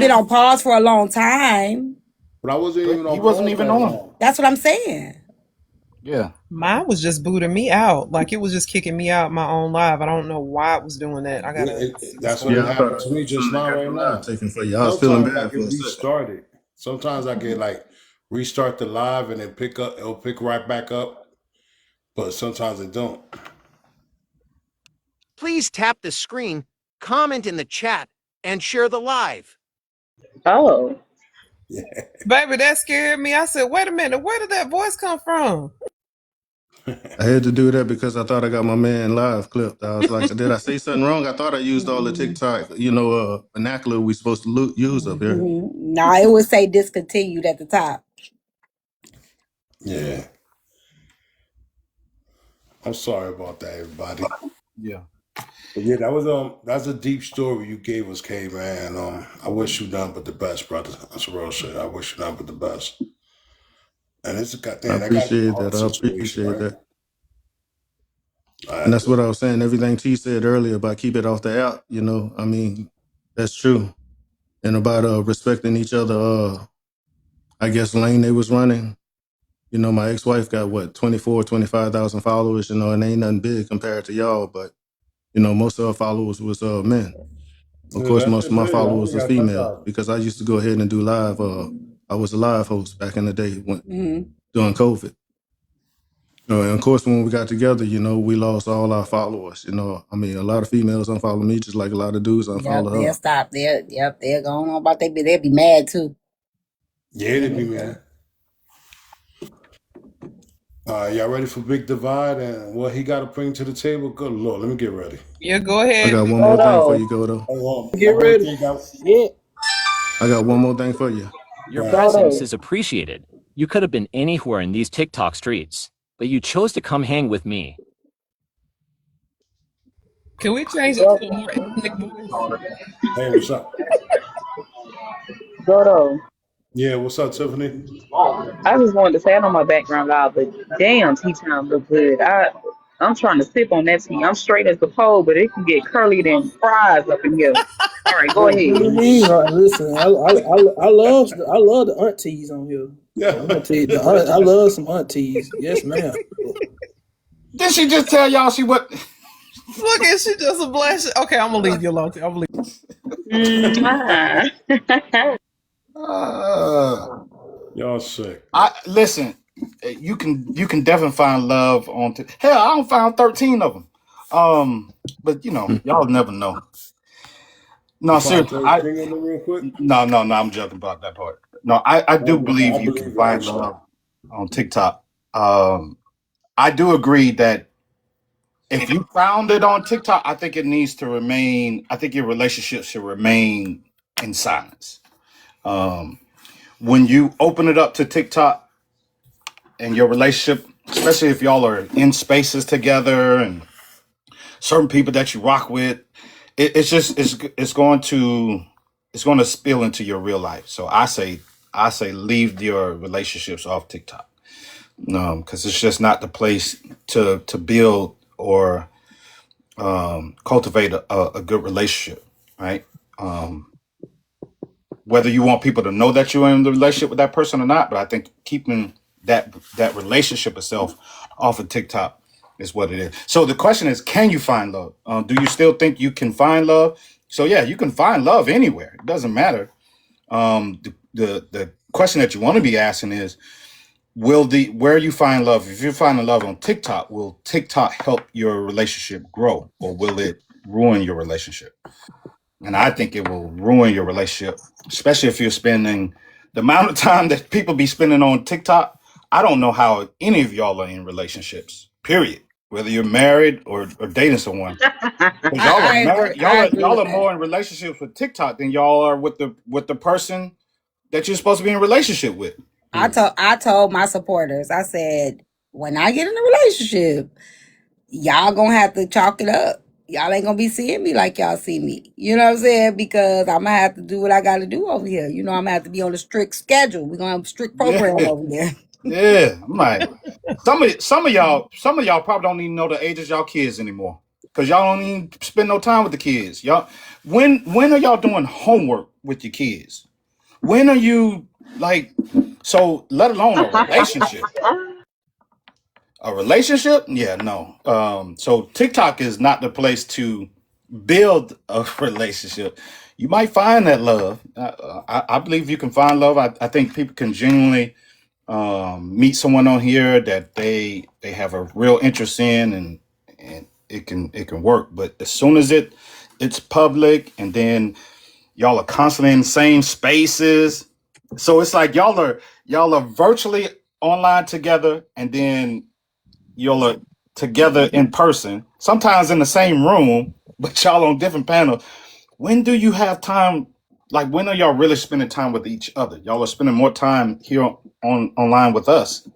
been on pause for a long time. But I wasn't even on. He wasn't even on. That's what I'm saying. Yeah. Mine was just booting me out. Like it was just kicking me out my own live. I don't know why it was doing that. I gotta see what's That's going what it on. Yeah, I thought happened it to me was just something that now, got right the live now. taken for you. I was feeling Sometimes I bad get for a second. restarted. Sometimes I get like restart the live and then pick up. It'll pick right back up. But sometimes it don't. Please tap the screen, comment in the chat, and share the live. Oh. Yeah. Baby, that scared me. I said, wait a minute, where did that voice come from? I had to do that because I thought I got my man live clipped. I was like, did I say something wrong? I thought I used all the TikTok, vernacular we supposed to use up here. Nah, it would say discontinued at the top. Yeah. I'm sorry about that, everybody. Yeah. But yeah, that's a deep story you gave us, K man. I wish you nothing but the best, brother. That's real shit. I wish you nothing but the best. And it's a I goddamn that got to be a appreciate hard that. I situation, appreciate right? that. And that's what I was saying. Everything T said earlier about keep it off the app, I mean, that's true. And about respecting each other, I guess lane they was running. My ex-wife got what, 25,000 followers, and ain't nothing big compared to y'all, but most of her followers was men. Of course, That's most of just my it. I followers only was got female 10,000. because I used to go ahead and do live. I was a live host back in the day Mm-hmm. during COVID. And of course, when we got together, we lost all our followers. I mean, a lot of females unfollow me, just like a lot of dudes Yep, unfollow they'll her. stop. They're going on about they'll be mad too. Yeah, they be man. Y'all ready for Big Divide and what he got to bring to the table? Good Lord, let me get ready. Yeah, go I ahead. got one more thing for Goldo. you, Goldo. Hold on. Get My ready. birthday got. Shit. I got one more thing for you. Your Right. presence Goldo. is appreciated. You could have been anywhere in these TikTok streets, but you chose to come hang with me. Can we change it to a more ethnic voice? Hey, what's up? Goldo. Yeah, what's up, Tiffany? I just wanted to say I know my background loud, but damn, tea time look good. I'm trying to sip on that tea. I'm straight as the pole, but it can get curly than fries up in here. All right, go What do ahead. you mean? Listen, I love the aunties on here. Yeah. I'm gonna tell you, I love some aunties. Yes, ma'am. Did she just tell y'all she what? Look at she just a blush. Okay, I'm gonna leave you alone. I'm gonna leave. Mwah. Uh, Y'all sick. I listen. You can definitely find love on. Hell, I don't find 13 of them. But y'all never know. No, You find seriously. Jerry Springer in there real quick? No. I'm joking about that part. No, I do believe I you can believe it find also. love on TikTok. I do agree that if you found it on TikTok, I think it needs to remain. I think your relationship should remain in silence. When you open it up to TikTok and your relationship, especially if y'all are in spaces together and certain people that you rock with, it's going to spill into your real life. So I say leave your relationships off TikTok, because it's just not the place to build or cultivate a good relationship, right? Whether you want people to know that you're in the relationship with that person or not, but I think keeping that relationship itself off of TikTok is what it is. So the question is, can you find love? Do you still think you can find love? So yeah, you can find love anywhere. It doesn't matter. The question that you want to be asking is, where you find love? If you're finding love on TikTok, will TikTok help your relationship grow, or will it ruin your relationship? And I think it will ruin your relationship, especially if you're spending the amount of time that people be spending on TikTok. I don't know how any of y'all are in relationships, period. Whether you're married or dating someone. Because y'all are I agree. married, I agree y'all with are that. more in relationships with TikTok than y'all are with the person that you're supposed to be in a relationship with. I told my supporters, I said, when I get in a relationship, y'all gonna have to chalk it up. Y'all ain't gonna be seeing me like y'all see me. You know what I'm saying? Because I'm gonna have to do what I gotta do over here. I'm gonna have to be on a strict schedule. We're gonna have a strict Yeah, program over there. yeah. I'm like, some of y'all probably don't even know the ages y'all kids anymore. because y'all don't even spend no time with the kids. Y'all, when are y'all doing homework with your kids? When are you like? So let alone a relationship. A relationship? Yeah, no. So TikTok is not the place to build a relationship. You might find that love. I believe you can find love. I think people can genuinely meet someone on here that they have a real interest in, and it can work. But as soon as it's public, and then y'all are constantly in the same spaces, so it's like y'all are virtually online together, and then y'all are together in person, sometimes in the same room, but y'all on different panels. When do you have time? Like, when are y'all really spending time with each other? Y'all are spending more time here on online with us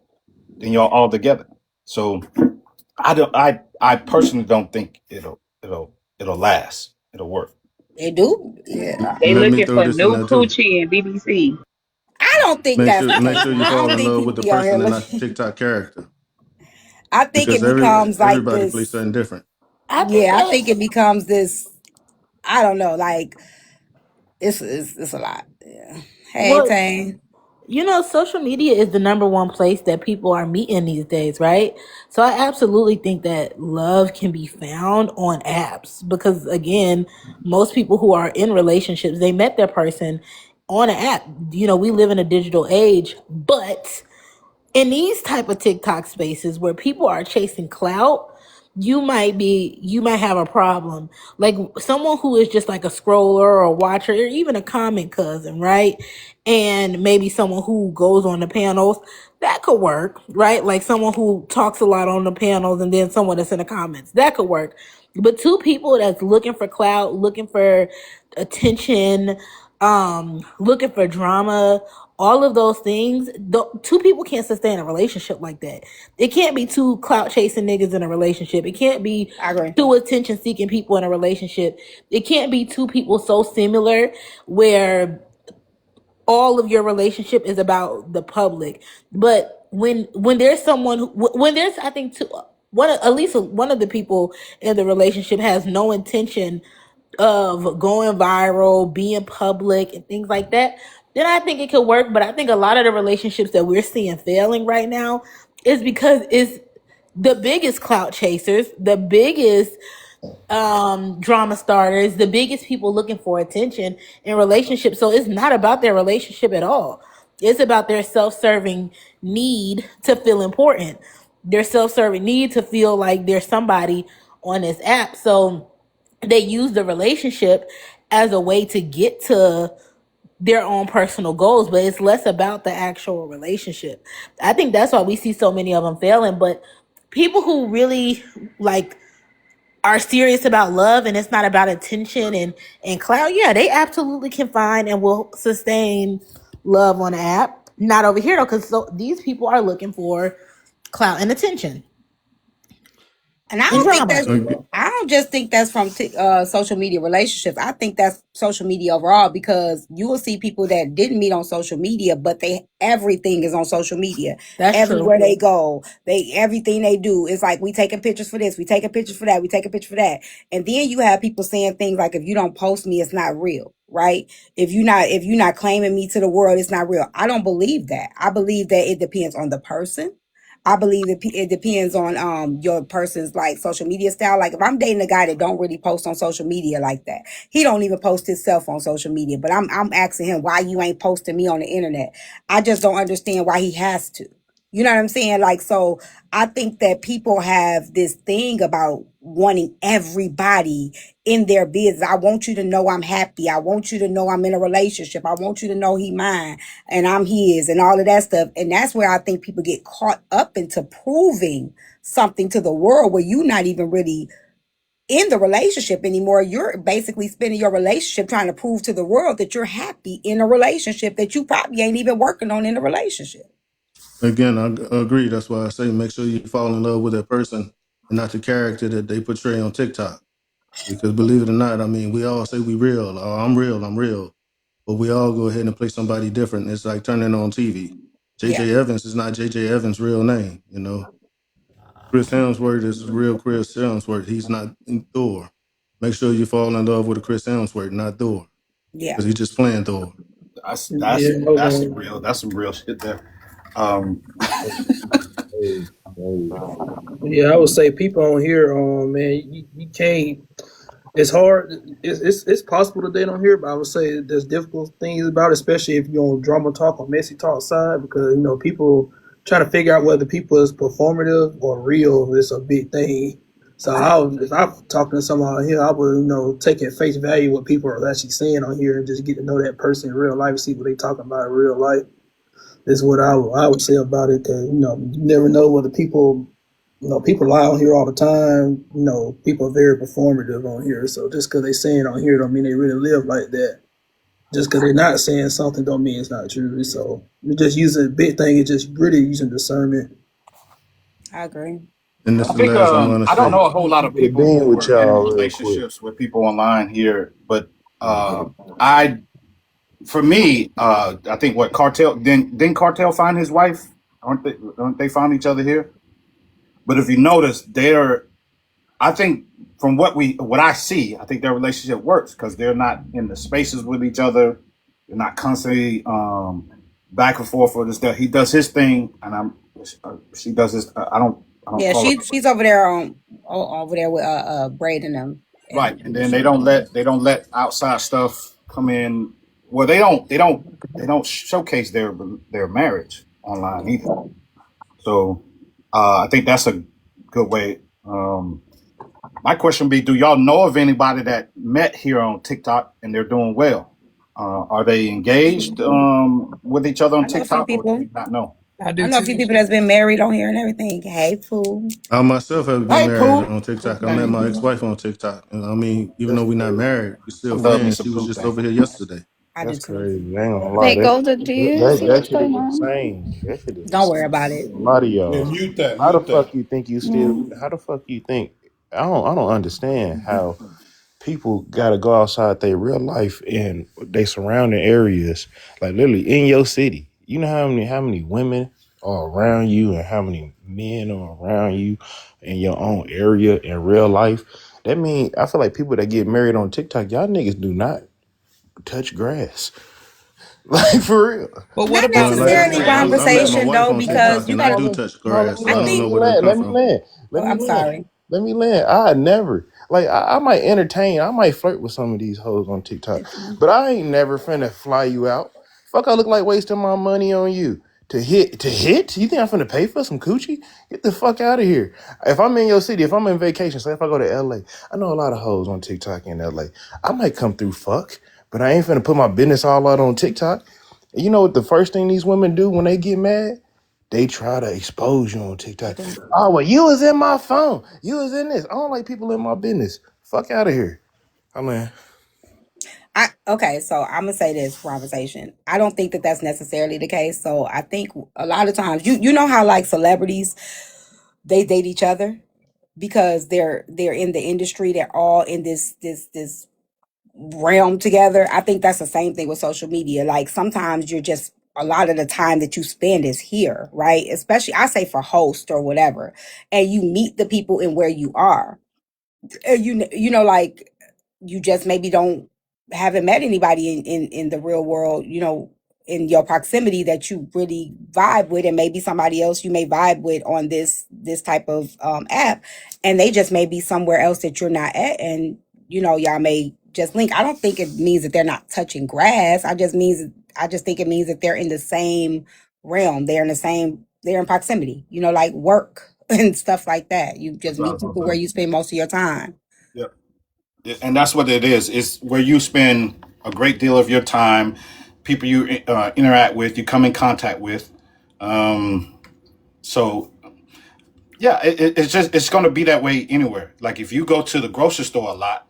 than y'all all together. So I personally don't think it'll last. It'll work. They do. Yeah. They Let me looking throw for this in new there too. coochie and BBC. I don't think that's the Make case. sure you I fall don't in think love people with the be on here person and not the looking. TikTok character, I think because it becomes like everybody plays this. something different. I think Yeah, I that think it becomes this. I don't know. Like it's a lot. Yeah. Hey, what Tane. social media is the number one place that people are meeting these days, right? So I absolutely think that love can be found on apps because, again, most people who are in relationships, they met their person on an app. We live in a digital age, but in these type of TikTok spaces where people are chasing clout, you might have a problem. Like someone who is just like a scroller or a watcher or even a comment cousin, right? And maybe someone who goes on the panels, that could work, right? Like someone who talks a lot on the panels and then someone that's in the comments, that could work. But two people that's looking for clout, looking for attention, looking for drama, all of those things, two people can't sustain a relationship like that. It can't be two clout chasing niggas in a relationship. It can't be I agree. two attention seeking people in a relationship. It can't be two people so similar where all of your relationship is about the public. But when there's someone when there's, I think, two, at least one of the people in the relationship has no intention of going viral, being public, and things like that, then I think it could work. But I think a lot of the relationships that we're seeing failing right now is because it's the biggest clout chasers, the biggest drama starters, the biggest people looking for attention in relationships. So it's not about their relationship at all. It's about their self-serving need to feel important, their self-serving need to feel like there's somebody on this app. So they use the relationship as a way to get to their own personal goals, but it's less about the actual relationship. I think that's why we see so many of them failing. But people who really like are serious about love and it's not about attention and clout, yeah, they absolutely can find and will sustain love on the app. Not over here though, because these people are looking for clout and attention And I and don't think drama. that's. I don't just think that's from social media relationships. I think that's social media overall because you will see people that didn't meet on social media, but everything is on social media. That's true. Everywhere they go, everything they do is like we taking pictures for this, we taking pictures for that, we taking picture for that, and then you have people saying things like, "If you don't post me, it's not real." Right? If you're not claiming me to the world, it's not real. I don't believe that. I believe that it depends on the person. I believe it depends on your person's like social media style. Like if I'm dating a guy that don't really post on social media like that, he don't even post himself on social media. But I'm asking him why you ain't posting me on the internet. I just don't understand why he has to. You know what I'm saying? Like so, I think that people have this thing about wanting everybody in their business. I want you to know I'm happy. I want you to know I'm in a relationship. I want you to know he mine and I'm his and all of that stuff. And that's where I think people get caught up into proving something to the world where you're not even really in the relationship anymore. You're basically spending your relationship trying to prove to the world that you're happy in a relationship that you probably ain't even working on in a relationship. Again, I agree. That's why I say make sure you fall in love with that person and not the character that they portray on TikTok. Because believe it or not, I mean, we all say we real. Oh, I'm real. I'm real. But we all go ahead and play somebody different. It's like turning on TV. Yeah. JJ Evans is not JJ Evans' real name. Chris Hemsworth is real Chris Hemsworth. He's not in Thor. Make sure you fall in love with a Chris Hemsworth, not Thor, Yeah. because he's just playing Thor. That's Yeah, hold that's on. real. That's some real shit there. Um, Hey, hey, Yeah, I would say people on here, man, you can't. It's hard. It's possible to date on here, but I would say there's difficult things about it, especially if you're on Dramatok or Messytok side, because people trying to figure out whether people is performative or real is a big thing. So if I'm talking to someone on here, I would take at face value what people are actually saying on here and just get to know that person in real life, see what they talking about in real life. Is what I would say about it. Cause you never know whether people people lie on here all the time. People are very performative on here. So just because they saying on here don't mean they really live like that. Just because they're not saying something don't mean it's not true. So you're just using big thing is just really using discernment. I agree. And I this is the think last I'm gonna I don't say. know a whole lot of keep it a people bean who with are in y'all real quick. relationships with people online here, but I, for me, I think what Cartel didn't Cartel find his wife? Aren't they found each other here? But if you notice, I think from what I see, I think their relationship works because they're not in the spaces with each other. They're not constantly back and forth with this stuff. He does his thing, and she does his. I don't Yeah, follow. she's over there over there with braiding them Right, and and the then short. they don't let outside stuff come in. Well, they don't showcase their marriage online either. So I think that's a good way. My question would be: do y'all know of anybody that met here on TikTok and they're doing well? Are they engaged with each other on I know a few TikTok, or do people. you not know? I I do know a few too. people that's been married on here and everything. Hey, fool. I myself have been Hey, married Pooh. on TikTok. I met Hey, my ex-wife on TikTok. And I mean, even That's though we're not crazy. married, we're I still love me friends. some She was Pooh just thing. over here yesterday. I do That's too. crazy. I ain't gonna lie. Wait, Goldo, do you see That what's shit is going on? insane. That shit is Don't worry insane. about it. A lot of Yeah, y'all. mute that, How the mute that. fuck you think you still? Yeah. How the fuck you think? I don't understand how people gotta go outside their real life and they surrounding areas, like literally in your city. You know how many women are around you and how many men are around you in your own area in real life. That mean I feel like people that get married on TikTok, y'all niggas do not touch grass. Like for real. But what Not about Well, the like I necessarily said, girlfriend? I met my conversation wife though, on Hey, hold, because TikTok, you and I gotta. do hold, touch hold, let grass. me I I land. don't Let know me think. where that land. come Let me from. land. Oh, Let me I'm land. sorry. Let me land. I never like I might entertain. I might flirt with some of these hoes on TikTok, but I ain't never finna fly you out. Fuck, I look like wasting my money on you to hit. You think I'm finna pay for some coochie? Get the fuck out of here. If I'm in your city, if I'm in vacation, say if I go to LA, I know a lot of hoes on TikTok in LA. I might come through fuck, but I ain't finna put my business all out on TikTok. You know what the first thing these women do when they get mad? They try to expose you on They TikTok. do. Oh, well, you was in my phone. You was in this. I don't like people in my business. Fuck out of here. I mean, Okay, so I'm gonna say this conversation. I don't think that that's necessarily the case. So I think a lot of times, you know how like celebrities they date each other because they're in the industry. They're all in this realm together. I think that's the same thing with social media. Like sometimes you're just a lot of the time that you spend is here, right? Especially I say for host or whatever, and you meet the people in where you are. You know like you just maybe don't haven't met anybody in the real world, in your proximity that you really vibe with, and maybe somebody else you may vibe with on this type of app, and they just may be somewhere else that you're not at, and y'all may just link. I don't think it means that they're not touching grass. I just think it means that they're in the same realm. They're in proximity, like work and stuff like that. You just That's what I meet was gonna people where say. you spend most of your time. Yep. And that's what it is. It's where you spend a great deal of your time, people you interact with, you come in contact with. Um, so yeah, it's going to be that way anywhere. Like if you go to the grocery store a lot,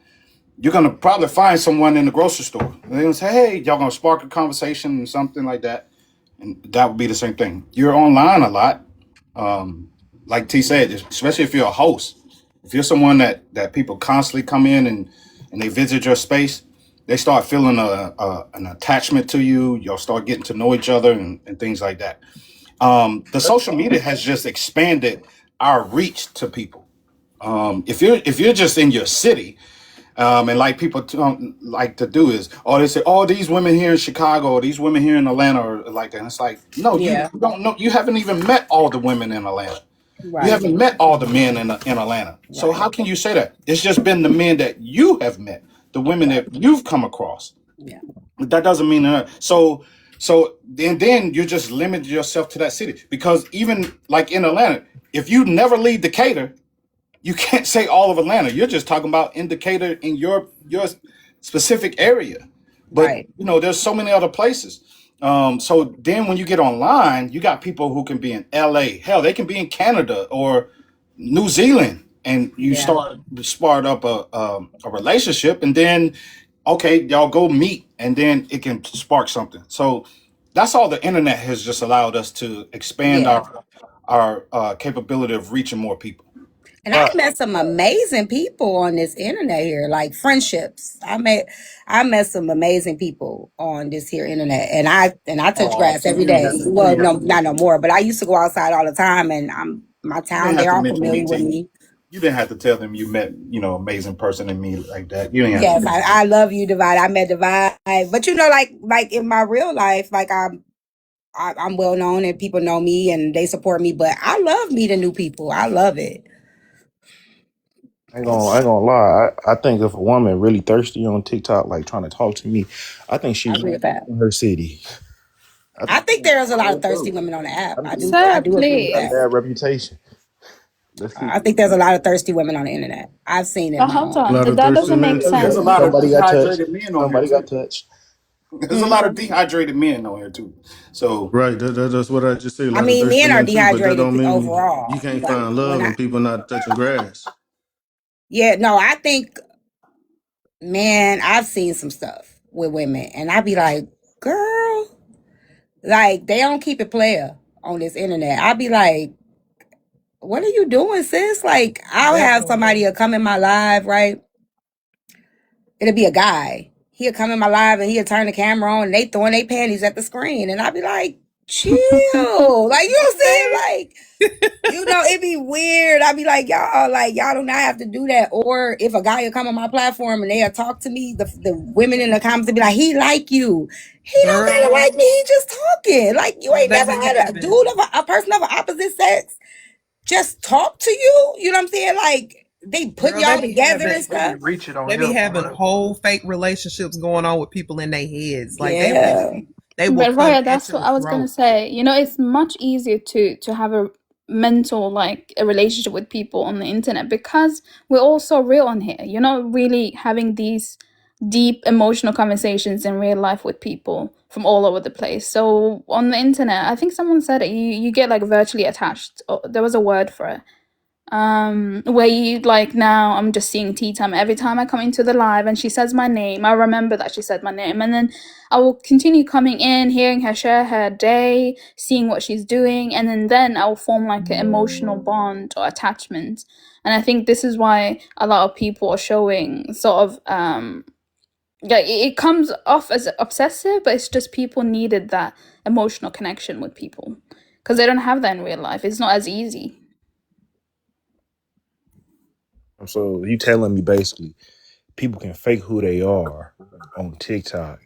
you're going to probably find someone in the grocery store. They're going to say, "Hey, y'all going to spark a conversation and something like that," and that would be the same thing. You're online a lot, um, like T said, especially if you're a host. If you're someone that people constantly come in and they visit your space, they start feeling an attachment to you. You'll start getting to know each other and things like that. The social media has just expanded our reach to people. If you're just in your city, and like people like to do is, oh, they say, oh, these women here in Chicago, or these women here in Atlanta, or like, and it's like, no, you Yeah. don't know, you haven't even met all the women in Atlanta. You Right. haven't met all the men in Atlanta. So Right. how can you say that? It's just been the men that you have met, the women Right. that you've come across. Yeah. That doesn't mean that. So then you just limit yourself to that city, because even like in Atlanta, if you never leave Decatur, you can't say all of Atlanta. You're just talking about in Decatur in your specific area. But Right. there's so many other places. So then when you get online, you got people who can be in LA. Hell, they can be in Canada or New Zealand, and you Yeah. start up a relationship, and then okay, y'all go meet, and then it can spark something. So that's all the internet has just allowed us to expand Yeah. our capability of reaching more people. And I met some amazing people on this internet here, like friendships. I met some amazing people on this here internet, and I touch Oh, grass so every day. Well, no, not no more, but I used to go outside all the time, and my you didn't town, have they're to all mention me familiar to with you. me. You didn't have to tell them you met, amazing person in me like that. You didn't have to Yes, mention. I love you, Divide. I met Divide, but like in my real life, like I'm well known and people know me and they support me. But I love meeting new people. I love it. I ain't gonna lie. I think if a woman really thirsty on TikTok, like trying to talk to me, I think she I agree really with that. in her city. I I think think there's a lot of real thirsty dope. women on the app. I I think do. I I Sir, think do agree with she got a that. please. bad reputation. Let's keep I think there's a lot of thirsty women on the internet. I've seen it in But my hold own A on, lot of that thirsty doesn't men make too. There's a sense. lot of somebody got touched. dehydrated men on here Somebody got too. touched. There's a life. lot of dehydrated men on here too. So Right. That's what I just said. A I lot of mean, thirsty men are men too. But that don't dehydrated mean you overall. can't Like find when love I, and people not touching grass. yeah, no, I think, man, I've seen some stuff with women, and I be like, girl, like they don't keep it player on this internet. I be like, what are you doing, sis? Like, I'll have somebody come in my live, right? It'll be a guy. He'll come in my live and he'll turn the camera on and they throwing their panties at the screen. And I'll be like, chill. Like, you know what I'm saying? Like, it'd be weird. I'd be like, y'all do not have to do that. Or if a guy will come on my platform and they'll talk to me, the women in the comments will be like, he like you. He don't gotta Girl, like me. He just talking. Like, you ain't they never be had a having dude of a person of an opposite sex just talk to you. You know what I'm saying? Like, they put girl, they y'all be together and having They be stuff. reaching on they be here having for real. whole fake relationships going on with people in their heads. Like Yeah. they will But come Raya, at that's what your I was gonna throat. say. You know, it's much easier to have a mental like a relationship with people on the internet because we're all so real on here. You're not really having these deep emotional conversations in real life with people from all over the place. So on the internet, I think someone said it, you get like virtually attached. Oh, there was a word for it, where you like, now I'm just seeing tea time every time I come into the live and she says my name, I remember that she said my name, and then I will continue coming in, hearing her share her day, seeing what she's doing, and then I will form like an emotional bond or attachment. And I think this is why a lot of people are showing sort of yeah, it comes off as obsessive, but it's just people needed that emotional connection with people because they don't have that in real life. It's not as easy. So you telling me basically people can fake who they are on TikTok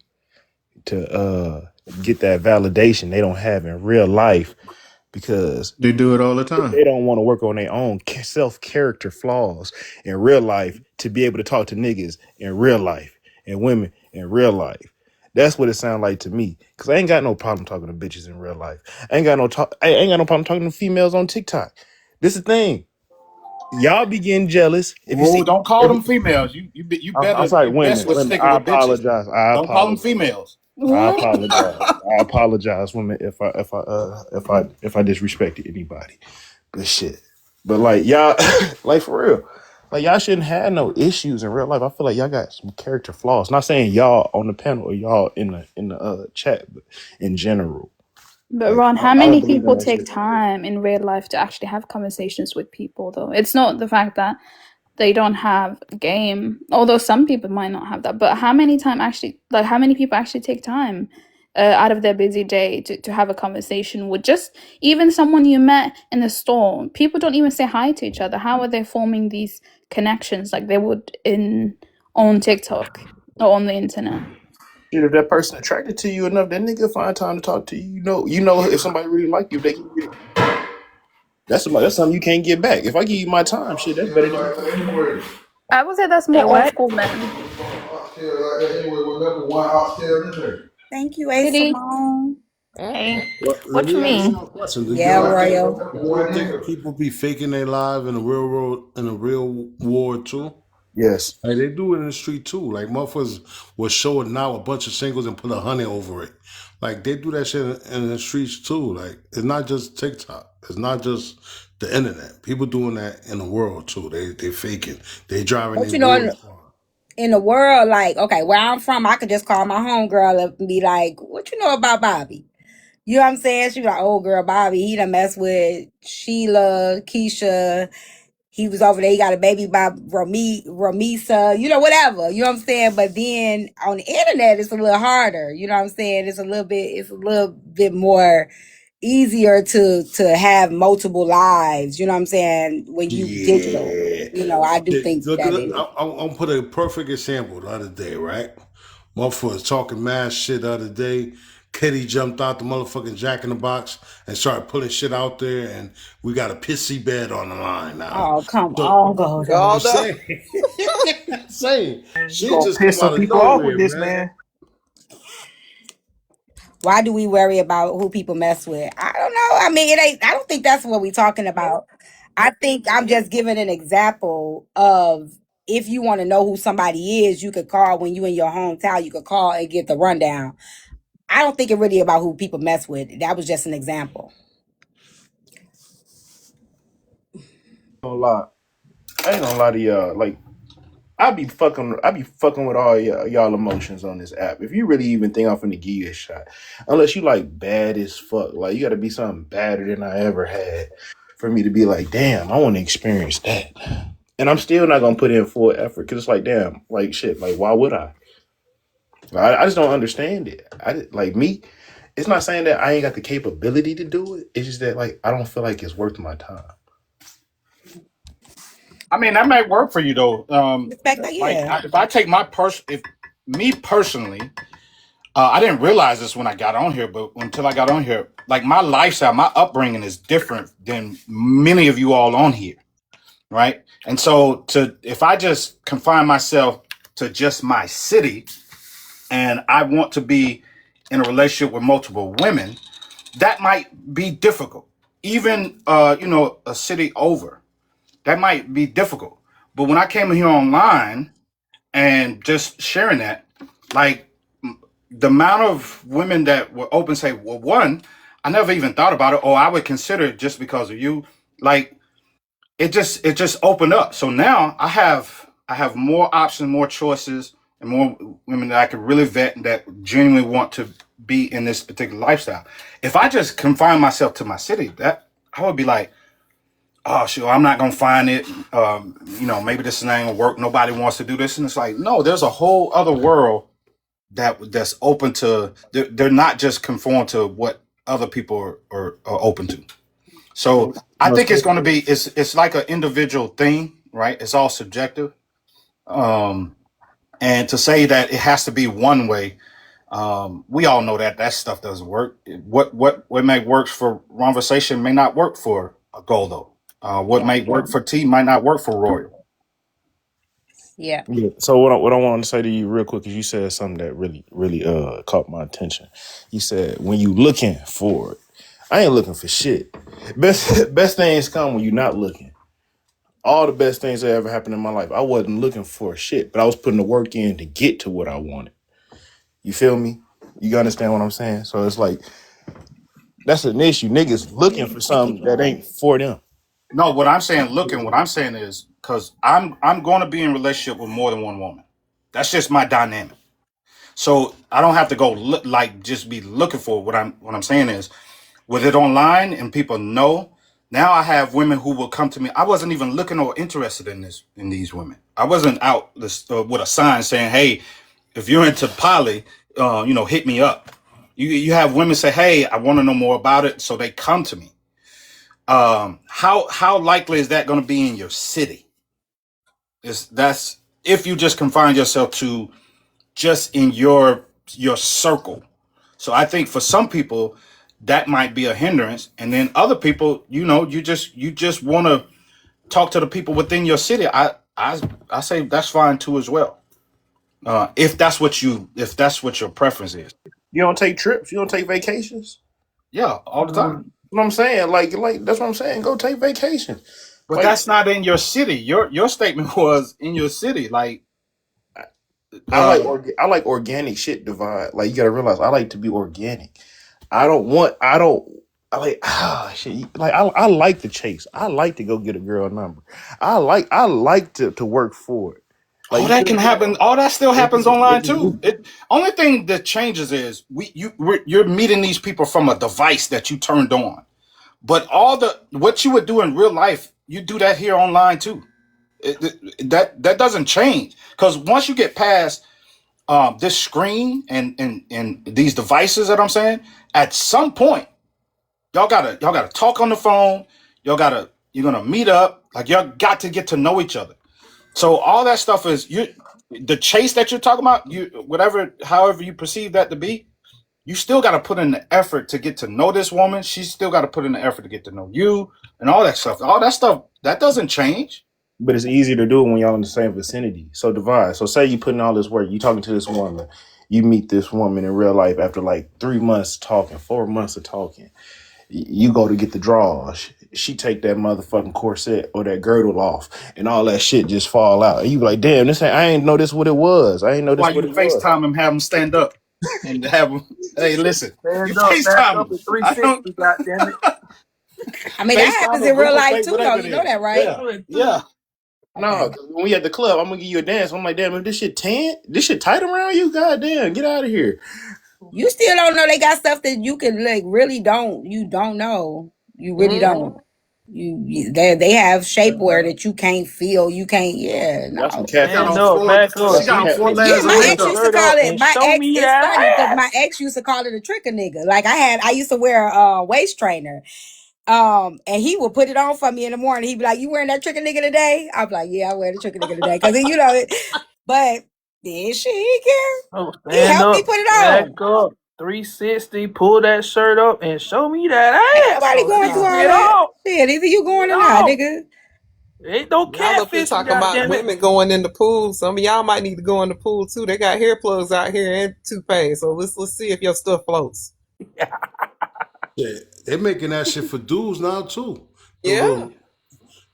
to get that validation they don't have in real life because They do it all the they time. don't want to work on their own self character flaws in real life to be able to talk to niggas in real life and women in real life. That's what it sounds like to me. Cause I ain't got no problem talking to bitches in real life. I ain't got no problem talking to females on TikTok. This is the thing. Y'all be getting jealous if you oh, see. don't call them females. You I'm better sorry, you best women. with Women. sticking I with bitches. apologize. Don't call them females. I What? apologize. I apologize, women, if I disrespected anybody. But shit. But like y'all, like for real, like y'all shouldn't have no issues in real life. I feel like y'all got some character flaws. Not saying y'all on the panel or y'all in the chat, but in general, But like Ron, how I don't many believe in people that take shit. time in real life to actually have conversations with people though? It's not the fact that they don't have game, although some people might not have that, but how many people actually take time out of their busy day to have a conversation with just even someone you met in the store. People don't even say hi to each other. How are they forming these connections like they would on TikTok or on the internet? Shit, if that person attracted to you enough, that nigga find time to talk to you. You know if somebody really like you, if they can get, that's something you can't get back. If I give you my time, shit, that's better than me. I would say that's more Say old what? school men. Thank you, A Diddy. Simone. Hey, Let what you me ask mean? you a question. Do Yeah, y'all think Royal. people be faking their life in the real world in the real world too? Yes. Like they do it in the street too. Like motherfuckers will show it now a bunch of singles and put 100 over it. Like they do that shit in the streets too. Like it's not just TikTok. It's not just the internet. People doing that in the world too. They faking. They driving But their you know, real car. in the world, like, okay, where I'm from, I could just call my homegirl and be like, what you know about Bobby? You know what I'm saying? She be like, oh girl, Bobby, he done messed with Sheila, Keisha. He was over there, he got a baby by Ramisa, you know, whatever. You know what I'm saying? But then on the internet, it's a little harder. You know what I'm saying? It's a little bit more easier to have multiple lives. You know what I'm saying? When you digital. Yeah. You know, I do Shit. think Look, that is. I'll put a perfect example the other day, right? Motherfuckers talking mad shit the other day. Kitty jumped out the motherfucking Jack in the Box and started pulling shit out there, and we got a pissy bed on the line now. Oh, come So on, Goldo. I'm Goldo. saying, saying, You shit gonna just piss come some out of people off with nowhere, this, man. man. Why do we worry about who people mess with? I don't know. I mean, it ain't. I don't think that's what we're talking about. I think I'm just giving an example of if you want to know who somebody is, you could call when you in your hometown. You could call and get the rundown. I don't think it really about who people mess with. That was just an example. Gonna lie. I ain't gonna lie to y'all. Like I be fucking with all y'all emotions on this app. If you really even think I'm finna give you a shot, unless you like bad as fuck, like you got to be something badder than I ever had for me to be like, damn, I want to experience that. And I'm still not gonna put in full effort because it's like, damn, like shit, like why would I? I just don't understand it. Like me. It's not saying that I ain't got the capability to do it. It's just that like I don't feel like it's worth my time. I mean, that might work for you though. Respect that, Like yeah. if I take if me personally, I didn't realize this when I got on here, but until I got on here, like my lifestyle, my upbringing is different than many of you all on here, right? And so if I just confine myself to just my city, and I want to be in a relationship with multiple women, that might be difficult. Even a city over, that might be difficult. But when I came here online and just sharing that, like the amount of women that were open say, well, one, I never even thought about it, or I would consider it just because of you. Like it just opened up. So now I have more options, more choices, and more women that I can really vet and that genuinely want to be in this particular lifestyle. If I just confine myself to my city, that I would be like, oh, sure, I'm not gonna find it. Maybe this ain't gonna work. Nobody wants to do this, and it's like, no, there's a whole other world that's open to. They're not just conform to what other people are open to. So I think it's going to be it's like an individual thing, right? It's all subjective, and to say that it has to be one way, we all know that stuff doesn't work. What may work for conversation may not work for a Goldo. What Yeah. may work for T might not work for Royal. Yeah. Yeah. So what I wanted to say to you real quick is you said something that really caught my attention. You said when you looking for it, I ain't looking for shit. Best things come when you're not looking. All the best things that ever happened in my life, I wasn't looking for shit, but I was putting the work in to get to what I wanted. You feel me? You understand what I'm saying? So it's like that's an issue. Niggas looking for something that ain't for them. No, what I'm saying, what I'm saying is because I'm going to be in a relationship with more than one woman. That's just my dynamic. So I don't have to go just be looking for what I'm saying is with it online and people know. Now I have women who will come to me. I wasn't even looking or interested in these women. I wasn't out with a sign saying, "Hey, if you're into poly, hit me up." You have women say, "Hey, I want to know more about it," so they come to me. How likely is that going to be in your city? That's if you just confine yourself to just in your circle. So I think for some people that might be a hindrance, and then other people, you just want to talk to the people within your city. I say that's fine too as well. If that's what your preference is. You don't take trips. You don't take vacations. Yeah, all the time. You know what I'm saying? Like that's what I'm saying. Go take vacation. But Like that's not in your city. Your statement was in your city. Like I like organic shit, Divide. Like you gotta realize I like to be organic. I like shit. Like I like to chase. I like to go get a girl number. I like to work for it. Like all that can happen. All that still happens online too. It only thing that changes is you're meeting these people from a device that you turned on. But what you would do in real life, you do that here online too. That doesn't change, because once you get past this screen and these devices that I'm saying, at some point y'all gotta talk on the phone. You're gonna meet up. Like y'all got to get to know each other. So all that stuff is the chase that you're talking about. However you perceive that to be, you still got to put in the effort to get to know this woman. She's still got to put in the effort to get to know you, and all that stuff. All that stuff that doesn't change. but it's easier to do it when y'all in the same vicinity. So Divide. So say you put in all this work, you talking to this woman, you meet this woman in real life after like 3 months talking, 4 months of talking. You go to get the draws. She take that motherfucking corset or that girdle off, and all that shit just fall out. And you be like, damn, I ain't know this what it was. I ain't know this Why what you it was. FaceTime him, have him stand up, and have him, hey, listen, you Stand up, back FaceTime up him. at I 360, don't goddammit. I mean, that FaceTime happens or in real Google life Play, too, though. whatever it You know is. that, right? Yeah. No, Okay. 'cause when we at the club, I'm gonna give you a dance. I'm like, damn, if this shit tan, this shit tight around you, goddamn, get out of here. You still don't know they got stuff that you can like really don't. You don't know. You really don't. They have shapewear that you can't feel. You can't. Yeah, That's some no. She got catfish. Stand on up, four. back up. She That's some got on 4 catfish. Yeah, layers of Pull my the ex makeup. used to shirt call up it. and My show ex. me It's funny because that my ass. ex used to call it a trick a nigga. Like I used to wear a waist trainer. And he would put it on for me in the morning. He'd be like, "You wearing that trick a nigga today?" I'd be like, "Yeah, I wear the trick a nigga today." Because you know it. But then she didn't care. Oh, He stand helped me up, put it back on. up, 360, pull that shirt up and show me Ain't that ass. nobody So let going me through see all it that. all. Shit, either you See going it or not, all. nigga. Ain't no Y'all up here catfishing, talking about goddammit. women going in the pool. Some of y'all might need to go in the pool too. They got hair plugs out here and toothpaste. So let's see if your stuff floats. Yeah, they're making that shit for dudes now too. The Yeah. little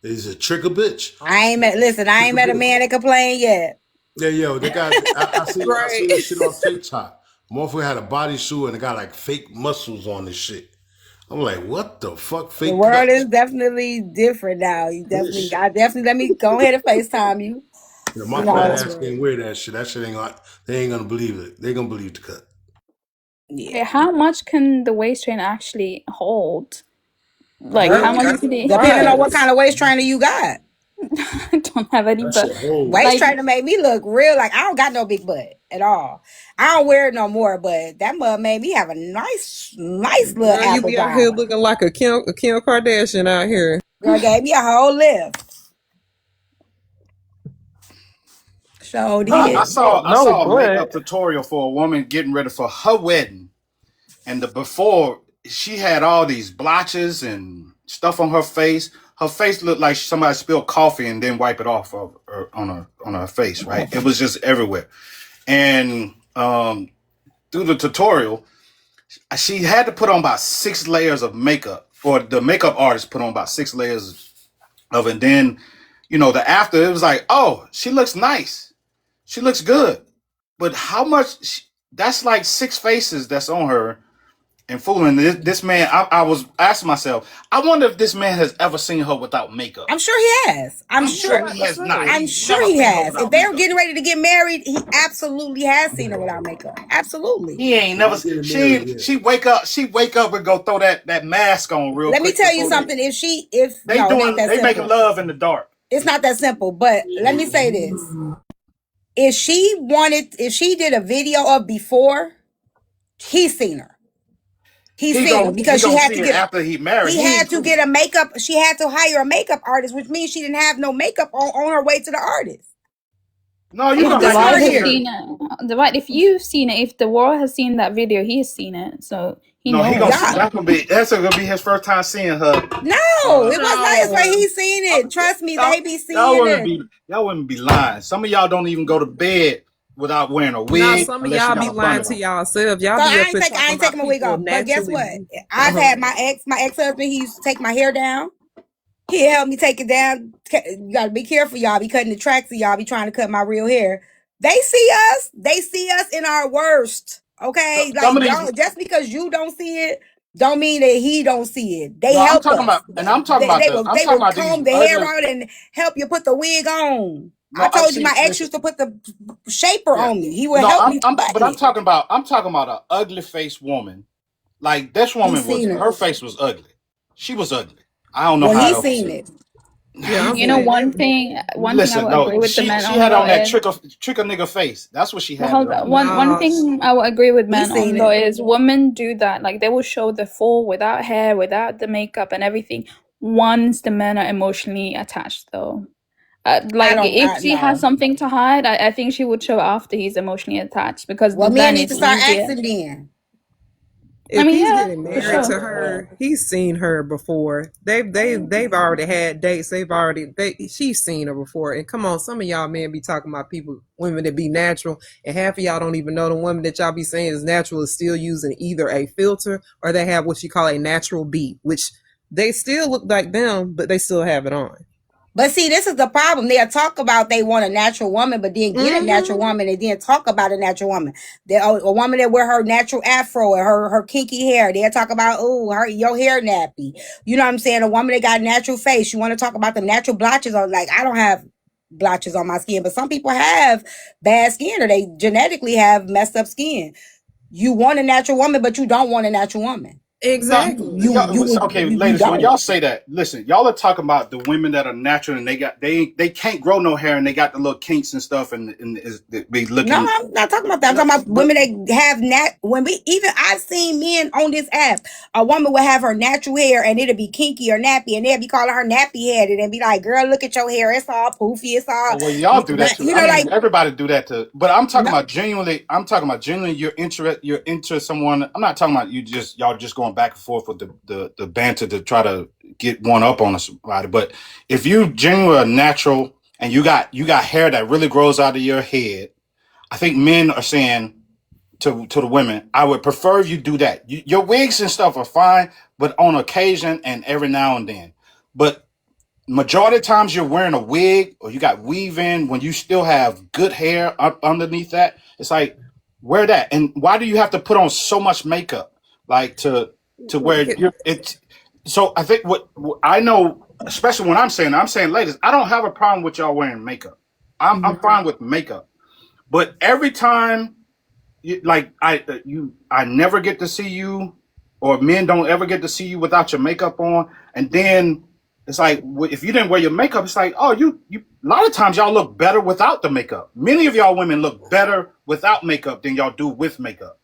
is a trick a bitch. I ain't met. Listen, I Trick ain't a met a bitch. man that complain yet. Yeah, yo, they got. I Right. seen this shit on TikTok. Motherfucker had a bodysuit and it got like fake muscles on this shit. I'm like, what the fuck, The fake world is guts? definitely different now. This. I definitely let me go ahead and FaceTime you. You know, You my fat know, ass can't wear that shit. That shit ain't gonna. They ain't gonna believe it. They gonna believe the cut. yeah. Okay, how much can the waist train actually hold? Like, how Girl, much That's can the they? depending on what prize. kind of waist trainer you got. I don't have any, That but shit hold. Waist like, trainer made me look real like I don't got no big butt at all. I don't wear it no more, but that mug made me have a nice little Girl, you apple be out here bottom. looking like a Kim Kardashian out here. Girl gave me a whole lift. Sure I did. No, saw a makeup but tutorial for a woman getting ready for her wedding, and the before she had all these blotches and stuff on her face. Her face looked like somebody spilled coffee and then wipe it off of her, on her face. Right, it was just everywhere. And through the tutorial, she had to put on about 6 layers of makeup, or the makeup artist put on about 6 layers of it. And then, the after, it was like, oh, she looks nice. She looks good. But how much? That's like 6 faces that's on her and fooling this man. I was asking myself, I wonder if this man has ever seen her without makeup. I'm sure he has. I'm I'm sure. sure he has not. I'm He's sure never he seen her has. If without they're makeup. getting ready to get married, he absolutely has seen her without makeup. Absolutely. He ain't If never. they getting married, She yeah. she wake up. She wake up and go throw that mask on real Let me quick tell you before something. If no, it ain't that they making simple. love in the dark. It's not that simple. But let me say this: if she did a video of before, he's seen her. He's seen it because she gonna had see to it get after he married. he had to get a makeup. She had to hire a makeup artist, which means she didn't have no makeup on her way to the artist. No, you It was know If how you Dwight before has see here. her. seen it, Dwight, if you've seen it, if the world has seen that video, he's seen it, so he No, he gonna knows. see. Y'all, That's gonna be his first time seeing her. no, it was not. It's like No. he's seen it. Trust me, Y'all, they be seeing it. y'all wouldn't be lying. Some of y'all don't even go to bed without wearing a Now wig some of unless you y'all got be a lying bonnet to on. y'allselves. Y'all So be up I here ain't talking taking about my wig people off. But guess naturally. what? I've had my ex-husband, he used to take my hair down. He helped me take it down. You gotta be careful, y'all. Be cutting the tracks of y'all. Be trying to cut my real hair. They see us. They see us in our worst. Okay, Some like of these. don't just because you don't see it, don't mean that he don't see it. They No, I'm help talking us. about, and I'm talking about I'm They talking will about these comb the hair ugly. out and help you put the wig on. I No, I told you see. my ex Listen, used to put the shaper yeah. on me. He would No, help me but button it. I'm talking about an ugly faced woman. Like this He woman seen it. her face was ugly. She was ugly. I don't know Well, how he else to seen say it. Yeah, I'm You know, saying one that. thing, I Listen, will no, agree with the men she on had though on that is, trick a nigga face. That's what she had it hold on. on, one No, thing I will agree with He men seen on though it. is women do that. Like they will show the full without hair, without the makeup and everything. Once the men are emotionally attached, though. Like if I she has know. something to hide, I think she would show after he's emotionally attached because Well, men then need to it's start easier. asking then. I if mean, he's yeah, getting for married sure. to her, he's seen her before. They've already had dates. She's seen her before. And come on, some of y'all men be talking about women that be natural, and half of y'all don't even know the women that y'all be saying is natural is still using either a filter or they have what you call a natural beat, which they still look like them, but they still have it on. But see, this is the problem. They'll talk about they want a natural woman, but then get a natural Mm-hmm. woman and then talk about a natural woman. A woman that wear her natural afro and her kinky hair. They'll talk about, oh, your hair nappy. You know what I'm saying? A woman that got natural face. You want to talk about the natural blotches on, like, I don't have blotches on my skin, but some people have bad skin or they genetically have messed up skin. You want a natural woman, but you don't want a natural woman. No, Exactly. okay, You ladies. When don't. y'all say that, listen, y'all are talking about the women that are natural and they can't grow no hair and they got the little kinks and stuff and they be No, looking. I'm not talking about that. I'm No, talking about but women that have when we even I've seen men on this app. A woman will have her natural hair and it'll be kinky or nappy, and they'll be calling her nappy headed and be like, "Girl, look at your hair. It's all poofy. It's all oh, well, y'all do that too. you I know, mean, like everybody do that too. But I'm talking no, about genuinely. I'm talking about genuinely. You're into someone. I'm not talking about y'all just going back and forth with the banter to try to get one up on somebody. But if you genuinely are natural and you got hair that really grows out of your head, I think men are saying to the women, I would prefer you do that. Your wigs and stuff are fine, but on occasion and every now and then. But majority of times you're wearing a wig or you got weave in when you still have good hair up underneath that. It's like wear that. And why do you have to put on so much makeup? Like to where you're it so I think what I know, especially when I'm saying ladies, I don't have a problem with y'all wearing makeup. I'm fine with makeup. But every time like I never get to see you or men don't ever get to see you without your makeup on, and then it's like if you didn't wear your makeup, it's like, oh, you a lot of times y'all look better without the makeup. Many of y'all women look better without makeup than y'all do with makeup.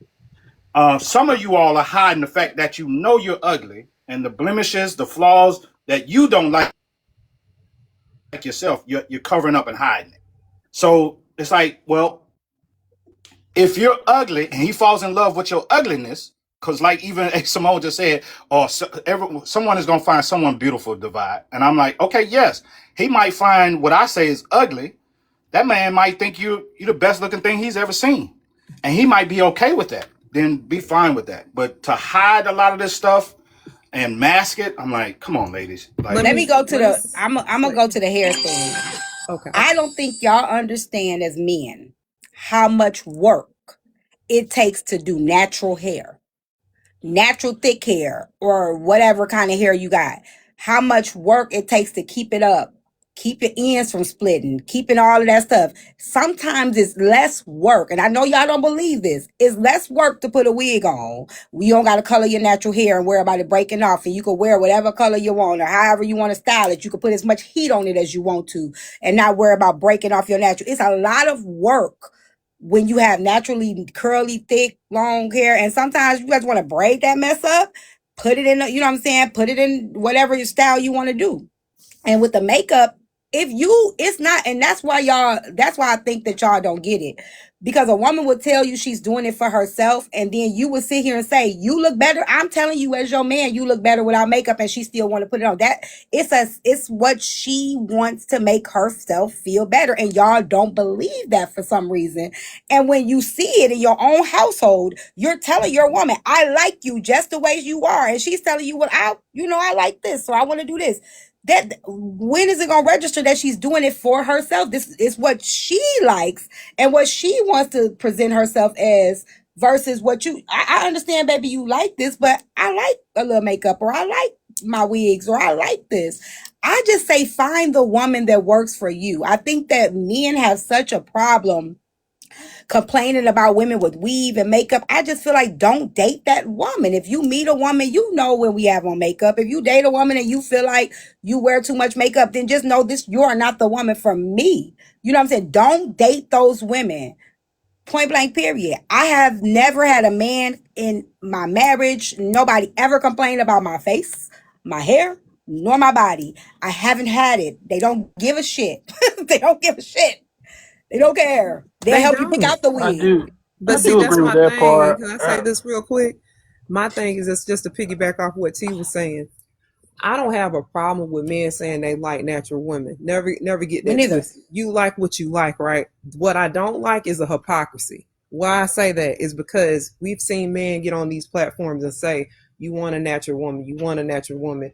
Some of you all are hiding the fact that you know you're ugly and the blemishes, the flaws that you don't like yourself, you're covering up and hiding it. So it's like, well, if you're ugly and he falls in love with your ugliness, because like even Simone just said, or someone is gonna find someone beautiful, Divide. And I'm like, okay, yes, he might find what I say is ugly. That man might think you're the best looking thing he's ever seen, and he might be okay with that. Then be fine with that. But to hide a lot of this stuff and mask it, I'm like, come on, ladies. Like, let me go to let me the I'm gonna go to the hair thing. okay. I don't think y'all understand as men how much work it takes to do natural hair. Natural thick hair or whatever kind of hair you got, how much work it takes to keep it up, keep your ends from splitting, keeping all of that stuff. Sometimes it's less work, and I know y'all don't believe this. It's less work to put a wig on. You don't got to color your natural hair and worry about it breaking off, and you can wear whatever color you want or however you want to style it. You can put as much heat on it as you want to and not worry about breaking off your natural. It's a lot of work when you have naturally curly, thick, long hair, and sometimes you guys want to braid that mess up, put it in, you know what I'm saying? Put it in whatever style you want to do. And with the makeup, if you, it's not, and that's why I think that y'all don't get it. Because a woman would tell you she's doing it for herself, and then you would sit here and say, you look better. I'm telling you, as your man, you look better without makeup, and she still want to put it on. It's what she wants to make herself feel better. And y'all don't believe that for some reason. And when you see it in your own household, you're telling your woman, I like you just the way you are. And she's telling you, well, I like this, so I want to do this. That, when is it gonna register that she's doing it for herself? This is what she likes and what she wants to present herself as, versus what I understand, baby, you like this, but I like a little makeup, or I like my wigs, or I like this. I just say find the woman that works for you. I think that men have such a problem complaining about women with weave and makeup. I just feel like, don't date that woman. If you meet a woman, you know when we have on makeup. If you date a woman and you feel like you wear too much makeup, then just know this, you are not the woman for me. You know what I'm saying? Don't date those women. Point blank, period. I have never had a man in my marriage. Nobody ever complained about my face, my hair, nor my body. I haven't had it. They don't give a shit. They don't give a shit. They don't care. They'll They help you pick don't. out the I wig. do. I But see, do that's agree with my that thing. And part. can I say this real quick? My thing is, it's just to piggyback off what T was saying. I don't have a problem with men saying they like natural women. Never get Me that neither. twisted. You like what you like, right? What I don't like is a hypocrisy. Why I say that is because we've seen men get on these platforms and say, you want a natural woman, you want a natural woman.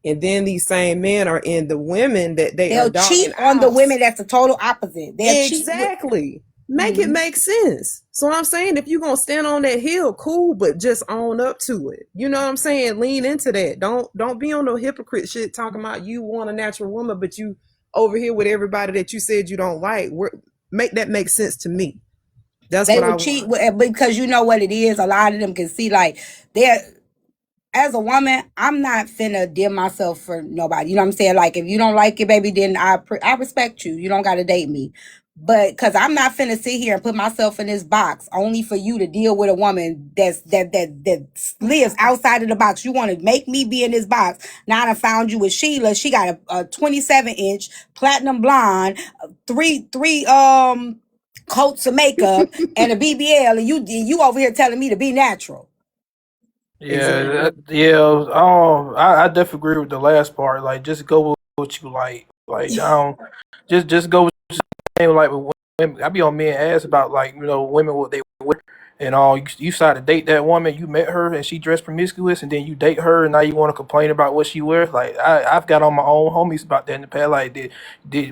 And then these same men are in the women that they are They'll dogging cheat on the out. women that's the total opposite. They'll cheat with. Exactly. Make it make sense. So I'm saying, if you're gonna stand on that hill, cool, but just own up to it. You know what I'm saying? Lean into that. Don't be on no hypocrite shit talking about you want a natural woman, but you over here with everybody that you said you don't like. Make that make sense to me. That's They what will I cheat want. with, because you know what it is. A lot of them can see, like, they're, as a woman, I'm not finna dim myself for nobody. You know what I'm saying? Like, if you don't like it, baby, then I respect you. You don't gotta date me. But because I'm not finna sit here and put myself in this box only for you to deal with a woman that lives outside of the box. You want to make me be in this box. Now I done found you with Sheila. She got a 27-inch platinum blonde, three coats of makeup, and a BBL, and you over here telling me to be natural. Yeah, Exactly. yeah. I definitely agree with the last part. Like, just go with what you like. Like, I don't just go with like with women. I be on men ass about, like, women what they wear and all. You decide to date that woman. You met her and she dressed promiscuous, and then you date her, and now you want to complain about what she wears. Like, I've got on my own homies about that in the past. Like,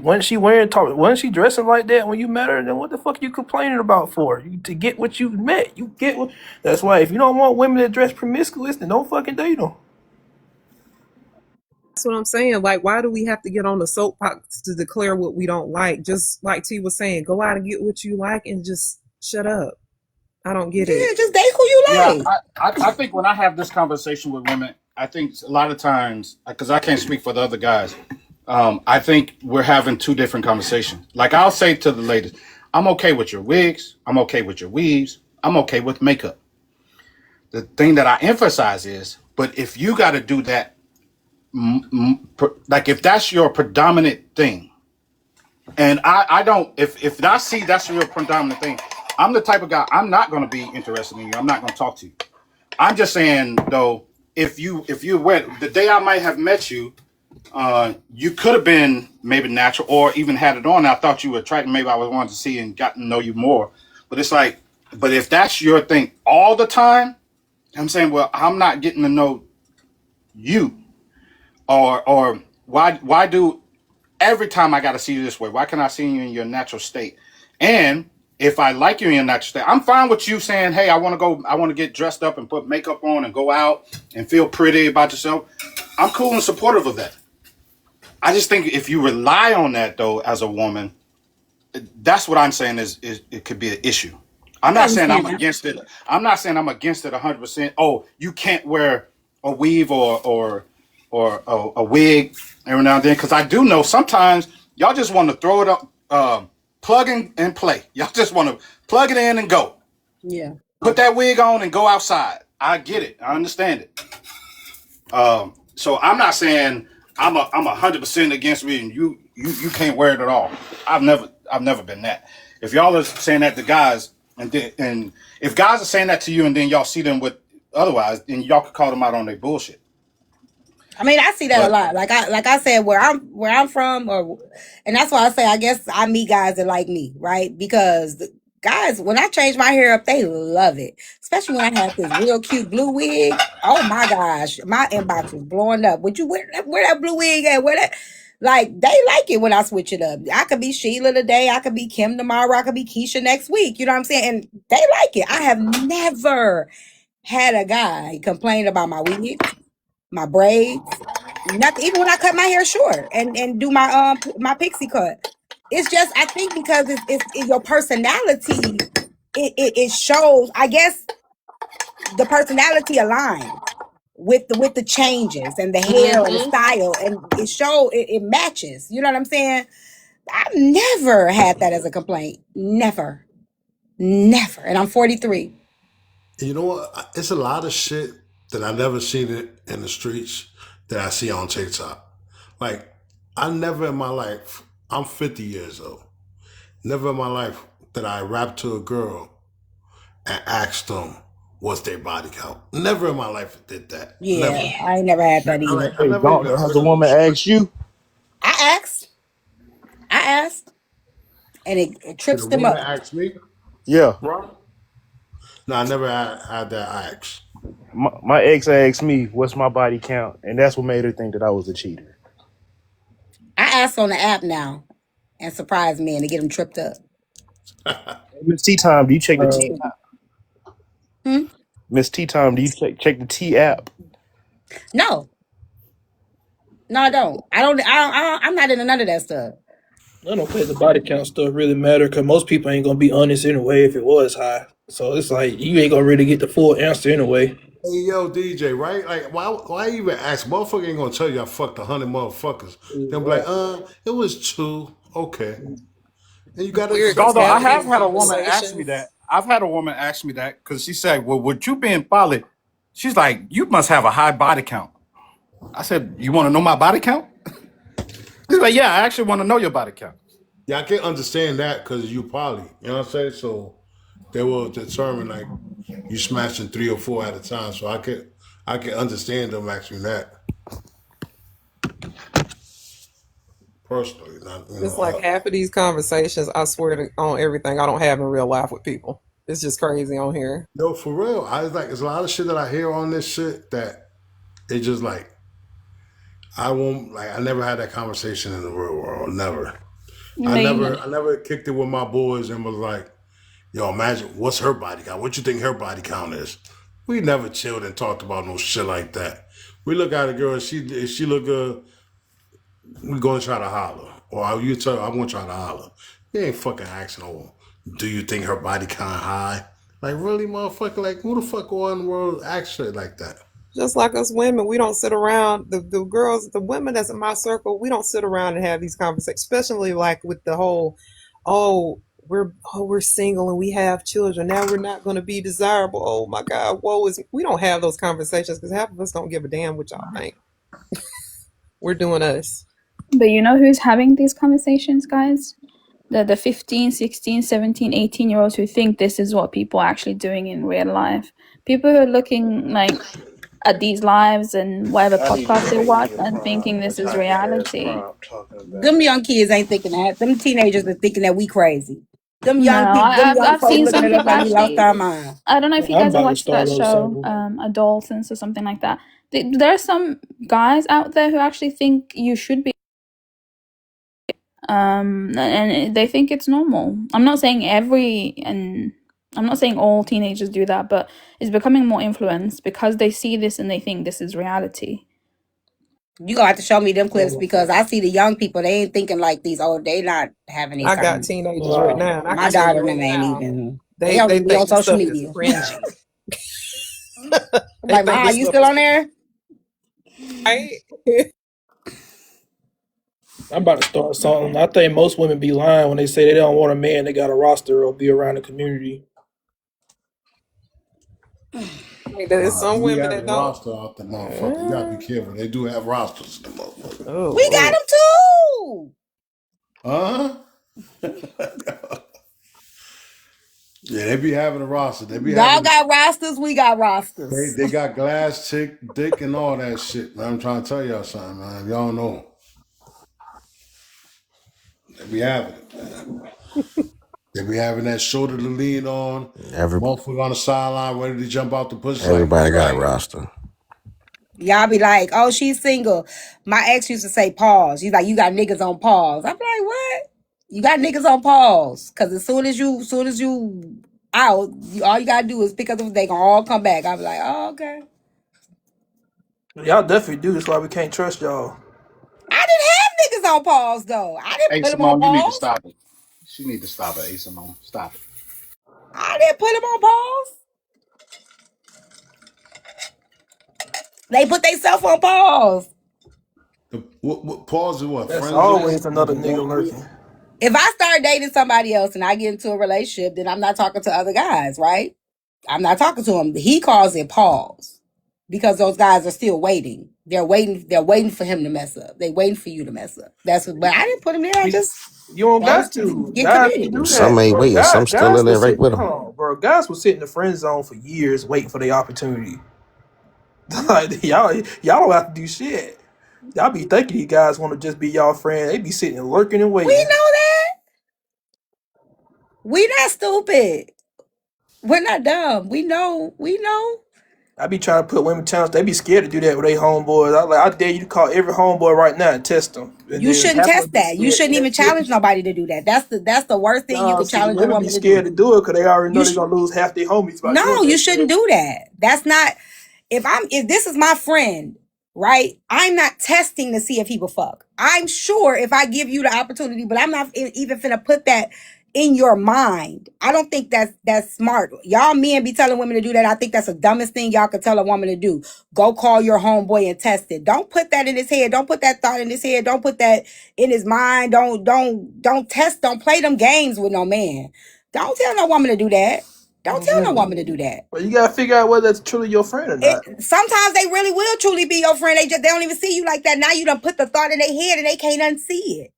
wasn't she wasn't she dressing like that when you met her? Then what the fuck are you complaining about for? To get what you met, you get what. That's why, if you don't want women that dress promiscuous, then don't fucking date them. That's what I'm saying. Like, why do we have to get on the soapbox to declare what we don't like? Just like T was saying, go out and get what you like and just shut up. I don't get Yeah, it. just date who you Yeah, like. I think when I have this conversation with women, I think a lot of times, because I can't speak for the other guys, I think we're having two different conversations. Like, I'll say to the ladies, I'm okay with your wigs, I'm okay with your weaves, I'm okay with makeup. The thing that I emphasize is, but if you got to do that, like, if that's your predominant thing, and I don't, if I see that's your predominant thing, I'm the type of guy, I'm not going to be interested in you. I'm not going to talk to you. I'm just saying, though, if you went the day I might have met you, you could have been maybe natural or even had it on. I thought you were attractive. Maybe I was wanting to see and got to know you more. But it's like, but if that's your thing all the time, I'm saying, well, I'm not getting to know you, or why do every time I got to see you this way? Why can't I see you in your natural state? And if I like you in your natural state, I'm fine with you saying, hey, I want to get dressed up and put makeup on and go out and feel pretty about yourself. I'm cool and supportive of that. I just think if you rely on that, though, as a woman, that's what I'm saying is it could be an issue. I'm I not saying I'm understand that. against it. I'm not saying I'm against it 100%. Oh, you can't wear a weave or a wig every now and then, because I do know sometimes y'all just want to throw it up. plug in and play. Y'all just want to plug it in and go. Yeah. Put that wig on and go outside. I get it. I understand it. So I'm not saying I'm 100% against me and you can't wear it at all. I've never been that. If y'all are saying that to guys and if guys are saying that to you and then y'all see them with otherwise, then y'all could call them out on their bullshit. I mean, I see that a lot. Like I said, where I'm from, and that's why I say I guess I meet guys that like me, right? Because the guys, when I change my hair up, they love it. Especially when I have this real cute blue wig. Oh my gosh, my inbox was blowing up. Would you wear that blue wig at? Where that? Like they like it when I switch it up. I could be Sheila today. I could be Kim tomorrow. I could be Keisha next week. You know what I'm saying? And they like it. I have never had a guy complain about my wigs, my braids, nothing. Even when I cut my hair short and do my pixie cut, it's just I think because it's your personality. It shows. I guess the personality aligns with the changes and the hair and the style, and it matches. You know what I'm saying? I've never had that as a complaint. Never, and I'm 43. You know what? It's a lot of shit that I never seen it in the streets that I see on TikTok. Like, I never in my life, I'm 50 years old, never in my life that I rapped to a girl and asked them what's their body count. Never in my life did that. Yeah, Never. I ain't never had that either. I Hey, never even Goldo, has heard a of woman this. asked you? I asked, and it Did trips a them woman up. ask me? Yeah. Bro? No, I never had that ask. My ex asked me what's my body count, and that's what made her think that I was a cheater. I asked on the app now and surprise me and to get them tripped up. Miss Tea Time, do you check the T? Hmm? Miss Tea Time, do you check the T app? No, I don't. I'm not into none of that stuff. I don't think the body count stuff really matter because most people ain't gonna be honest anyway if it was high. So it's like you ain't gonna really get the full answer anyway. Hey, yo, DJ, right? Like, why even ask? Motherfucker ain't gonna tell you I fucked 100 motherfuckers. They'll be like, it was 2. Okay. And you gotta Weird because expect Although I half that. of have these had a woman ask me conversations. that. I've had a woman ask me that because she said, well, with you being poly, she's like, you must have a high body count. I said, you want to know my body count? She's like, yeah, I actually want to know your body count. Yeah, I can understand that because you poly. You know what I'm saying? So they will determine like you smashing 3 or 4 at a time. So I can understand them asking that personally. Not It's like half of these conversations, I swear on everything, I don't have in real life with people. It's just crazy on here. no, for real. I was like, there's a lot of shit that I hear on this shit that it just like I won't like. I never had that conversation in the real world. Never. I never kicked it with my boys and was like, yo, imagine what's her body count? What you think her body count is? We never chilled and talked about no shit like that. We look at a girl, if she look good, we gonna try to holler. Or you tell her, I'm gonna try to holler. You ain't fucking asking, oh, do you think her body count high? Like, really, motherfucker? Like, who the fuck in the world acts shit like that? Just like us women, we don't sit around, the girls, the women that's in my circle, we don't sit around and have these conversations, especially like with the whole, oh, we're single and we have children. Now we're not going to be desirable. Oh my God, we don't have those conversations because half of us don't give a damn what y'all think. We're doing us. But you know who's having these conversations, guys? The 15, 16, 17, 18-year-olds who think this is what people are actually doing in real life. People who are looking like at these lives and whatever I need to podcast they take me watch a and thinking prompt, a this is toxic ass reality. prompt talking about. Them young kids ain't thinking that. Them teenagers are thinking that we crazy. Them No, young people, them young I've folks seen looking some at us people like we lost actually. our mind. I don't know if you I'm guys have about to watched that start up show, something. Adolescence or something like that. There are some guys out there who actually think you should be, and they think it's normal. I'm not saying I'm not saying all teenagers do that, but it's becoming more influenced because they see this and they think this is reality. You gonna have to show me them clips because I see the young people. They ain't thinking like these. Oh, they not having these I got conversations. teenagers right now, and I My can tell you daughter and right them ain't now, even. They they don't they even be on think this social stuff is media. cringy. I'm They like, think Ma, this you stuff still is on there? right. I'm about to start something. I think most women be lying when they say they don't want a man that got a roster or be around the community. Like, there's Nah, some we women have a that don't. roster out the motherfucker. You gotta be careful. They do have rosters, the motherfucker. Oh We got Lord. them too. Huh? Yeah, they be having a roster. They be Y'all having got rosters, we got they rosters. they got glass chick, dick, and all that shit, man. I'm trying to tell y'all something, man. If y'all don't know. They be having it, man. They be having that shoulder to lean on. Every Motherfucker on the sideline ready to jump out the push. Like, all everybody got a right. roster. Y'all be like, oh, she's single. My ex used to say pause. He's like, you got niggas on pause. I'm like, what? You got niggas on pause. Cause as soon as you out, all you gotta do is pick up the they gonna all come back. I'm like, oh, okay. Y'all definitely do. That's why we can't trust y'all. I didn't have niggas on pause though. I didn't Hey put them on Simone, you need to pause. stop it. She need to stop it. Hey Simone, stop it. I didn't put them on pause. They put themselves on pause. What pause is what? That's Friend zone? always Like another a nigga walk with? lurking. If I start dating somebody else and I get into a relationship, then I'm not talking to other guys, right? I'm not talking to him. He calls it pause because those guys are still waiting. They're waiting. They're waiting for him to mess up. They waiting for you to mess up. That's what. But I didn't put him there. I just You don't that was got to. get Guys can committed. do Some that, ain't bro. waiting. Some still Guys in will there right sit. with them. Hold on, bro. Guys will sit in the friend zone for years waiting for their opportunity. Like, y'all don't have to do shit. Y'all be thinking you guys want to just be y'all friend. They be sitting and lurking and We waiting. know that. We not stupid. We're not dumb. We know. We know. I be trying to put women challenge. They be scared to do that with their homeboys. I dare you to call every homeboy right now and test them. And You then shouldn't half of them test be that. You scared. shouldn't even challenge nobody to do that. That's the worst thing you Nah, could see, challenge a women be woman to scared do. to do it because they already know You they're sh- gonna lose half their homies by doing no, you that shouldn't shit. do that. That's not. If this is my friend, right? I'm not testing to see if he will fuck. I'm sure if I give you the opportunity, but I'm not even finna put that in your mind. I don't think that's smart. Y'all men be telling women to do that. I think that's the dumbest thing y'all could tell a woman to do. Go call your homeboy and test it. Don't put that in his head. Don't put that thought in his head. Don't put that in his mind. Don't test. Don't play them games with no man. Don't tell no woman to do that. Don't tell no woman to do that. But you gotta figure out whether that's truly your friend or not. Sometimes they really will truly be your friend. They don't even see you like that. Now you done put the thought in their head and they can't unsee it.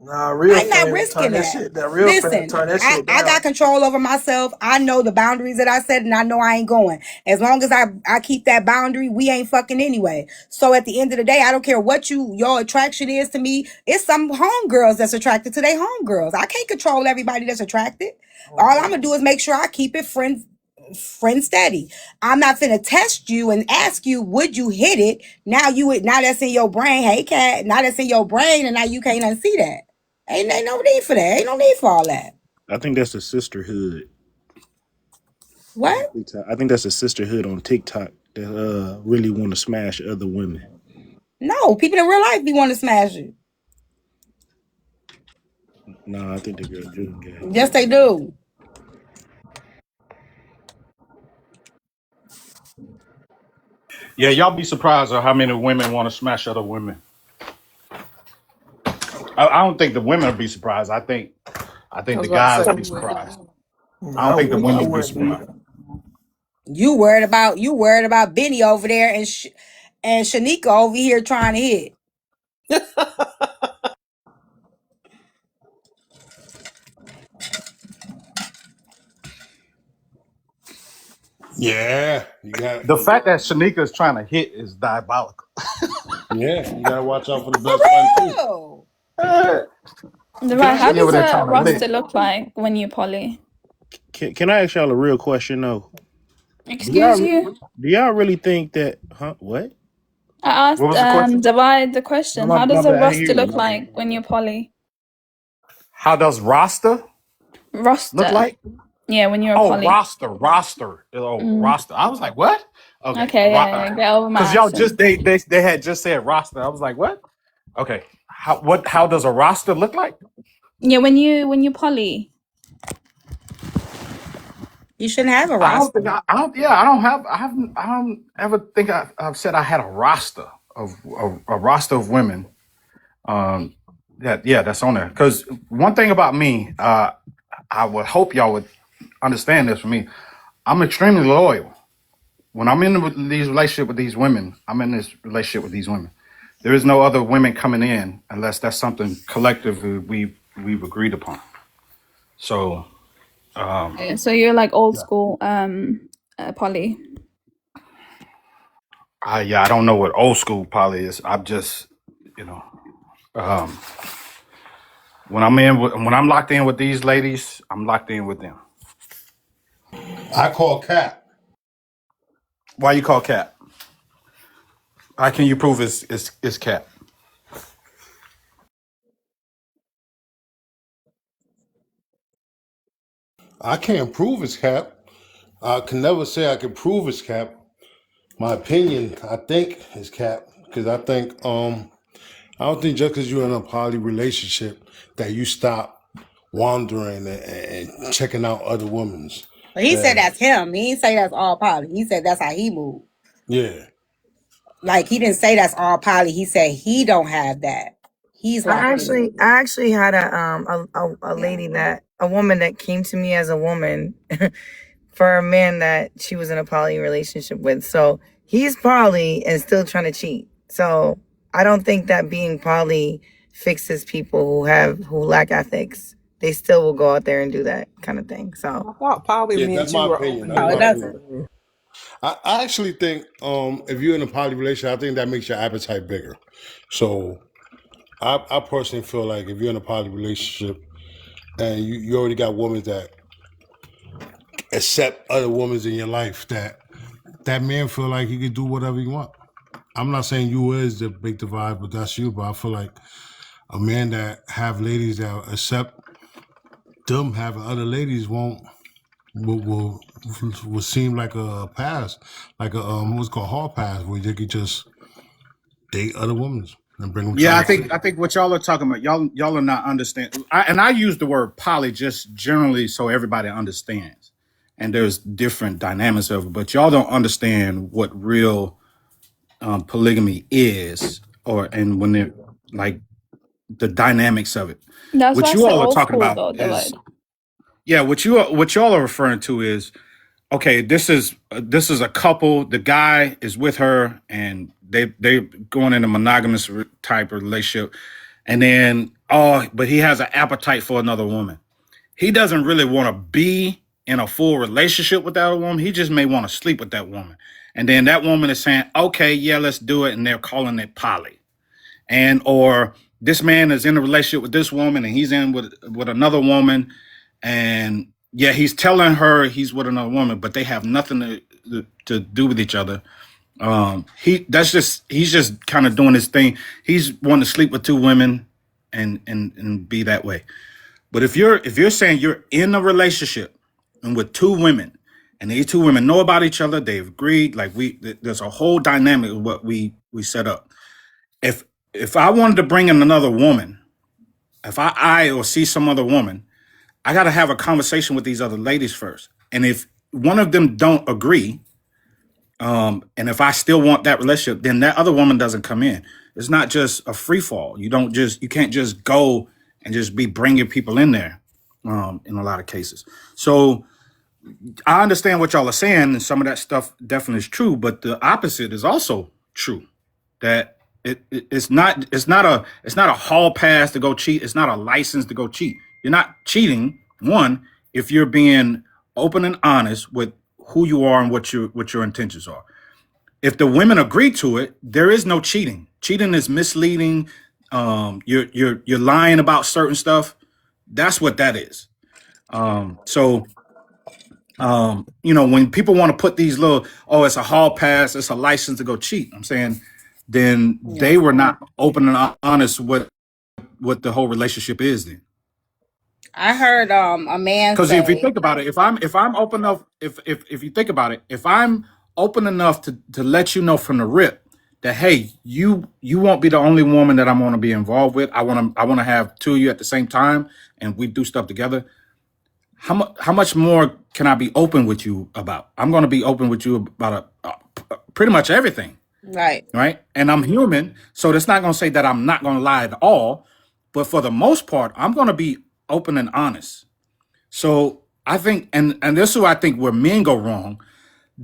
Nah, real I'm not friend will turn risking that that. shit. That real friend will Listen, turn that shit I got down. control over myself. I know the boundaries that I set and I know I ain't going. As long as I keep that boundary, we ain't fucking anyway. So at the end of the day, I don't care what your attraction is to me. It's some homegirls that's attracted to their homegirls. I can't control everybody that's attracted. All I'm gonna do is make sure I keep it friend steady. I'm not finna test you and ask you, would you hit it? Now that's in your brain. Hey cat, now that's in your brain, and now you can't unsee that. Ain't no need for that. Ain't no need for all that. I think that's a sisterhood on What? TikTok. I think that's a sisterhood on TikTok that really want to smash other women. No, people in real life be wanting to smash you. Nah, I think the girl June gay. Yes, they do. Yeah, y'all be surprised at how many women want to smash other women. I don't think the women will be surprised. I think I the was about to guys say will you be would. surprised. I Nah, don't think the I women will be wouldn't be. surprised. You worried about Benny over there and Shanika over here trying to hit. Yeah, you got. The fact that Shanika is trying to hit is diabolical. Yeah, you gotta watch out for the For best friend too. real. Right, how She over does there a trying to lick. roster look like when you poly? Can I ask y'all a real question though? Do Excuse y'all you? do y'all really think that? Huh? What? I What asked was the question? Divide the No, question. my, How my does a bad. I didn't roster hear you. look My bad. like when you poly? How does Rasta look Roster. like? Yeah, when you're a Oh, poly. roster. Oh, Mm. roster. I was like, what? Okay, Okay, yeah, get over my because y'all accent. just they had just said roster. I was like, what? Okay, how does a roster look like? Yeah, when you poly. You shouldn't have a I don't think roster. I don't. Yeah, I don't ever think I've said I had a roster of a roster of women. Yeah, that's on there. Because one thing about me, I would hope y'all would understand this. For me, I'm extremely loyal. When I'm in these relationship with these women, I'm in this relationship with these women. There is no other women coming in unless that's something collectively we've agreed upon. So So you're like old yeah, school, poly. I don't know what old school poly is. I'm just, you know, um, when I'm locked in with these ladies, I'm locked in with them. I call Cap. Why you call Cap? How can you prove it's Cap? I can't prove it's Cap. I can never say I can prove it's Cap. My opinion, I think, is Cap because I don't think just because you're in a poly relationship that you stop wandering and checking out other women's. But he said that's him. He didn't say that's all poly. He said that's how he moved. Yeah. Like he didn't say that's all poly. He said he don't have that. He's I locked in. actually had a lady a woman that came to me as a woman for a man that she was in a poly relationship with. So he's poly and still trying to cheat. So I don't think that being poly fixes people who lack ethics. They still will go out there and do that kind of thing. So I thought poly Yeah, that's meant you my were opinion. open That's to No, it my opinion. everything. doesn't. I actually think if you're in a poly relationship, I think that makes your appetite bigger. So I personally feel like if you're in a poly relationship and you already got women that accept other women in your life, that man feel like he can do whatever he want. I'm not saying you is the big divide, but that's you. But I feel like a man that have ladies that accept them having other ladies will seem like a pass, like a what's called hall pass, where they could just date other women and bring them to Yeah, the city. I think what y'all are talking about, y'all are not understanding. I use the word poly just generally so everybody understands. And there's different dynamics of it, but y'all don't understand what real polygamy is, and when they're like the dynamics of it. That's why What I you say all are old talking school about though, is Divide. what y'all are referring to is okay. This is a couple. The guy is with her, and they going in a monogamous type of relationship, and then but he has an appetite for another woman. He doesn't really want to be in a full relationship with that other woman. He just may want to sleep with that woman, and then that woman is saying, "Okay, yeah, let's do it," and they're calling it poly. And or this man is in a relationship with this woman, and he's in with another woman, and yeah, he's telling her he's with another woman, but they have nothing to do with each other. He's just kind of doing his thing. He's wanting to sleep with two women and be that way. But if you're saying you're in a relationship and with two women, and these two women know about each other, they've agreed, like there's a whole dynamic of what we set up. If if I wanted to bring in another woman, if I or see some other woman, I got to have a conversation with these other ladies first. And if one of them don't agree, and if I still want that relationship, then that other woman doesn't come in. It's not just a free fall. You can't just go and just be bringing people in there. In a lot of cases. So I understand what y'all are saying, and some of that stuff definitely is true. But the opposite is also true. That it's not a hall pass to go cheat. It's not a license to go cheat. You're not cheating. One, if you're being open and honest with who you are and what your intentions are. If the women agree to it, there is no cheating. Cheating is misleading. You're lying about certain stuff. That's what that is. When people want to put these little, it's a hall pass, it's a license to go cheat. I'm saying, then Yeah. they were not open and honest what the whole relationship is then. I heard a man Because if you say, think about it, if I'm open enough, if you think about it, if I'm open enough to let you know from the rip that hey, you won't be the only woman that I'm going to be involved with. I want to have two of you at the same time, and we do stuff together. How much more can I be open with you about? I'm going to be open with you about pretty much everything, right. right? And I'm human, so that's not going to say that I'm not going to lie at all. But for the most part, I'm going to be open and honest. So I think, and this is where I think where men go wrong.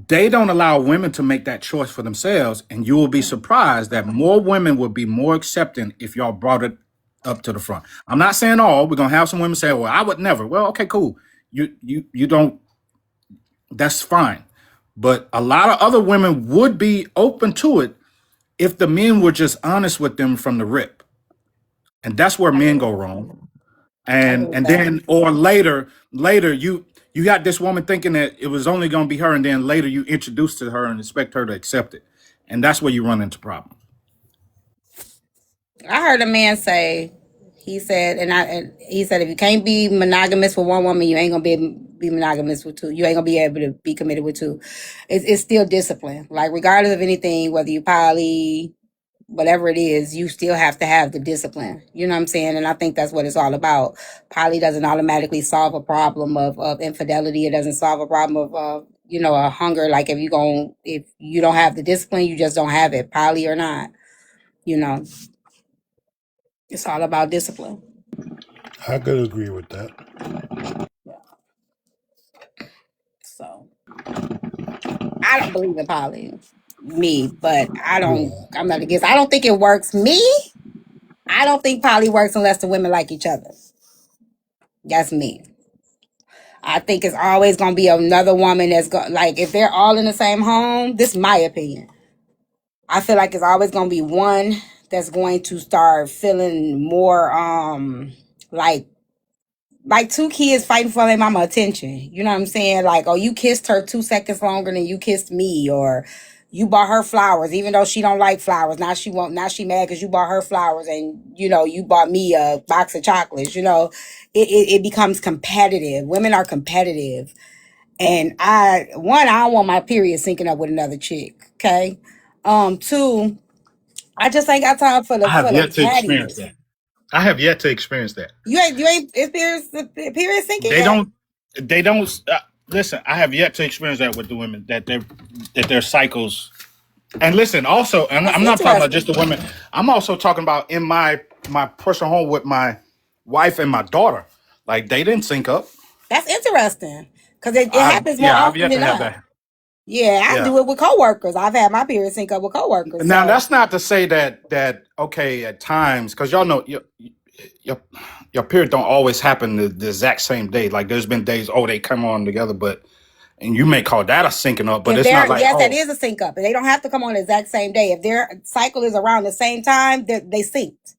They don't allow women to make that choice for themselves, and you will be surprised that more women will be more accepting if y'all brought it up to the front. I'm not saying all. We're gonna have some women say, "Well, I would never." Well, okay, cool. You don't. That's fine. But a lot of other women would be open to it if the men were just honest with them from the rip, and that's where I agree men go with wrong. that. I agree And with and that. then or later you got this woman thinking that it was only going to be her, and then later you introduce to her and expect her to accept it, and that's where you run into problems. I heard a man say, and he said, if you can't be monogamous with one woman, you ain't gonna be monogamous with two. You ain't gonna be able to be committed with two. It's still discipline. Like regardless of anything, whether you poly, whatever it is, you still have to have the discipline. You know what I'm saying? And I think that's what it's all about. Poly doesn't automatically solve a problem of infidelity. It doesn't solve a problem of a hunger. Like if you don't have the discipline, you just don't have it, poly or not. You know, it's all about discipline. I could agree with that. Yeah. So I don't believe in poly, but Yeah. I'm not against. I don't think it works. I don't think poly works unless the women like each other. That's me. I think it's always gonna be another woman that's like if they're all in the same home. This is my opinion. I feel like it's always gonna be one that's going to start feeling more like two kids fighting for their mama attention. You know what I'm saying? Like, oh, you kissed her 2 seconds longer than you kissed me, or you bought her flowers, even though she don't like flowers. Now she won't. Now she mad because you bought her flowers, and you bought me a box of chocolates. It becomes competitive. Women are competitive, and I don't want my period syncing up with another chick. Okay, two, I just ain't got time for I have the yet to experience cattiness. that. I have yet to experience that. You ain't experienced the period syncing They yet. don't. They don't. Listen, I have yet to experience that with the women that their cycles. And listen, also, and That's I'm not talking about just interesting. the women. I'm also talking about in my personal home with my wife and my daughter. Like they didn't sync up. That's interesting because it happens more I've often yet to than have not. that. Yeah, I Yeah. do it with coworkers. I've had my period sync up with coworkers. Now So that's not to say that okay at times because y'all know your your period don't always happen the exact same day. Like there's been days they come on together, but and you may call that a syncing up, but if it's not like yes, that is a sync up, and they don't have to come on the exact same day. If their cycle is around the same time, they synced.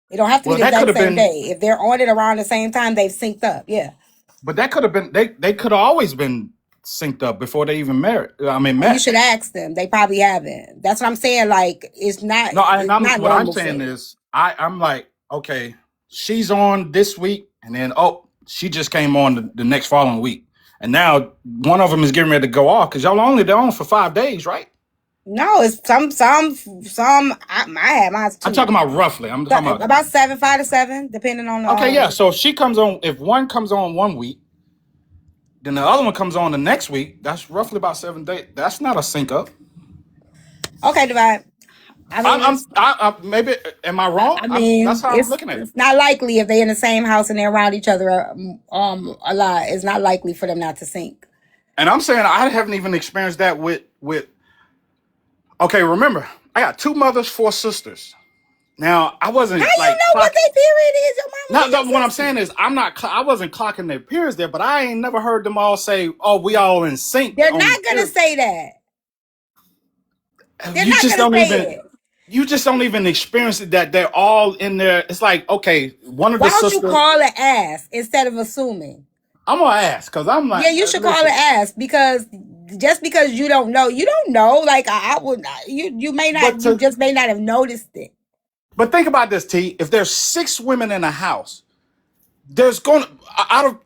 It don't have to be well the that could exact have same been, day. If they're on it around the same time, they've synced up. Yeah. but that could have been they could have always been synced up before they even married. I mean You met. should ask them. They probably haven't. That's what I'm saying. Like No, and it's I'm not what I'm normal saying shit. is I'm like okay, she's on this week, and then she just came on the next following week, and now one of them is getting ready to go off because y'all only they're on for 5 days, right? No, it's some. I had mine I'm too. talking about roughly. I'm talking about About 7, 5 to 7, depending on the okay, yeah. So if she comes on, if one comes on one week, then the other one comes on the next week. That's roughly about 7 days. That's not a sync up. Okay, divide. I mean, Maybe am I wrong? That's how I'm looking at it. it's not likely if they're in the same house and they're around each other a lot. It's not likely for them not to sync. And I'm saying I haven't even experienced that with. Okay, remember I got two mothers, four sisters. Now I How wasn't you like know what clocking. their period is? Your mamas Not and that your what I'm sisters. saying is I'm not. I wasn't clocking their periods there, but I ain't never heard them all say, "Oh, we all in sync They're on not gonna period." say that. They're You not just gonna don't say even. it. You just don't even experience it that they're all in there. It's like okay, one of Why the don't you sisters. call and ask instead of assuming? I'm gonna ask because I'm Yeah, like, you should call and listen. ask because just because you don't know, you don't know. Like I would, you may But not, you just may not have noticed it. think about this, T. If there's six women in a house, there's going to out of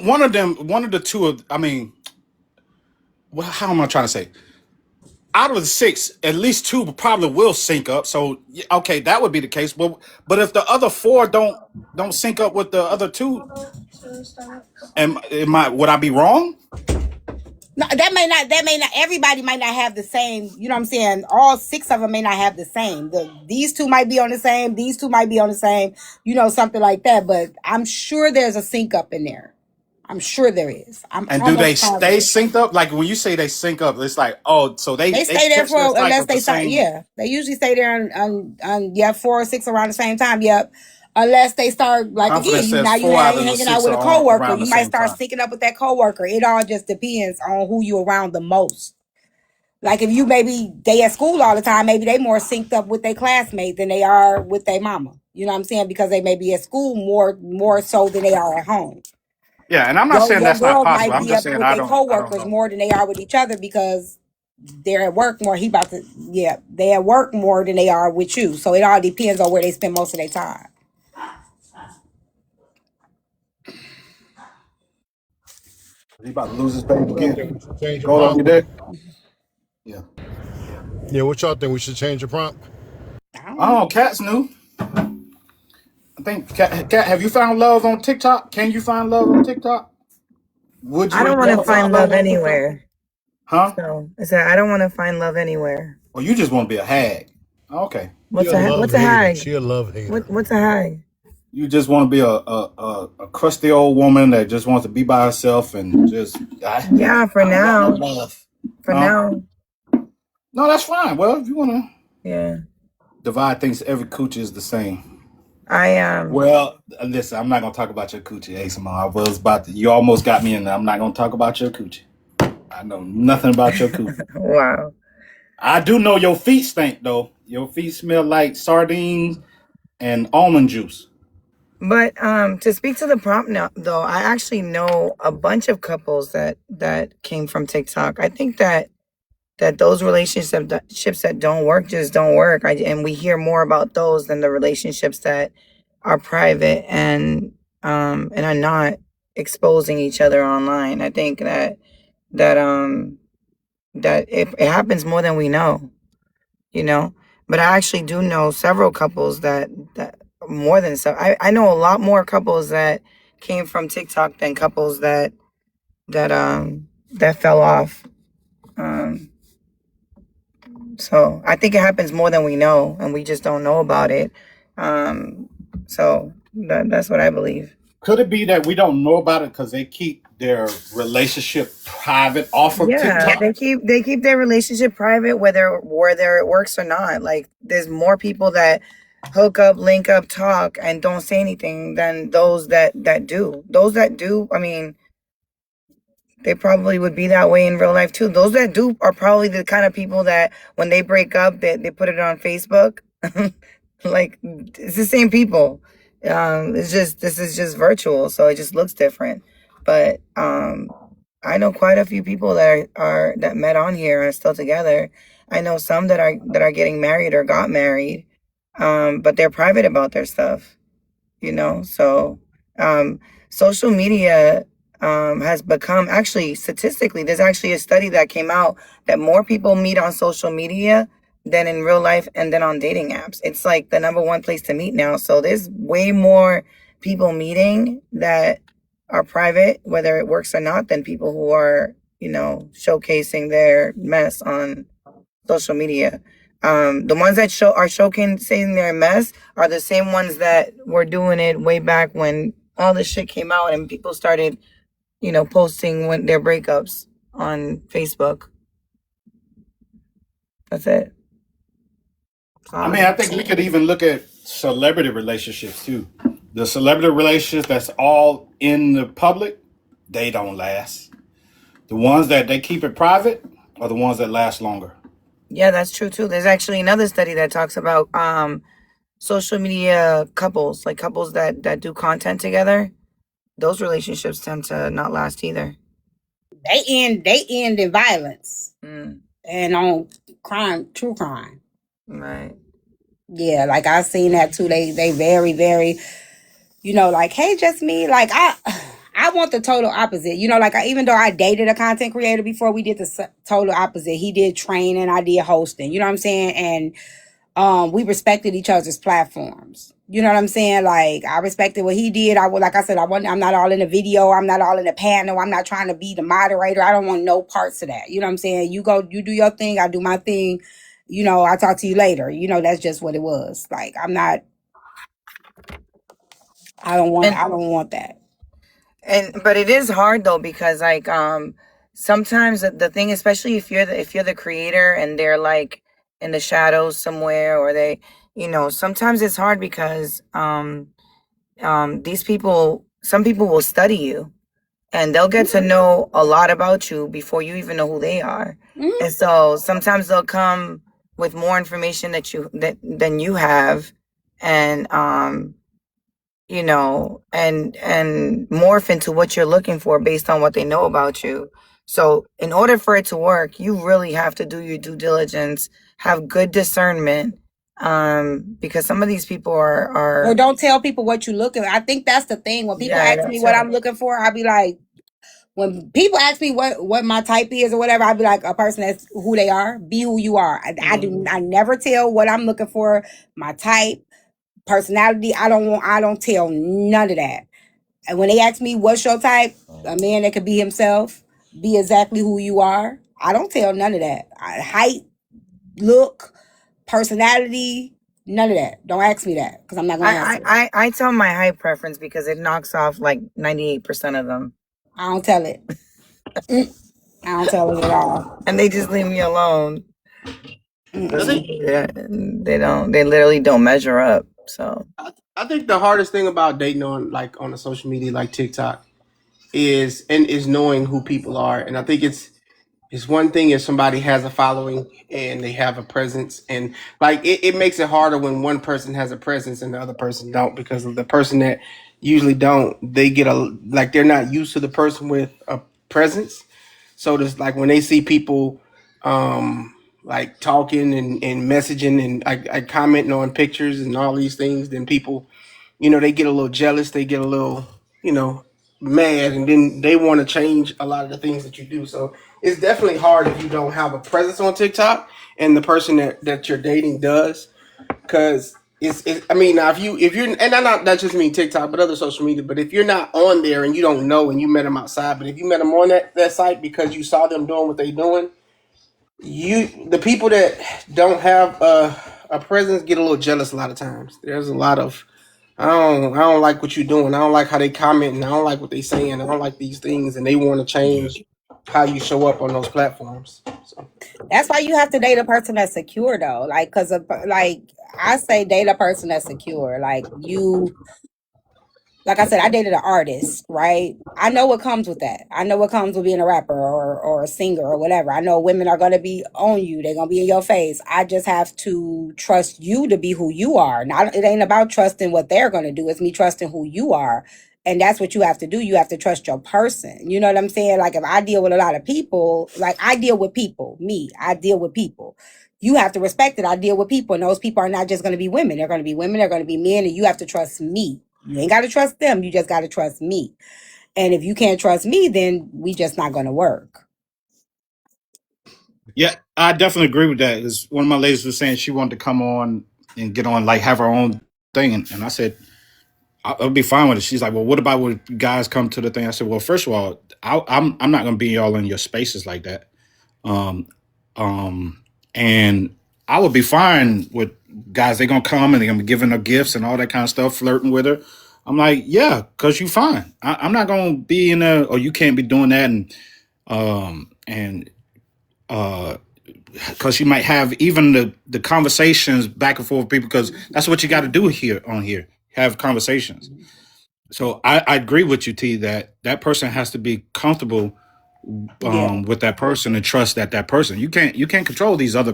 one of them, one of the two of. I mean, well, how am I trying to say? Out of the six, at least two probably will sync up. So okay, that would be the case. But if the other four don't sync up with the other two, would I be wrong? No, that may not, everybody might not have the same, you know what I'm saying? All 6 of them may not have the same. These 2 might be on the same, these 2 might be on the same, something like that. But I'm sure there's a sync up in there. I'm sure there is. I'm And do they almost stay positive. synced up? Like when you say they sync up, it's like, oh, so they They stay there catch their for, unless cycle at the they start, same. yeah. They usually stay there on 4 or 6 around the same time, yep. Unless they start, like, again, Confidence says now you 4 out of the hanging out 6 with a are coworker. around the You might same start time. syncing up with that coworker. It all just depends on who you're around the most. Like if you maybe they at school all the time, maybe they more synced up with their classmates than they are with their mama. You know what I'm saying? Because they may be at school more so than they are at home. Yeah, and I'm not saying Your that's not girls possible. might I'm be just up saying with their I don't coworkers know. more than they are with each other because they're at work more. They at work more than they are with you. So it all depends on where they spend most of their time. He about to lose his page Y'all again. think we should change the Go on, you prompt? there? Yeah. Yeah, what y'all think? We should change the prompt? I don't know. Oh, Cat's new. I think Cat, have you found love on TikTok? Can you find love on TikTok? Would I you don't want to want to find find love love on TikTok? anywhere. Huh? So I said I don't want to find love anywhere. Or you just want to be a hag? Okay. She a love What's a hater. hag? She a love hater. What's a hag? You just want to be a crusty old woman that just wants to be by herself and just Yeah, for I don't want no now. love. For Huh? now. No, that's fine. Well, if you want to Yeah. divide things, every coochie is the same. I Well, listen, I'm not gonna talk about your coochie, Asimon. I was about to. You almost got me in there. I'm not gonna talk about your coochie. I know nothing about your coochie. wow. I do know your feet stink though. Your feet smell like sardines and almond juice. But to speak to the prompt now though, I actually know a bunch of couples that came from TikTok. I think that those relationships that don't work just don't work. And we hear more about those than the relationships that are private and are not exposing each other online. I think that it happens more than we know, you know. But I actually do know several couples that more than so. I know a lot more couples that came from TikTok than couples that fell off. Um, So I think it happens more than we know, and we just don't know about it. So that's what I believe. Could it be that we don't know about it because they keep their relationship private off of Yeah, TikTok? they keep their relationship private, whether it works or not. Like there's more people that hook up, link up, talk, and don't say anything than those that do. Those that do, I mean, they probably would be that way in real life too. Those that do are probably the kind of people that when they break up, they put it on Facebook. Like it's the same people. It's just this is just virtual, so it just looks different. But I know quite a few people that that met on here and are still together. I know some that are getting married or got married, but they're private about their stuff. So um, social media has become actually statistically. There's actually a study that came out that more people meet on social media than in real life and then on dating apps. It's like the number one place to meet now. So there's way more people meeting that are private, whether it works or not, than people who are, showcasing their mess on social media. The ones that are showcasing their mess are the same ones that were doing it way back when all this shit came out and people started, posting their breakups on Facebook. That's it. I mean, I think we could even look at celebrity relationships too. The celebrity relationships that's all in the public, they don't last. The ones that they keep it private are the ones that last longer. Yeah, that's true too. There's actually another study that talks about social media couples, like couples that do content together. Those relationships tend to not last either. They end in violence Mm, and on true crime. right. Yeah, like I seen that too. They very, very, like, hey, just me. Like I want the total opposite. Like even though I dated a content creator before, we did the total opposite. He did training, I did hosting. You know what I'm saying? And we respected each other's platforms. You know what I'm saying? Like, I respected what he did. Like I said, I'm not all in the video. I'm not all in the panel. I'm not trying to be the moderator. I don't want no parts of that. You know what I'm saying? You do your thing. I do my thing. You know, I'll talk to you later. You know, that's just what it was. Like, I don't want that. But it is hard though, because like sometimes the thing, especially if you're the creator and they're like in the shadows somewhere, or they, sometimes it's hard because these people, some people will study you and they'll get to know a lot about you before you even know who they are. Mm-hmm. And so sometimes they'll come with more information than you have, and and morph into what you're looking for based on what they know about you. So in order for it to work, you really have to do your due diligence, have good discernment, because some of these people are Or don't tell people what you looking for. I think that's the thing. When people ask me what I'm looking for, I'll be like, when people ask me what my type is or whatever, I'd be like, a person that's who they are, be who you are. I never tell what I'm looking for, my type, personality. I don't tell none of that. And when they ask me what's your type, a man that could be himself, be exactly who you are, I don't tell none of that. Height, look, personality, none of that. Don't ask me that, because I'm not gonna answer. I tell my height preference because it knocks off like 98% of them. I don't tell it. I don't tell it at all. And they just leave me alone. I think They literally don't measure up. So I think the hardest thing about dating on a social media like TikTok is knowing who people are. And I think it's one thing if somebody has a following and they have a presence, and like it makes it harder when one person has a presence and the other person don't, because of the person that usually don't, they get they're not used to the person with a presence. So there's like when they see people like talking and messaging and like commenting on pictures and all these things, then people, they get a little jealous, they get a little, mad, and then they want to change a lot of the things that you do. So it's definitely hard if you don't have a presence on TikTok and the person that you're dating does, because I mean, now if you're, and I'm not just mean TikTok, but other social media, but if you're not on there and you don't know and you met them outside, but if you met them on that site because you saw them doing what they doing, the people that don't have a presence get a little jealous a lot of times. There's a lot of, I don't like what you're doing. I don't like how they commenting. I don't like what they saying. I don't like these things, and they want to change how you show up on those platforms. So that's why you have to date a person that's secure, though. Like, because like I say, date a person that's secure. Like I said, I dated an artist, right? I know what comes with that. I know what comes with being a rapper or a singer or whatever. I know women are going to be on you. They're going to be in your face. I just have to trust you to be who you are. It ain't about trusting what they're going to do. It's me trusting who you are. And that's what you have to do. You have to trust your person. You know what I'm saying? Like, if I deal with a lot of people, like I deal with people, I deal with people. You have to respect it. I deal with people, and those people are not just going to be women. They're going to be women. They're going to be men, and you have to trust me. You ain't got to trust them. You just got to trust me. And if you can't trust me, then we just not going to work. Yeah, I definitely agree with that. Because one of my ladies was saying she wanted to come on and get on, like have her own thing, and I said I'll be fine with it. She's like, well, what about when guys come to the thing? I said, well, first of all, I'm not going to be all in your spaces like that. Um, and I would be fine with guys. They're gonna come and they're gonna be giving her gifts and all that kind of stuff, flirting with her. I'm like, yeah, cause you fine. I'm not gonna be in there, or you can't be doing that, and because you might have even the conversations back and forth with people, because that's what you got to do here, have conversations. So I agree with you, T, that person has to be comfortable with that person and trust that person. You can't control these other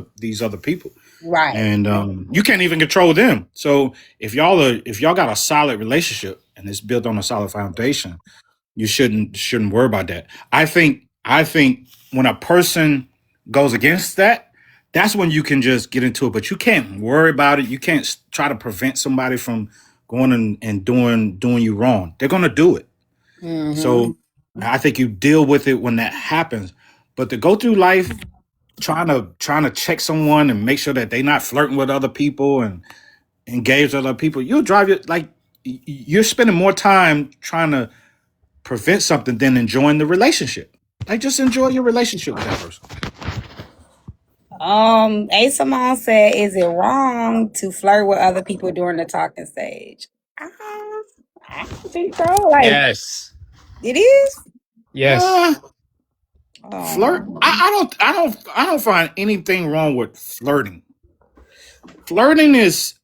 people, right? And you can't even control them. So if y'all got a solid relationship and it's built on a solid foundation, you shouldn't worry about that. I think when a person goes against that, that's when you can just get into it. But you can't worry about it. You can't try to prevent somebody from going and doing you wrong. They're gonna do it. Mm-hmm. So I think you deal with it when that happens. But to go through life trying to check someone and make sure that they're not flirting with other people and engage with other people, you'll drive you like you're spending more time trying to prevent something than enjoying the relationship. Like just enjoy your relationship with that person. A Simone said, "Is it wrong to flirt with other people during the talking stage?" I don't think so. Like Yes. it is. Yes. Flirt. Oh, I don't find anything wrong with flirting. Flirting is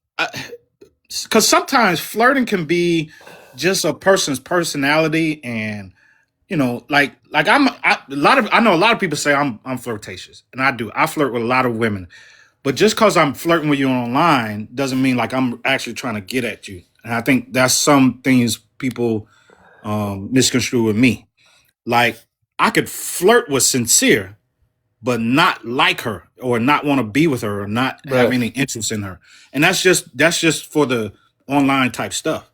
because sometimes flirting can be just a person's personality, and I know a lot of people say I'm flirtatious, and I flirt with a lot of women, but just because I'm flirting with you online doesn't mean like I'm actually trying to get at you. And I think that's some things people misconstrue with me. Like I could flirt with Sincere, but not like her or not want to be with her or not have Bruh. any interest in her. And that's just for the online type stuff.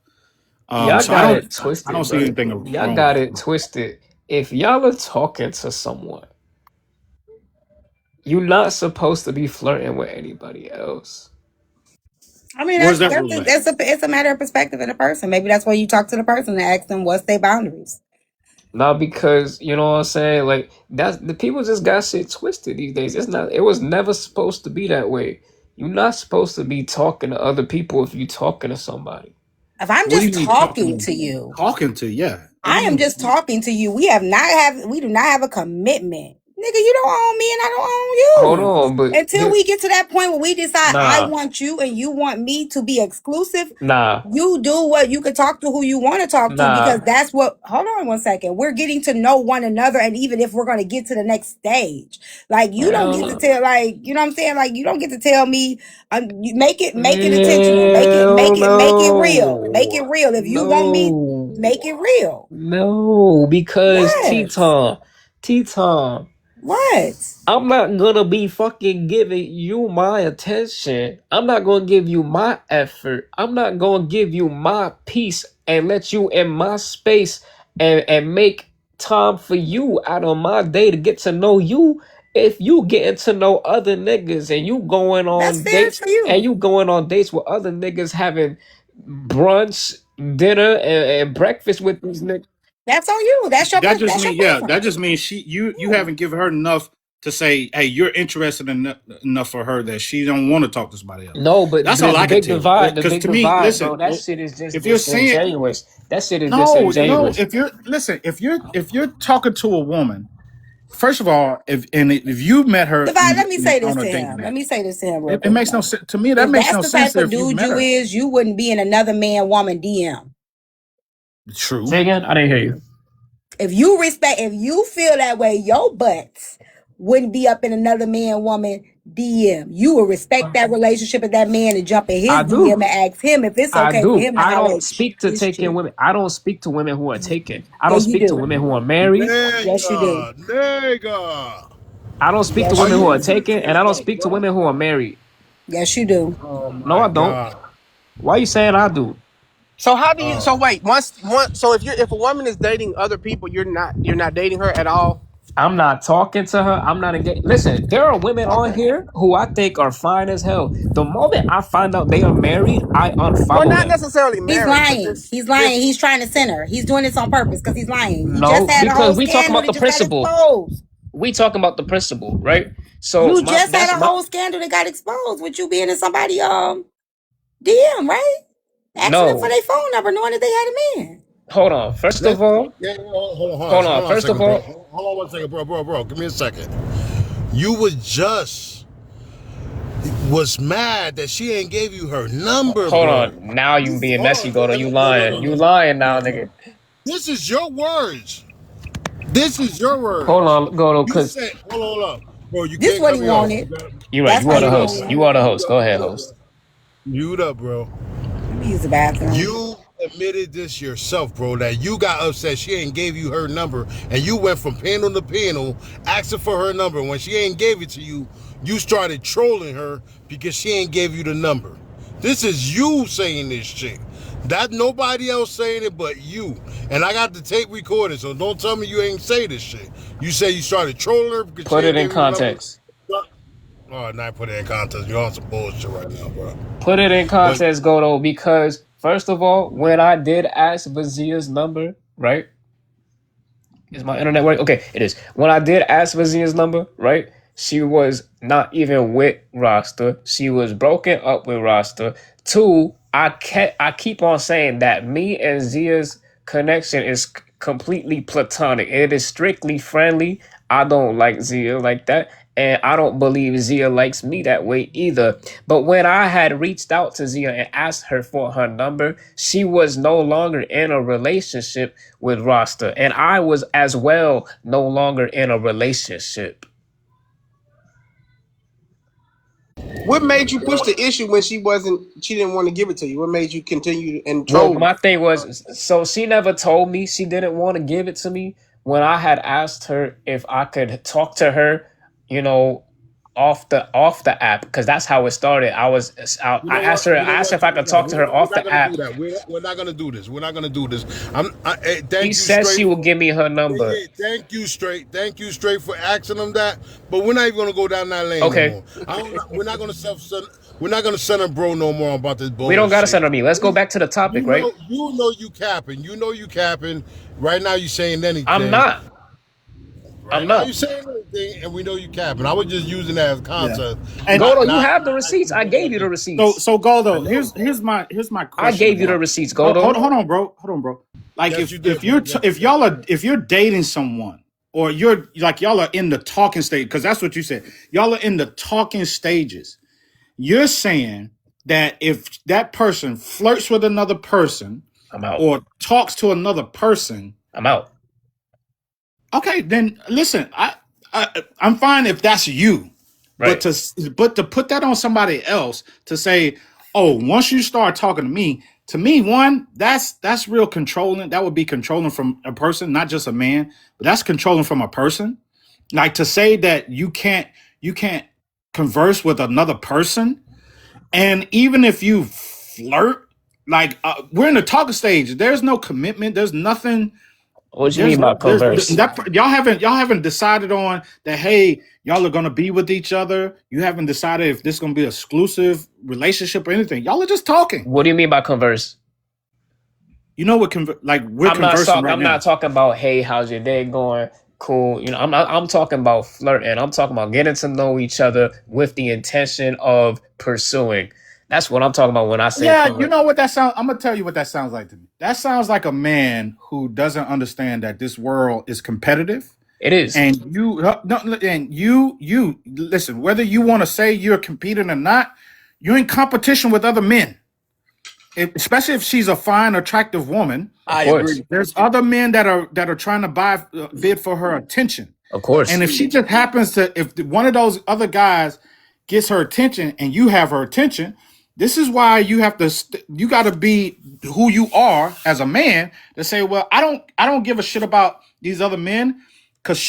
Y'all So got it I don't twisted, see bro. anything Y'all wrong with got that. it twisted. If y'all are talking to someone, you're not supposed to be flirting with anybody else. I mean Where's that rule at? it's a matter of perspective in a person. Maybe that's why you talk to the person and ask them what's their boundaries. Not because, you know what I'm saying? Like that's the people just got shit twisted these days. It was never supposed to be that way. You're not supposed to be talking to other people if you're talking to somebody. If I'm What do you just mean talking to you, talking to? Yeah. What I do you am mean? just talking to you. We do not have a commitment. Nigga, you don't own me and I don't Hold own you. on, but Until we get to that point where we decide I nah, want you and you want me to be exclusive, nah, you do what you can talk to who you want to talk to because nah. that's what hold on one second. We're getting to know one another, and even if we're going to get to the next stage, like you don't Hell get to no. tell like you know what I'm saying, like you don't get to tell me you make it intentional, Hell make it real, make it no. real. If you want me, make No. it real. No, because What? Teton, What? I'm not gonna be fucking giving you my attention. I'm not gonna give you my effort. I'm not gonna give you my peace and let you in my space and make time for you out of my day to get to know you. If you getting to know other niggas and That's fair for you. you going on dates with other niggas having brunch, dinner, and breakfast with these niggas. That's on you. That's your That preference. just means you Yeah. haven't given her enough to say, hey, you're interested enough for her that she don't want to talk to somebody else. No, but That's all I can tell. the Because big to me, divide, listen, bro, that shit is just if you're saying disingenuous. That shit is no, disingenuous. if you're talking to a woman, first of all, if you met her Divide, let me say this on a to dating him. Let app, me say this to him real it quick, makes no though. sense to me. That If makes that's no the sense type of if you've dude met you her. is, you wouldn't be in another man woman DM. True. Say again? I didn't hear you. If you feel that way, your butts wouldn't be up in another man woman DM. You would respect that relationship of that man and jump in his I DM and do. ask him if it's I okay for do. him to I holler don't at speak to his taking chick. women. I don't speak to women who are taken. I Yeah, don't you speak to do. women who are married. Yes, you do. Nigga. I don't speak to Yes, Are you women who you are do. taken, and I don't serious, speak to bro? women who are married. Yes, you do. Oh No, my I don't. god. Why you saying I do? So how do you? So Oh. wait, so if a woman is dating other people, you're not dating her at all. I'm not talking to her. I'm not engaged. Listen, there are women on Okay. here who I think are fine as hell. The moment I find out they are married, I Well, unfollow not them. necessarily He's married, but lying. just He's lying. just He's trying to center. He's doing this on purpose because he's lying. He just No, had a because whole we talking scandal about that the just got principle. exposed. We talking about the principle, right? So You my just had that's a my whole scandal that got exposed with you being in somebody DM, right? Asking them for no. their phone number, knowing that they had a man. Hold on. First of Let's all, yeah, hold on, hold on. hold on a First of second, bro. all, Hold on one second, bro. Give me a second. You was mad that she ain't gave you her number, hold bro. on. Now you being Hold messy, on, Goldo. You lying. You lying now, nigga. This is your words. This is your Hold words. on, Goldo, You cause said, hold on, bro. You This can't what cut he me off. wanted. you're right. That's You how are the he host. wanted. You are the host. Go ahead, host. Mute up, bro. Let me use the bathroom. You admitted this yourself, bro, that you got upset she ain't gave you her number, and you went from panel to panel asking for her number. When she ain't gave it to you, you started trolling her because she ain't gave you the number. This is you saying this shit. That nobody else saying it but you. And I got the tape recorded, so don't tell me you ain't say this shit. You say you started trolling her because she Put it ain't in gave you the number. context. Oh, not put it in context. You're on some bullshit right now, bro. Put it in But context, Goldo, because first of all, when I did ask Vazir's number, right? Is my internet working? Okay, it is. When I did ask Vazir's number, right? She was not even with Rasta. She was broken up with Rasta. Two, I keep on saying that me and Zia's connection is completely platonic. It is strictly friendly. I don't like Zia like that. And I don't believe Zia likes me that way either. But when I had reached out to Zia and asked her for her number, she was no longer in a relationship with Rasta. And I was as well no longer in a relationship. What made you push the issue when she didn't want to give it to you? What made you continue and Well, troll? my thing was, so she never told me she didn't want to give it to me. When I had asked her if I could talk to her, you know, off the app, because that's how it started. you I know what? asked her You know what? if I could talk to her We're off not the gonna do app. that. We're not gonna do this. We're not gonna do this. She Thank you said she straight would for. give me her Yeah, number. yeah, thank you straight for asking them that. But we're not even gonna go down that lane no Okay, more. We're not gonna we're not gonna send a bro no more about this we don't gotta bullshit. send her me. Let's go back to the topic, right? You know you capping. You know you capping. Right now you saying I'm anything. not. I'm Right now not. you saying anything, and we know you capping. I was just using that as Yeah. concept, And Goldo, you not have the receipts. actually I bringing gave up you the. the so receipts. so I Goldo, know. here's my I question gave you the about. receipts, Hold, Goldo. hold on, bro. Hold on, bro. Like Yes, you if did, bro. you're Yes, if you did. if you're dating someone or you're like y'all are in the talking stage, because that's what you said. Y'all are in the talking stages. You're saying that if that person flirts with another person I'm out. or talks to another person, I'm out. okay, then listen, I'm fine if that's you. But Right. to put that on somebody else to say, oh, once you start talking to me, one, that's real controlling. That would be controlling from a person, not just a man, but that's controlling from a person. Like to say that you can't converse with another person, and even if you flirt, like we're in the talking stage. There's no commitment. There's nothing. What you There's mean by there's converse? that y'all haven't decided on that. Hey, y'all are gonna be with each other. You haven't decided if this is gonna be an exclusive relationship or anything. Y'all are just talking. What do you mean by converse? You know what? Like we're conversing right I'm not now. talking about, hey, how's your day going? Cool. You know, I'm talking about flirting. I'm talking about getting to know each other with the intention of pursuing. That's what I'm talking about when I say Yeah, you flirt. know what that sounds. I'm gonna tell you what that sounds like to me. That sounds like a man who doesn't understand that this world is competitive. It is. And you listen. Whether you want to say you're competing or not, you're in competition with other men. Especially if she's a fine, attractive woman. Of I course. agree. There's other men that are trying to bid for her attention. Of course. And if she just happens to, if one of those other guys gets her attention and you have her attention, this is why you have to, you got to be who you are as a man to say, well, I don't give a shit about these other men because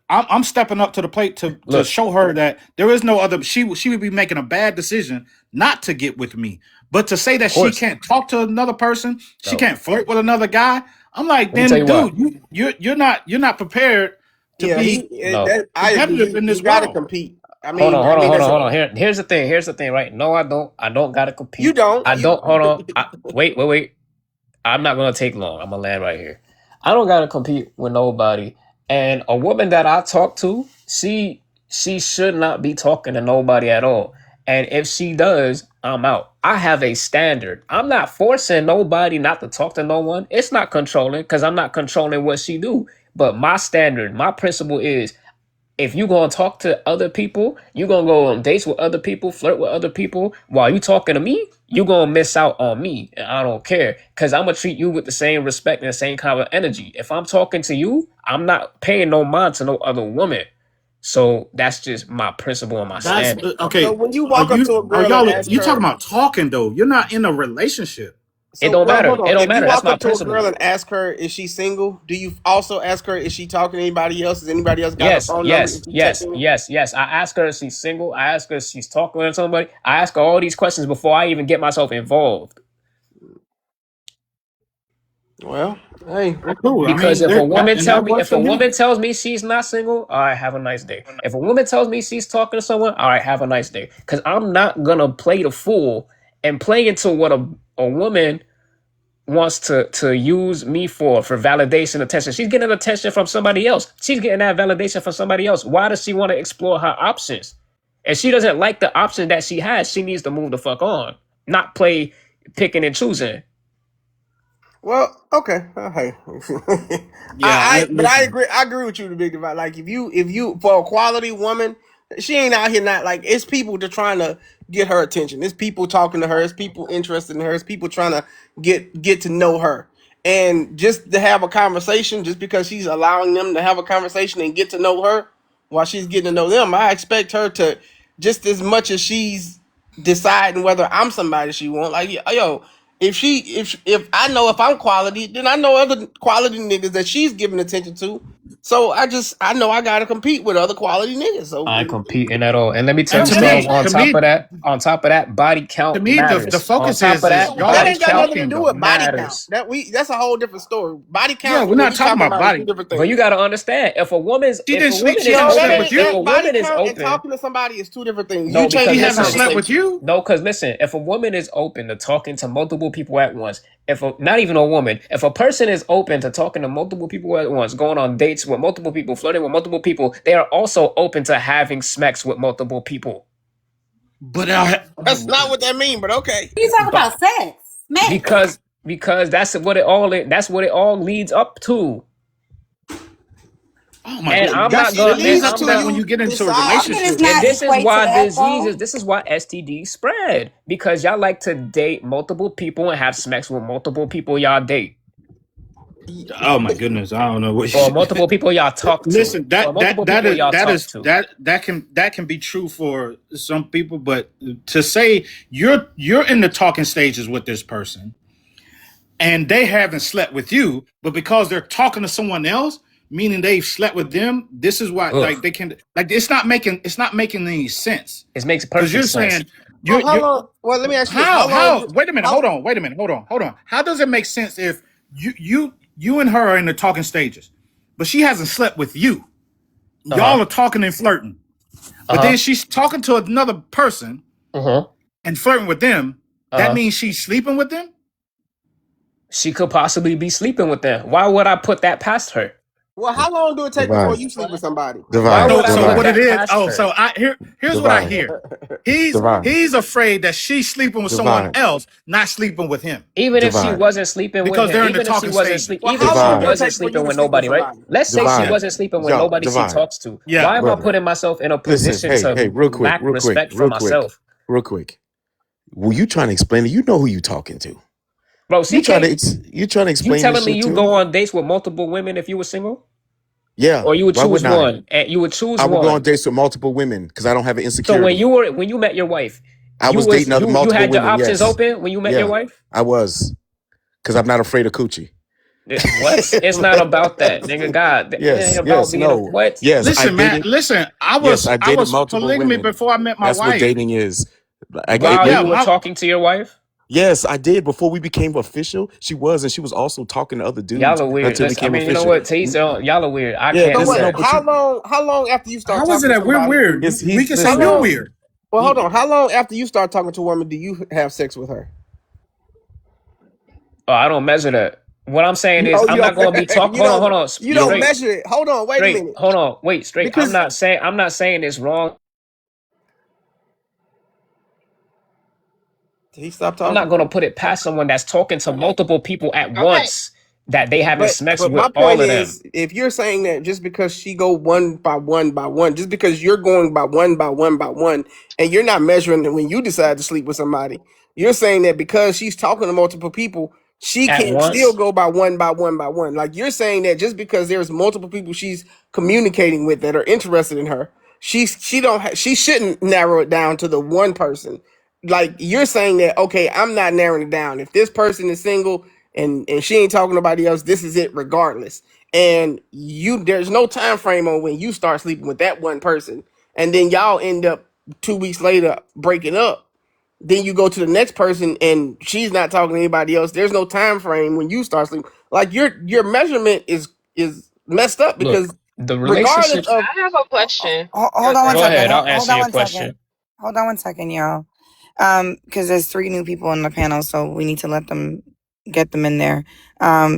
I'm stepping up to the plate to Look, show her that there is no other. She would be making a bad decision not to get with me, but to say that of she course. can't talk to another person, she No. can't flirt with another guy. I'm like, Let me tell then, you why. dude, you're not prepared to Yeah, be No. I agree. competitive in You this got to world. compete. Hold on, hold on, hold That's on, a, hold on. Here's the thing. Here's the thing, right? No, I don't. I don't gotta you compete. don't. I You don't. Hold on. Wait. I'm not gonna take long. I'm gonna land right here. I don't gotta compete with nobody. And a woman that I talk to, she should not be talking to nobody at all. And if she does, I'm out. I have a standard. I'm not forcing nobody not to talk to no one. It's not controlling because I'm not controlling what she do. But my standard, my principle is if you gonna talk to other people, you gonna go on dates with other people, flirt with other people, while you talking to me, you gonna miss out on me. And I don't care. Cause I'm gonna treat you with the same respect and the same kind of energy. If I'm talking to you, I'm not paying no mind to no other woman. So that's just my principle and my That's standard. So okay. when you Are walk up to a you are girl and y'all ask you talking her, about talking though? You're not in a relationship. It so don't well, matter. hold It on. don't If you matter. That's walk my up to a principle. girl and ask her, is she single? Do you also ask her, is she talking to anybody else? Has anybody else got her Yes, phone number? yes, Is she yes, texting? yes, yes. I ask her if she's single. I ask her if she's talking to somebody. I ask her all these questions before I even get myself involved. Well, hey, Well, cool. I Because mean, if a that woman and that tell me, works if for a me. woman tells me she's not single, all right, have a nice day. If a woman tells me she's talking to someone, all right, have a nice day. Because I'm not gonna play the fool and play into what a woman wants to use me for validation, attention. She's getting attention from somebody else. She's getting that validation from somebody else. Why does she want to explore her options? If she doesn't like the option that she has, she needs to move the fuck on, not play picking and choosing. well, okay. Hey, Yeah, but I listen. agree. I agree with you, the big divide. Like if you for a quality woman, she ain't out here not like it's people that trying to get her attention. It's people talking to her. It's people interested in her. It's people trying to get to know her. And just to have a conversation, just because she's allowing them to have a conversation and get to know her while she's getting to know them, I expect her to just as much as she's deciding whether I'm somebody she want. Like yo, if I know if I'm quality, then I know other quality niggas that she's giving attention to. So I know I gotta compete with other quality niggas. So I ain't competing at all. And let me tell And you to something. me, On to top me, of that, body to count me, the matters. On focus top of is that, y'all that are body ain't got count nothing to talking do though. with body count. matters. That's a whole different story. Body Yeah, count we're and what not we talking talking about about is body. two different But you things. gotta understand, if a woman's She if didn't a sleep. woman She is hasn't No, that slept open, with ain't if a you. that body woman is count and open, talking to somebody is two different things. You no, changing because She the hasn't listen, slept with conversation. you. no, because listen, if a woman is open to talking to multiple people at once, not even a woman, if a person is open to talking to multiple people at once, going on dates with multiple people, flirting with multiple people, they are also open to having sex with multiple people. But That's not what that means, but okay. You talk But about sex, man. because that's what it all leads up to. oh my And god, I'm not that's It gonna and leads leads up I'm to to that not when you you get into a decide. Talking does relationship. and not this is equate to why that though. this is why STD spread. Because y'all like to date multiple people and have sex with multiple people y'all date. Oh my goodness, I don't know what. Or multiple people y'all talk to. Listen, Or multiple that people is y'all that talk is to. that can be true for some people, but to say you're in the talking stages with this person and they haven't slept with you, but because they're talking to someone else, meaning they've slept with them, this is why like Ugh. they can like it's not making any sense It makes because perfect you're sense. saying Well, how you're long? Well, let me ask you this: How long? how wait a minute, How? hold on. How does it make sense if you and her are in the talking stages, but she hasn't slept with you? Uh-huh. Y'all are talking and flirting, but then Uh-huh. she's talking to another person Uh-huh. and flirting with them. That Uh-huh. means she's sleeping with them. She could possibly be sleeping with them. Why would I put that past her? Well, how long do it take before Divine, you sleep with somebody? Why divine, would I So put what divine, it that is? past Oh, her? so here's what I divine, hear. divine, He's afraid that she's sleeping with someone divine, else, not sleeping with him, Even if she divine, wasn't sleeping with because him, they're in the talking stages. Well, even if how she long do divine, it wasn't take for you sleeping to with sleep with nobody, right? somebody? Let's say she Okay. divine. wasn't sleeping with Y'all, nobody she divine. talks to. Yeah. Why am I Brother, putting myself in a listen. position Hey, to real quick, lack respect for real quick, myself? real quick. Well, you trying to explain it? You know who you talking to? Bro, CK, You trying to you explain this telling me shit you to? go on dates with multiple women if you were single? Yeah. Or you would Why choose wouldn't I? one and you would choose I would go on one. dates with multiple women because I don't have an So insecurity. when you met your wife, I was dating other you multiple had your women. options Yes. open when you met your Yeah, wife? I was because I'm not afraid of coochie. What? It's not about that, nigga. God, it ain't Yes. about Yes. being a No. what? Yes. I Listen, man. dated. Listen, Yes, I I dated was multiple polygamy women. before I met my That's what wife. dating is. While Yeah, you were my talking to your wife? Yes, I did before we became official. She was, and she was also talking to other Y'all dudes are weird. until we Let's. I became mean, you know official. what? Y'all are weird. I Yeah, can't So do what? no, that. but you. How long after you start how is talking it to that we're somebody? weird? We He's can say How you're listen. long? weird. Well, hold He on. How long after you start talking to a woman do you have sex with her? Oh, I don't measure that. What I'm saying is, Oh, you I'm not don't. gonna be talk. You Hold on, you don't yo, straight, measure it. Hold on. Wait a straight. minute. Hold on, wait, straight. Because I'm not saying it's wrong. did he stop I'm not talking? gonna put it past someone that's talking to multiple people at once that they haven't sex But with my all point of them. is, if you're saying that just because she go one by one by one, just because you're going by one by one by one, and you're not measuring it when you decide to sleep with somebody, you're saying that because she's talking to multiple people, she At can still once. go by one by one by one. Like you're saying that just because there's multiple people she's communicating with that are interested in her, she shouldn't narrow it down to the one person. Like you're saying that okay, I'm not narrowing it down. If this person is single and she ain't talking to nobody else, this is it regardless. And there's no time frame on when you start sleeping with that one person, and then y'all end up 2 weeks later breaking up. then you go to the next person and she's not talking to anybody else. There's no time frame when you start sleeping. Like your measurement is messed up Look, because the regardless relationship. of I have a question. Hold Real on one quick. Go second. ahead. I'll Hold answer on your one second. question. Hold on one second, y'all. Because there's 3 new people on the panel, so we need to get them in there.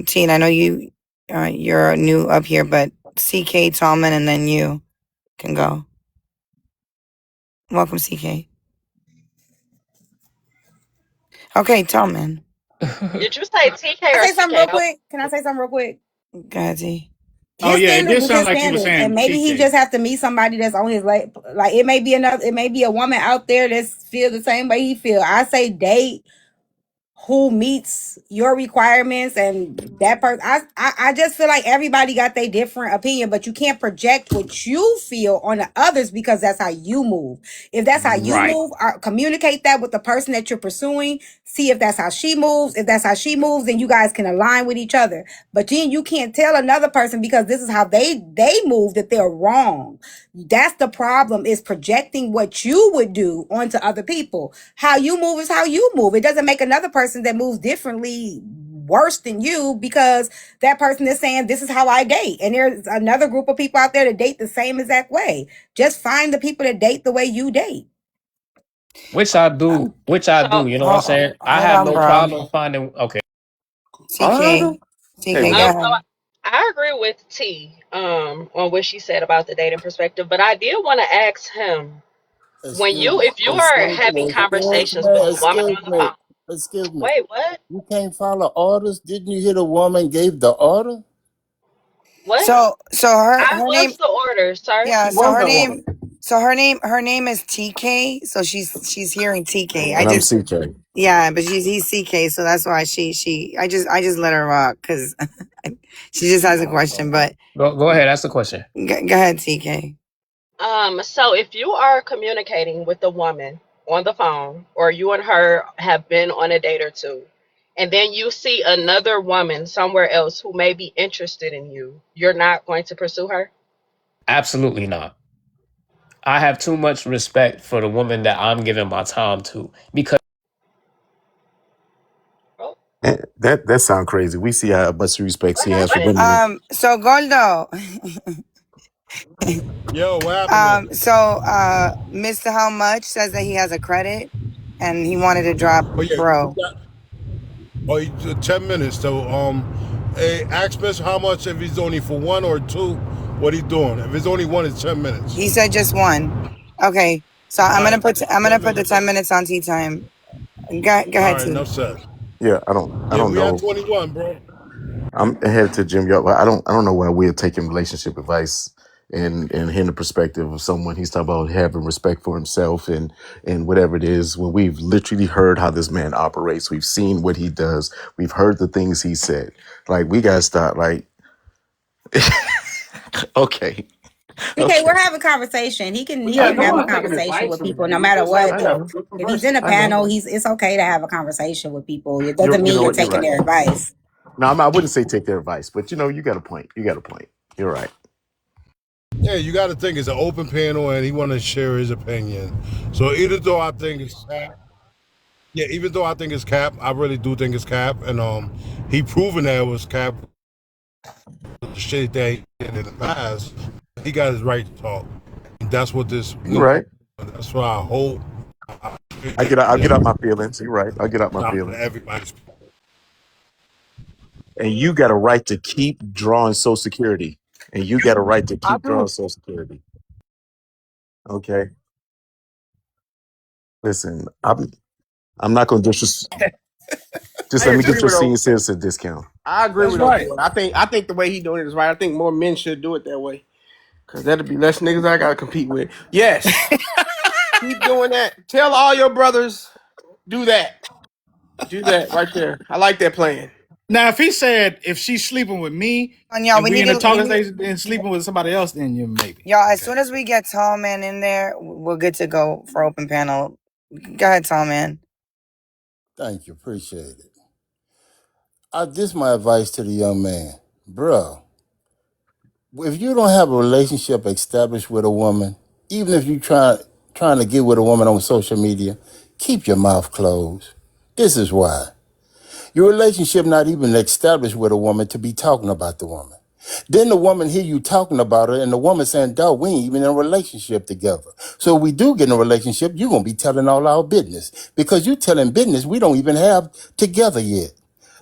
Teen, I know you're new up here, but CK, Tallman, and then you can go. Welcome, CK. Okay, Tallman. Did you say TK Can I or say something real CK? quick? Can I say something real quick? Go ahead, T. Oh His yeah, it standard did is sound his like you were standard, and saying maybe he TK. just have to meet somebody that's on his like it may be it may be a woman out there that's feel the same way he feel. I say date who meets your requirements, and that person. I just feel like everybody got their different opinion, but you can't project what you feel on the others because that's how you move. If that's how you Right. move, communicate that with the person that you're pursuing. See if that's how she moves. If that's how she moves, then you guys can align with each other. But then you can't tell another person because this is how they move that they're wrong. That's the problem, is projecting what you would do onto other people. How you move is how you move. It doesn't make another person that moves differently worse than you because that person is saying this is how I date. And there's another group of people out there that date the same exact way. Just find the people that date the way you date. Which I do. Which I do. So, You know what I'm saying? I Hold have on, no bro. problem finding. Okay. TK. Hey, TK, what go up? so ahead. I agree with T on what she said about the dating perspective, but I did want to ask him if you are having conversations with a woman Excuse on the me. phone. Excuse me. Wait, what? You can't follow orders. Didn't you hear the woman gave the order? What? So her name, What's the order, sir? yeah, She was the order. her name is TK, so she's hearing TK. I And I'm just CK. Yeah, but he's CK, so that's why I just let her rock because she just has a question. But Go ahead. That's the question. go ahead, TK. So if you are communicating with a woman on the phone, or you and her have been on a date or two, and then you see another woman somewhere else who may be interested in you, you're not going to pursue her? Absolutely not. I have too much respect for the woman that I'm giving my time to because Oh, That sound crazy. We see how much respect what he has for happened? women. So Goldo, Yo, what happened there? Mr. How Much says that he has a credit, and he wanted to drop Oh yeah, you bro. got 10 minutes. So hey, ask Miss how much if he's only for one or two. What he doing? If it's only one, it's 10 minutes. He said just one. Okay, so All right, I'm gonna ten put the minutes. 10 minutes on tea time. Go All ahead, right, T. enough said. Yeah, I Yeah, don't we at know. 21, bro. I'm headed to Jim York. I don't know why we're taking relationship advice and hearing the perspective of someone. He's talking about having respect for himself and whatever it is. When we've literally heard how this man operates, we've seen what he does, we've heard the things he said. Like we gotta start. Like okay, Okay, okay, we're having conversation. He Yeah, can no have a one's taking conversation advice with from people him. no We matter just have what. I know, we're If he's in conversing. a I know. panel, it's okay to have a conversation with people. It doesn't You mean know you're what? You're taking right. their advice. No, I wouldn't say take their advice, but you got a point. You got a point. You're right. Yeah, you got to think it's an open panel, and he want to share his opinion. So even though I think it's cap, yeah, even though I think it's cap, I really do think it's cap, and he proven that it was cap. The shit that he did in the past, he got his right to talk. That's what this, You're right. that's what I hope. I'll get out my feelings. You're right. I'll get out my Not feelings. everybody's. And you got a right to keep drawing Social Security. And you got a right to I keep drawing do. Social Security. Okay. Listen, I'm not gonna just I let me agree get your with senior him. citizen discount. I agree That's with right. him. I think the way he doing it is right. I think more men should do it that way. Cause that'll be less niggas I gotta compete with. Yes. Keep doing that. Tell all your brothers, do that. Do that right there. I like that plan. Now, if he said if she's sleeping with me On y'all, and we in the talking stage and sleeping with somebody else, then you maybe y'all. As okay. soon as we get Tall Man in there, we're good to go for open panel. Go ahead, Tall Man. Thank you. Appreciate it. This is my advice to the young man. Bro, if you don't have a relationship established with a woman, even if you trying to get with a woman on social media, keep your mouth closed. This is why. Your relationship not even established with a woman to be talking about the woman. Then the woman hear you talking about her and the woman saying, dog, we ain't even in a relationship together. So if we do get in a relationship, you're going to be telling all our business because you telling business we don't even have together yet.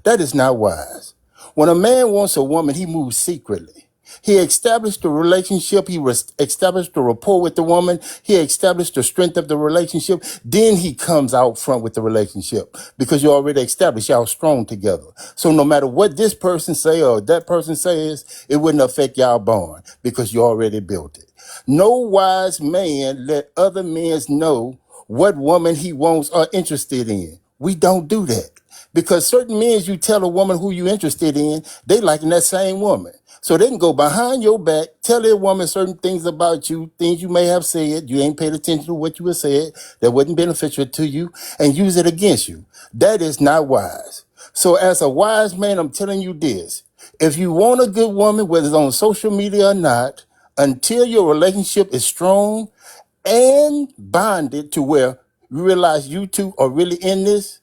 That is not wise. When a man wants a woman, he moves secretly. He established the relationship. He established the rapport with the woman. He established the strength of the relationship. Then he comes out front with the relationship because you already established y'all strong together. So no matter what this person say or that person says, it wouldn't affect y'all bond because you already built it. No wise man let other men know what woman he wants or interested in. We don't do that. Because certain men, you tell a woman who you interested in, they liking that same woman. So they can go behind your back, tell a woman certain things about you, things you may have said, you ain't paid attention to what you have said that wasn't beneficial to you, and use it against you. That is not wise. So as a wise man, I'm telling you this. If you want a good woman, whether it's on social media or not, until your relationship is strong and bonded to where you realize you two are really in this,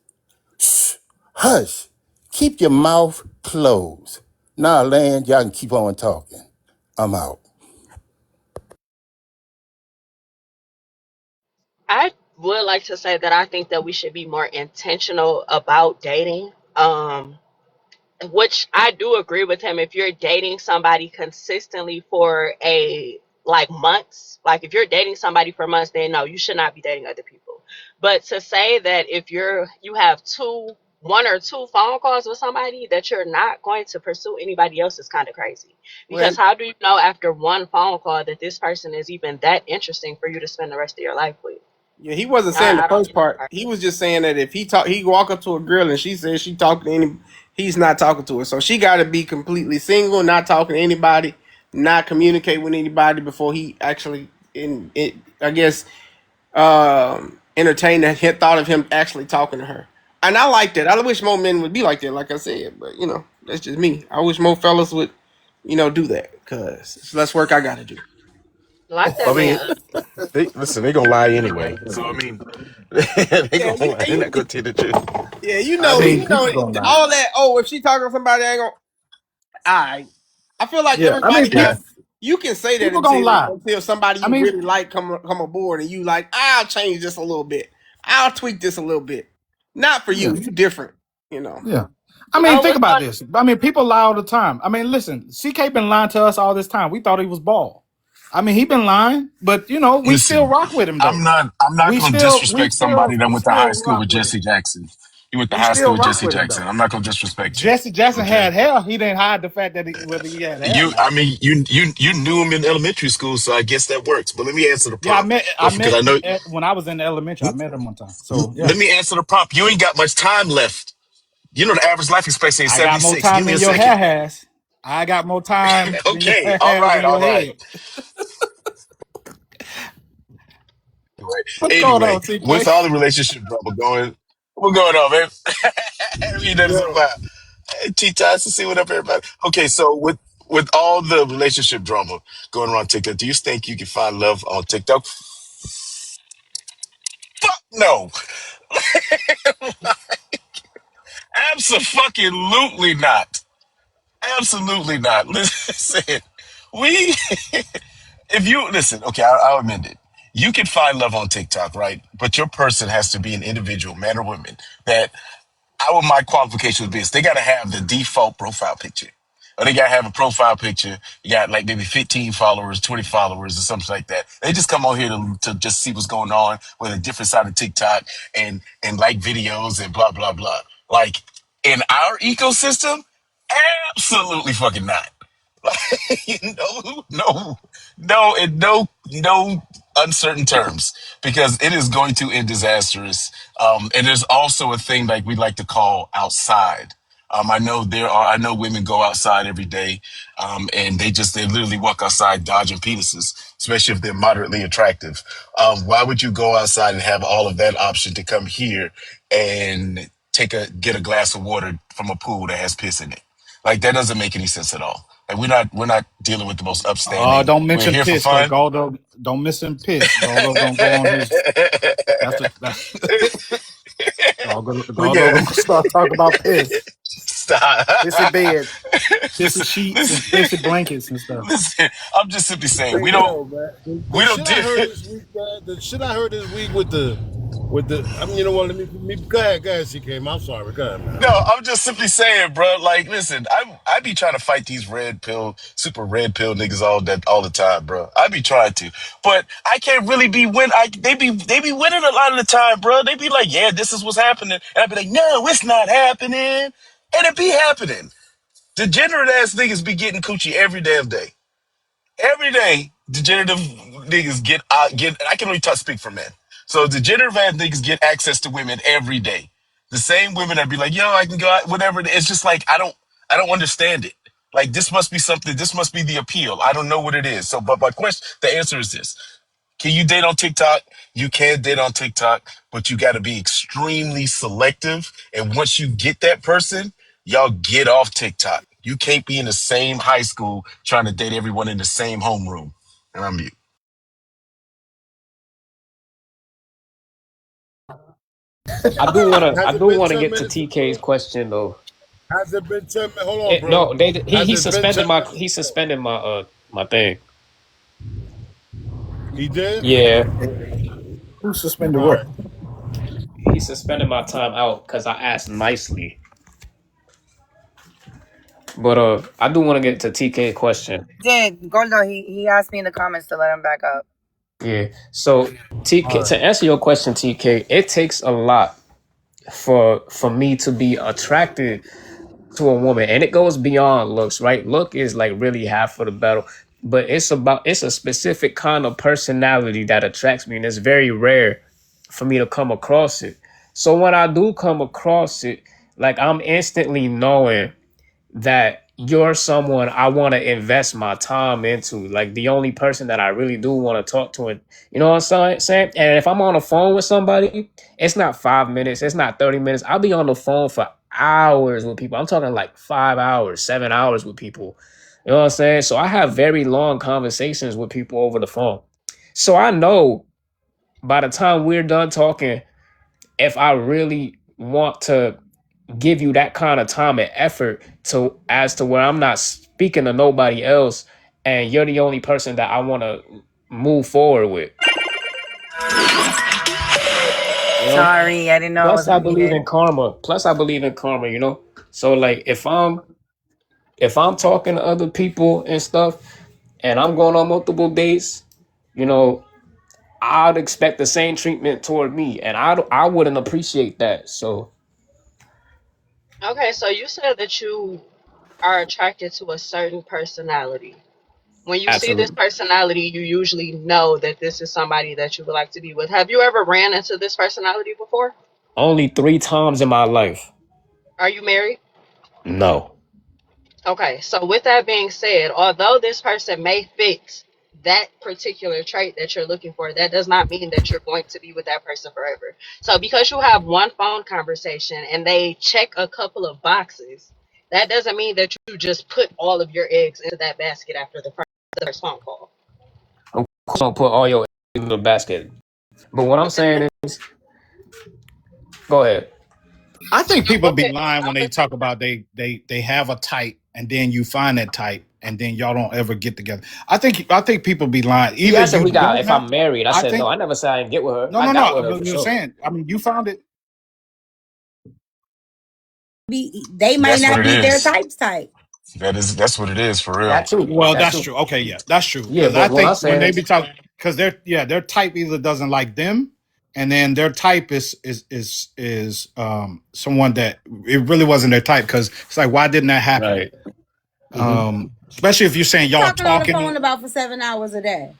hush. Keep your mouth closed. Nah, land, y'all can keep on talking. I'm out. I would like to say that I think that we should be more intentional about dating. Which I do agree with him. If you're dating somebody consistently for months, like if you're dating somebody for months, then no, you should not be dating other people. But to say that if you have one or two phone calls with somebody that you're not going to pursue anybody else is kind of crazy. Well, Because how do you know after one phone call that this person is even that interesting for you to spend the rest of your life with? yeah, he wasn't saying the I don't first get that part. part. He was just saying that if he walk up to a girl and she says she talking to any, he's not talking to her. So she got to be completely single, not talking to anybody, not communicate with anybody before he actually I guess entertained the thought of him actually talking to her. And I like that. I wish more men would be like that, like I said. But that's just me. I wish more fellas would, do that because it's less work I got to do. Like I that man. mean, they gonna lie anyway. So I mean, they Yeah, gonna lie. They're not gonna tell the truth. yeah, I Hey, mean, people gonna lie. all that. Oh, if she talking to somebody, I ain't gonna. I feel like Yeah, I mean, everybody yeah. people have. You can say that people gonna lie. until somebody I you mean, really like come aboard and you like. I'll change this a little bit. I'll tweak this a little bit. Not for yeah, you. You different. You know. yeah. I I mean, think was about gonna this. I mean, people lie all the time. I mean, listen, CK been lying to us all this time. We thought he was bald. I mean, he been lying, but we still Listen, rock with him though. I'm not We gonna still, we disrespect still, somebody that we went to high still school rock with with him. Jesse Jackson. You went to We high school still with rock Jesse with him Jackson. though. I'm not gonna disrespect you. Jesse Jackson Okay. had hair. He didn't hide the fact that whether he had hair or You not. I mean you knew him in elementary school, so I guess that works. But let me answer the Yeah, I prompt. met I Because met I know when I was in elementary. I met him one time. So yeah, let me answer the prompt. You ain't got much time left. You know the average life expectancy is I got more 76. Give time me than a your hair second. has. I got more time than your Okay. hair has in All your right. head. Anyway, What's going anyway, on, CK? with all the relationship drama going, what's going on, man? I mean, that is Yeah. about T-Times to see what up, everybody. Okay, so with all the relationship drama going around TikTok, do you think you can find love on TikTok? Fuck no. Absolutely not. Absolutely not. Listen, we if you listen, okay, I'll admit it. You can find love on TikTok, right? But your person has to be an individual, man or woman, that my qualification would be is they got to have the default profile picture. Or they got to have a profile picture. You got like maybe 15 followers, 20 followers or something like that. They just come on here to just see what's going on with a different side of TikTok and like videos and blah, blah, blah. Like in our ecosystem, absolutely fucking not. No uncertain terms because it is going to end disastrous. And there's also a thing like we like to call outside. I know women go outside every day, and they literally walk outside dodging penises, especially if they're moderately attractive. Why would you go outside and have all of that option to come here and get a glass of water from a pool that has piss in it? Like that doesn't make any sense at all. And we're not dealing with the most upstanding. Don't We're mention here for piss, cause fun. Goldo. Don't mention piss. Goldo gonna go on his. That's But Goldo yeah, gonna start talking about piss, stop. pissy bed, pissy listen, sheets, and listen, pissy blankets and stuff. listen. I'm just simply saying Hey we don't yo, man. The we don't shit I deal. heard this week, man. The shit I heard this week with the. I mean, you know what? Let me go ahead, CK. I'm sorry. Go ahead, No, man. I'm just simply saying, bro. Like, listen, I be trying to fight these super red pill niggas all the time, bro. I be trying to, but I can't really be win. They be winning a lot of the time, bro. They be like, yeah, this is what's happening, and I be like, no, it's not happening, and it be happening. Degenerate ass niggas be getting coochie every damn day. Every day, degenerative niggas get. I can only speak for men. So degenerative ass niggas get access to women every day. The same women that be like, yo, I can go out, whatever. It's just like I don't understand it. Like this must be something. This must be the appeal. I don't know what it is. So, but my question, the answer is this: can you date on TikTok? You can date on TikTok, but you got to be extremely selective. And once you get that person, y'all get off TikTok. You can't be in the same high school trying to date everyone in the same homeroom. And I'm mute. Has I it do been wanna 10 get to minutes TK's ago? question though. Has it been 10 minutes? Hold on, bro. No, Has it been 10 minutes he ago? suspended my thing. He did? Yeah, Who suspended All what? right. he suspended my time out because I asked nicely. But I do want to get to TK question. Did Goldo? He asked me in the comments to let him back up. Yeah. So TK, All right. to answer your question, TK, it takes a lot for me to be attracted to a woman, and it goes beyond looks, right? Look is like really half of the battle, but it's a specific kind of personality that attracts me, and it's very rare for me to come across it. So when I do come across it, like I'm instantly knowing that you're someone I want to invest my time into. Like the only person that I really do want to talk to. And you know what I'm saying? And if I'm on the phone with somebody, it's not 5 minutes, it's not 30 minutes. I'll be on the phone for hours with people. I'm talking like 5 hours, 7 hours with people. You know what I'm saying? So I have very long conversations with people over the phone. So I know by the time we're done talking, if I really want to give you that kind of time and effort to as to where I'm not speaking to nobody else and you're the only person that I want to move forward with. You know? Sorry, I didn't know I Plus was I believe in muted. karma. You know? So like if I'm talking to other people and stuff and I'm going on multiple dates, you know, I'd expect the same treatment toward me and I wouldn't appreciate that. So Okay, so you said that you are attracted to a certain personality. When you see this absolutely. personality, you usually know that this is somebody that you would like to be with. Have you ever ran into this personality before? Only 3 times in my life. Are you married? No. Okay, so with that being said, although this person may fit that particular trait that you're looking for, that does not mean that you're going to be with that person forever. So because you have one phone conversation and they check a couple of boxes, that doesn't mean that you just put all of your eggs into that basket after the first phone call. Of course, don't put all your eggs in the basket. But what I'm saying is, go ahead. I think people be Okay, lying when they talk about they have a type and then you find that type and then y'all don't ever get together. I think people be lying. He Either asked you don't if have. I'm married. I I said no. think I never said I didn't get with her. no, I no, got no. with her But for you're sure. saying. I mean, you found it. They might That's what not it be their is. type's type. That's what it is for real. That too. Well, That that's too. true. Okay, yeah, that's true. Yeah, Because I but what I'm think when saying they is, be talking, because their type either doesn't like them, and then their type is someone that it really wasn't their type. Because it's like, why didn't that happen? right. Hmm. Especially if you're saying y'all Talking on the talking. phone about for 7 hours a day.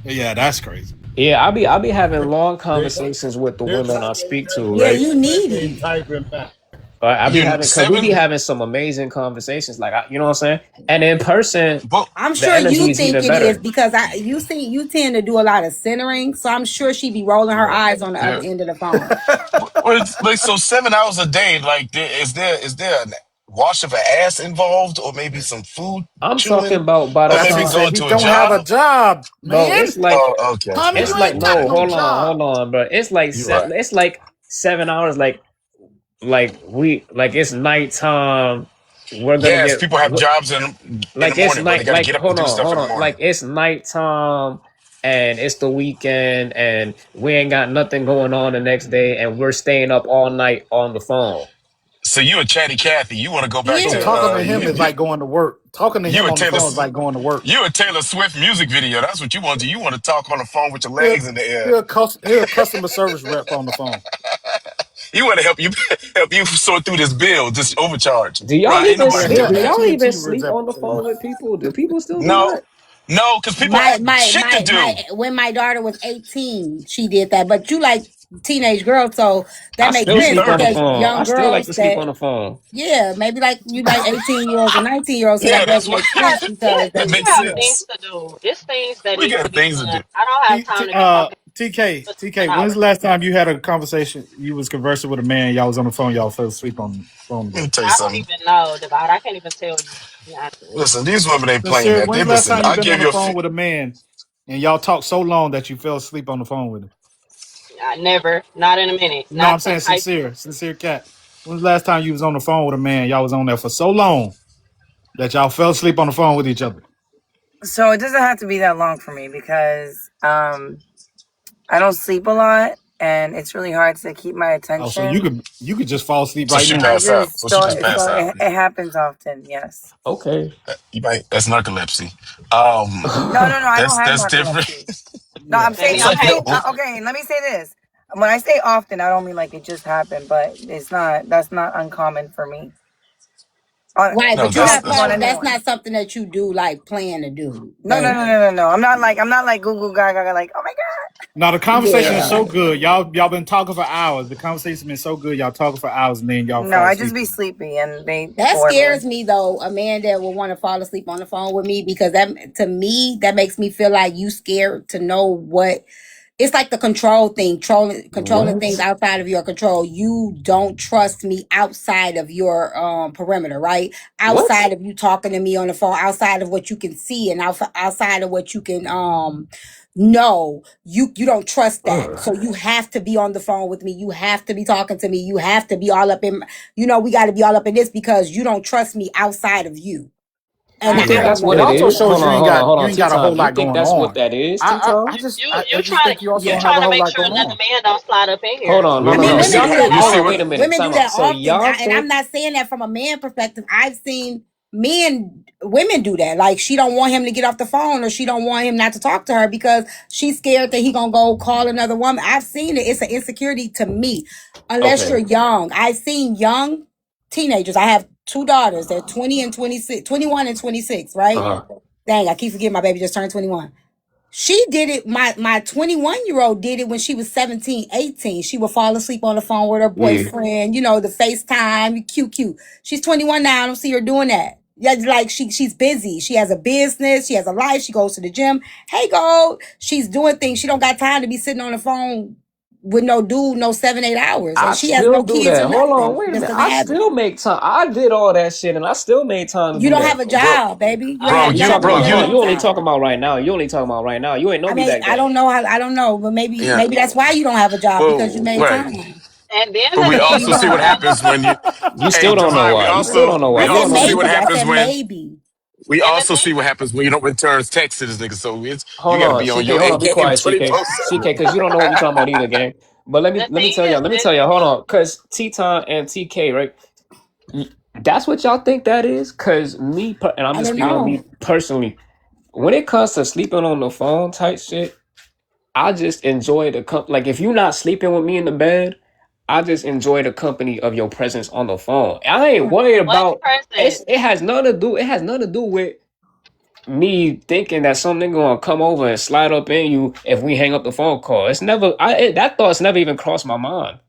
Yeah, that's crazy. Yeah, I'll be having long They, conversations with the they're women trying I to speak to, Yeah, right? you they needy. typing back. I be You having because we be seven, having some amazing conversations, like you know what I'm saying. And in person, but I'm the sure energy you is think even it is better. because you tend to do a lot of centering, so I'm sure she be rolling her Yeah. eyes on the other yeah. end of the phone. Well, it's like so 7 hours a day. Like, is there? wash of an ass involved, or maybe some food I'm talking chewing, about by the or That's maybe he time, said going he to a don't have a job. job, bro. man. It's like Oh, okay, Tommy, it's you okay. like ain't got no. no Hold job. on, bro. It's like You're right. it's like 7 hours. Like it's nighttime. We're gonna Yes, get people have jobs in the like it's morning, bro. They night. got to Like get up and do stuff hold in the on. morning. Like it's nighttime, and it's the weekend, and we ain't got nothing going on the next day, and we're staying up all night on the phone. So you and Chatty Cathy, you want to go back Oh, to Yeah. talking to him is like going to work. Talking to you him and on the Taylor phone is like going to work. you and Taylor Swift music video. That's what you want to do. You want to talk on the phone with your He'll legs in the air. he'll customer service rep on the phone. You want to help you help you sort through this bill, this overcharge. Do y'all Right? Ain't even Yeah, nobody he'll doing do that. y'all even AT&T sleep on the phone representative. with people? Do people still do No, that? no, because people My have my shit to my do. my when my daughter was 18, she did that. But you like teenage girls, so I that makes still You sense sleep on the 30. because phone. I young still like girls to sleep that on the phone. yeah, maybe like you like 18-year-olds and 19-year-olds, so Yeah, that does that's what make sense because that they We makes have yeah. things sense. to do. It's things that We need to got be things to done. do. I don't have time to be walking for TK, 7 when's the hours. last time you had a conversation? You was conversing with a man. Y'all was on the phone. Y'all fell asleep on the phone Let me together. tell you I don't something. even know, Divide. I can't even tell you. Yeah. Listen, these women ain't playing Sincere, that. They when's the last listen. time you I been on give the you a phone with a man and y'all talked so long that you fell asleep on the phone with him? I never, not in a minute, No, I'm not saying since high school. sincere cat. When's the last time you was on the phone with a man? Y'all was on there for so long that y'all fell asleep on the phone with each other. So it doesn't have to be that long for me because I don't sleep a lot and it's really hard to keep my Oh, so attention. you could just fall asleep so right she now. I pass out. just So she so just pass so out. it happens often. Yes. Okay. You might that's narcolepsy. No. I don't have That's different. narcolepsy. No, Yeah. I'm Maybe saying So I'm I'm hanging. saying okay. Let me say this. When I say often, I don't mean like it just happened, but it's not. That's not uncommon for me. Right, no, but you're On not that's part of fine. that's anyone. not something that you do like plan to do. No, no, no, That no, no, no. I'm not like Google Gaga. Like, oh my god. Now the conversation is yeah. so good. Y'all been talking for hours. The conversation been so good. Y'all talking for hours and then y'all No, fall I just asleep be on it. sleepy and they That bore me. scares me though, a man that will want to fall asleep on the phone with me because that to me that makes me feel like you scared to know what it's like the control thing, controlling things What? outside of your control. You don't trust me outside of your perimeter, right? What? Outside of you talking to me on the phone, outside of what you can see and outside of what you can know, you don't trust that. Ugh. So you have to be on the phone with me. You have to be talking to me. You have to be all up in we got to be all up in this because you don't trust me outside of you. And You I think Yeah. agree. that's don't what It want it that also for is? shows Hold you nobody. on, ain't hold on, got hold you on. ain't got a whole T-Time. You lot think going that's what on. that is, T-Time? You I just trying to think you also you don't have trying a to whole make lot sure going another on. man don't slide up in Hold here. on. No, I No, no, no, mean, no. no. women See, do Y'all that see, think, hold listen. on, wait a often. minute. Women do Time out. that So often. y'all And I'm think, not saying that from a man perspective. I've seen women do that. Like she don't want him to get off the phone or she don't want him not to talk to her because she's scared that he gonna go call another woman. I've seen it. It's an insecurity to me. Unless you're okay. young. I've seen young teenagers. I have two daughters. They're 20 and 26, 21 and 26, right? Uh-huh. Dang, I keep forgetting my baby just turned 21. She did it. My 21-year-old did it when she was 17, 18. She would fall asleep on the phone with her Yeah. boyfriend, the FaceTime, cute. She's 21 now. I don't see her doing that. Yeah, like she's busy. She has a business. She has a life. She goes to the gym. Hey, go. She's doing things. She don't got time to be sitting on the phone with no dude, no 7, 8 hours. I And she has still no do kids or that. Hold on, nothing. wait She a just minute. doesn't I have it. still make time. I did all that shit and I still made time to You do don't that. have a bro, job, baby. You bro, ain't You y'all you, not talking bro, together about, a hold on, you, long you only time. talking about right now. You only talking about right now. You ain't know I me mean, back I then. don't know how I don't know, but maybe yeah. maybe that's why you don't have a job because you Well, made right. time. And then But the we thing also see is, what Yeah. happens when you. You Hey, still don't know Divine. why. You still don't know why. I We You said don't also know see me. what maybe. I happens said when maybe. we and the also thing, see what happens when you don't return text to this nigga. So you Hold got to on, be on CK. your Hold A on, be game quiet, twenty CK. four CK, seven. because you don't know what we talking about either, gang. But the let me thing tell y'all. is Let me this. tell y'all. Hold on, because Teton and TK, right? That's what y'all think that is. Cause and I'm I just don't speaking on know. me personally. When it comes to sleeping on the phone type shit, I just enjoy the like if you're not sleeping with me in the bed, I just enjoy the company of your presence on the phone. I ain't worried What about presence? it has nothing to do. It has nothing to do with me thinking that some nigga gonna come over and slide up in you if we hang up the phone call. It's never that thought's never even crossed my mind.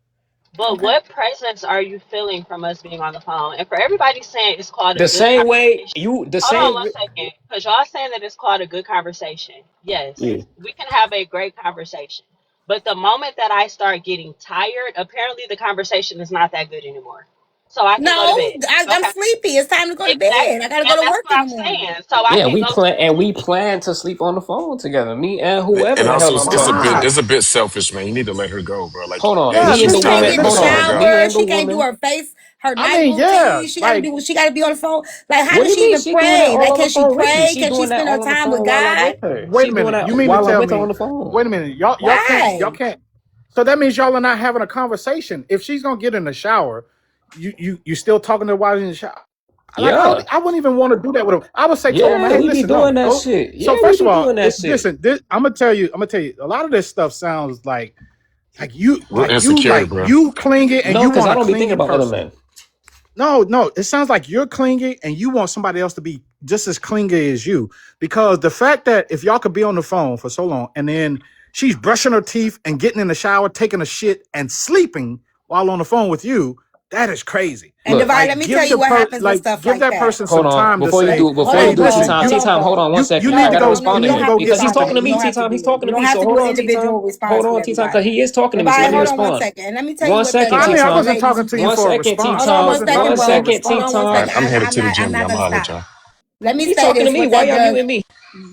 But Okay. what presence are you feeling from us being on the phone? And for everybody saying it's called a The good same way conversation. you the Hold on same one second, because y'all saying that it's called a good conversation. Yes, yeah. we can have a great conversation. But the moment that I start getting tired, apparently the conversation is not that good anymore. so I can go to No, bed. I'm Okay. sleepy. It's time to go to Exactly. bed. I gotta go And to that's work what in the I'm morning. saying. So I Yeah, can we go to plan and bed. we plan to sleep on the phone together. Me and whoever And the also, hell I'm it's a talking bit, to. Why? it's a bit selfish, man. You need to let her go, bro. Like, Hold on. hey, Yeah, Me and she's She the sister. can't tired. woman. get a Just Hold let her on. go. Me shower. and the She can't do woman. her face, her I night mean, yeah, routine. She gotta like do. She gotta be on the phone. Like, how What do does you she mean? even She doing that pray? all Like, on the can she phone with me. pray? She Can she doing that spend her all on the time with phone while I'm God? with her. wait She a doing minute. that You mean to while I'm tell with her on me? the phone. Wait a minute. Y'all Why? can't. So that means y'all are not having a conversation. If she's gonna get in the shower, you still talking to her while in the shower. Like Yeah. I wouldn't even want to do that with her. I would say to a woman, Yeah, hey, we be listen, no, doing that go. shit. So Yeah, we first of be all, doing that shit. listen, I'm gonna tell you, a lot of this stuff sounds like Real insecure, bro. you clingy and No, you because want I a don't be thinking clingy about other person. men. No, it sounds like you're clingy and you want somebody else to be just as clingy as you. Because the fact that if y'all could be on the phone for so long and then she's brushing her teeth and getting in the shower, taking a shit and sleeping while on the phone with you, that is crazy. And Look, Divide, let me tell you what happens with stuff Give like that that. person hold some on. time to say, Hold Before you hey, on, do listen, Gold. T-Time, Hold on, T-Time, hold Gold. on one second. I No, gotta no, no. respond You to you don't can him have go to get because he's respond to something talking to to me. eat. You me, don't have to T-Time. He's do. talking You to don't me. have So to hold do on, T-Time. individual response Hold with on, T-Time, everybody. because he is talking to me. So let Divide, me hold on one respond. second. And let me tell you One what that second, I does. mean, I Because T-Time. wasn't ladies, talking to you One for a second, response. hold I on T-Time. one wasn't second, One talking to you for a bro. second, Hold on response. one All T-Time. right, second. I'm headed I'm to the not. I'm gym, not y'all. I'm gonna gonna holler at stop. y'all. Let me He say talking to this. me. What Why that y'all does. muting me?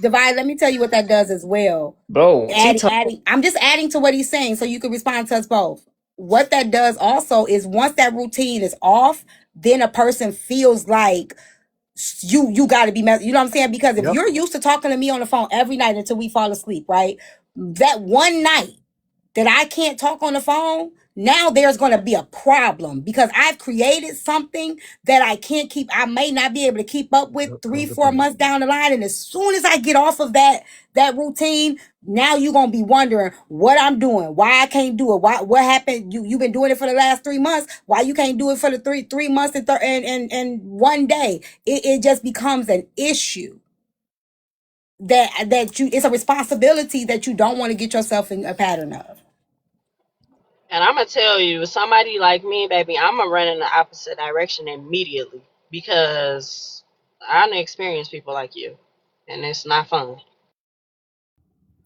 Divide. Let me tell you what that does as well. Bro, T-Time. Adding. I'm just adding to what he's saying so you can respond to us both. What that does also is once that routine is off, then a person feels like you got to be you know what I'm saying, because if Yep. you're used to talking to me on the phone every night until we fall asleep, right, that one night that I can't talk on the phone, now there's going to be a problem because I've created something that I can't keep. I may not be able to keep up with three, 4 months down the line. And as soon as I get off of that routine, now you're going to be wondering what I'm doing, why I can't do it. What happened? You've been doing it for the last 3 months. Why you can't do it for the three months and one day? It just becomes an issue that you, it's a responsibility that you don't want to get yourself in a pattern of. And I'm gonna tell you, somebody like me, baby, I'm gonna run in the opposite direction immediately because I don't experience people like you, and it's not fun.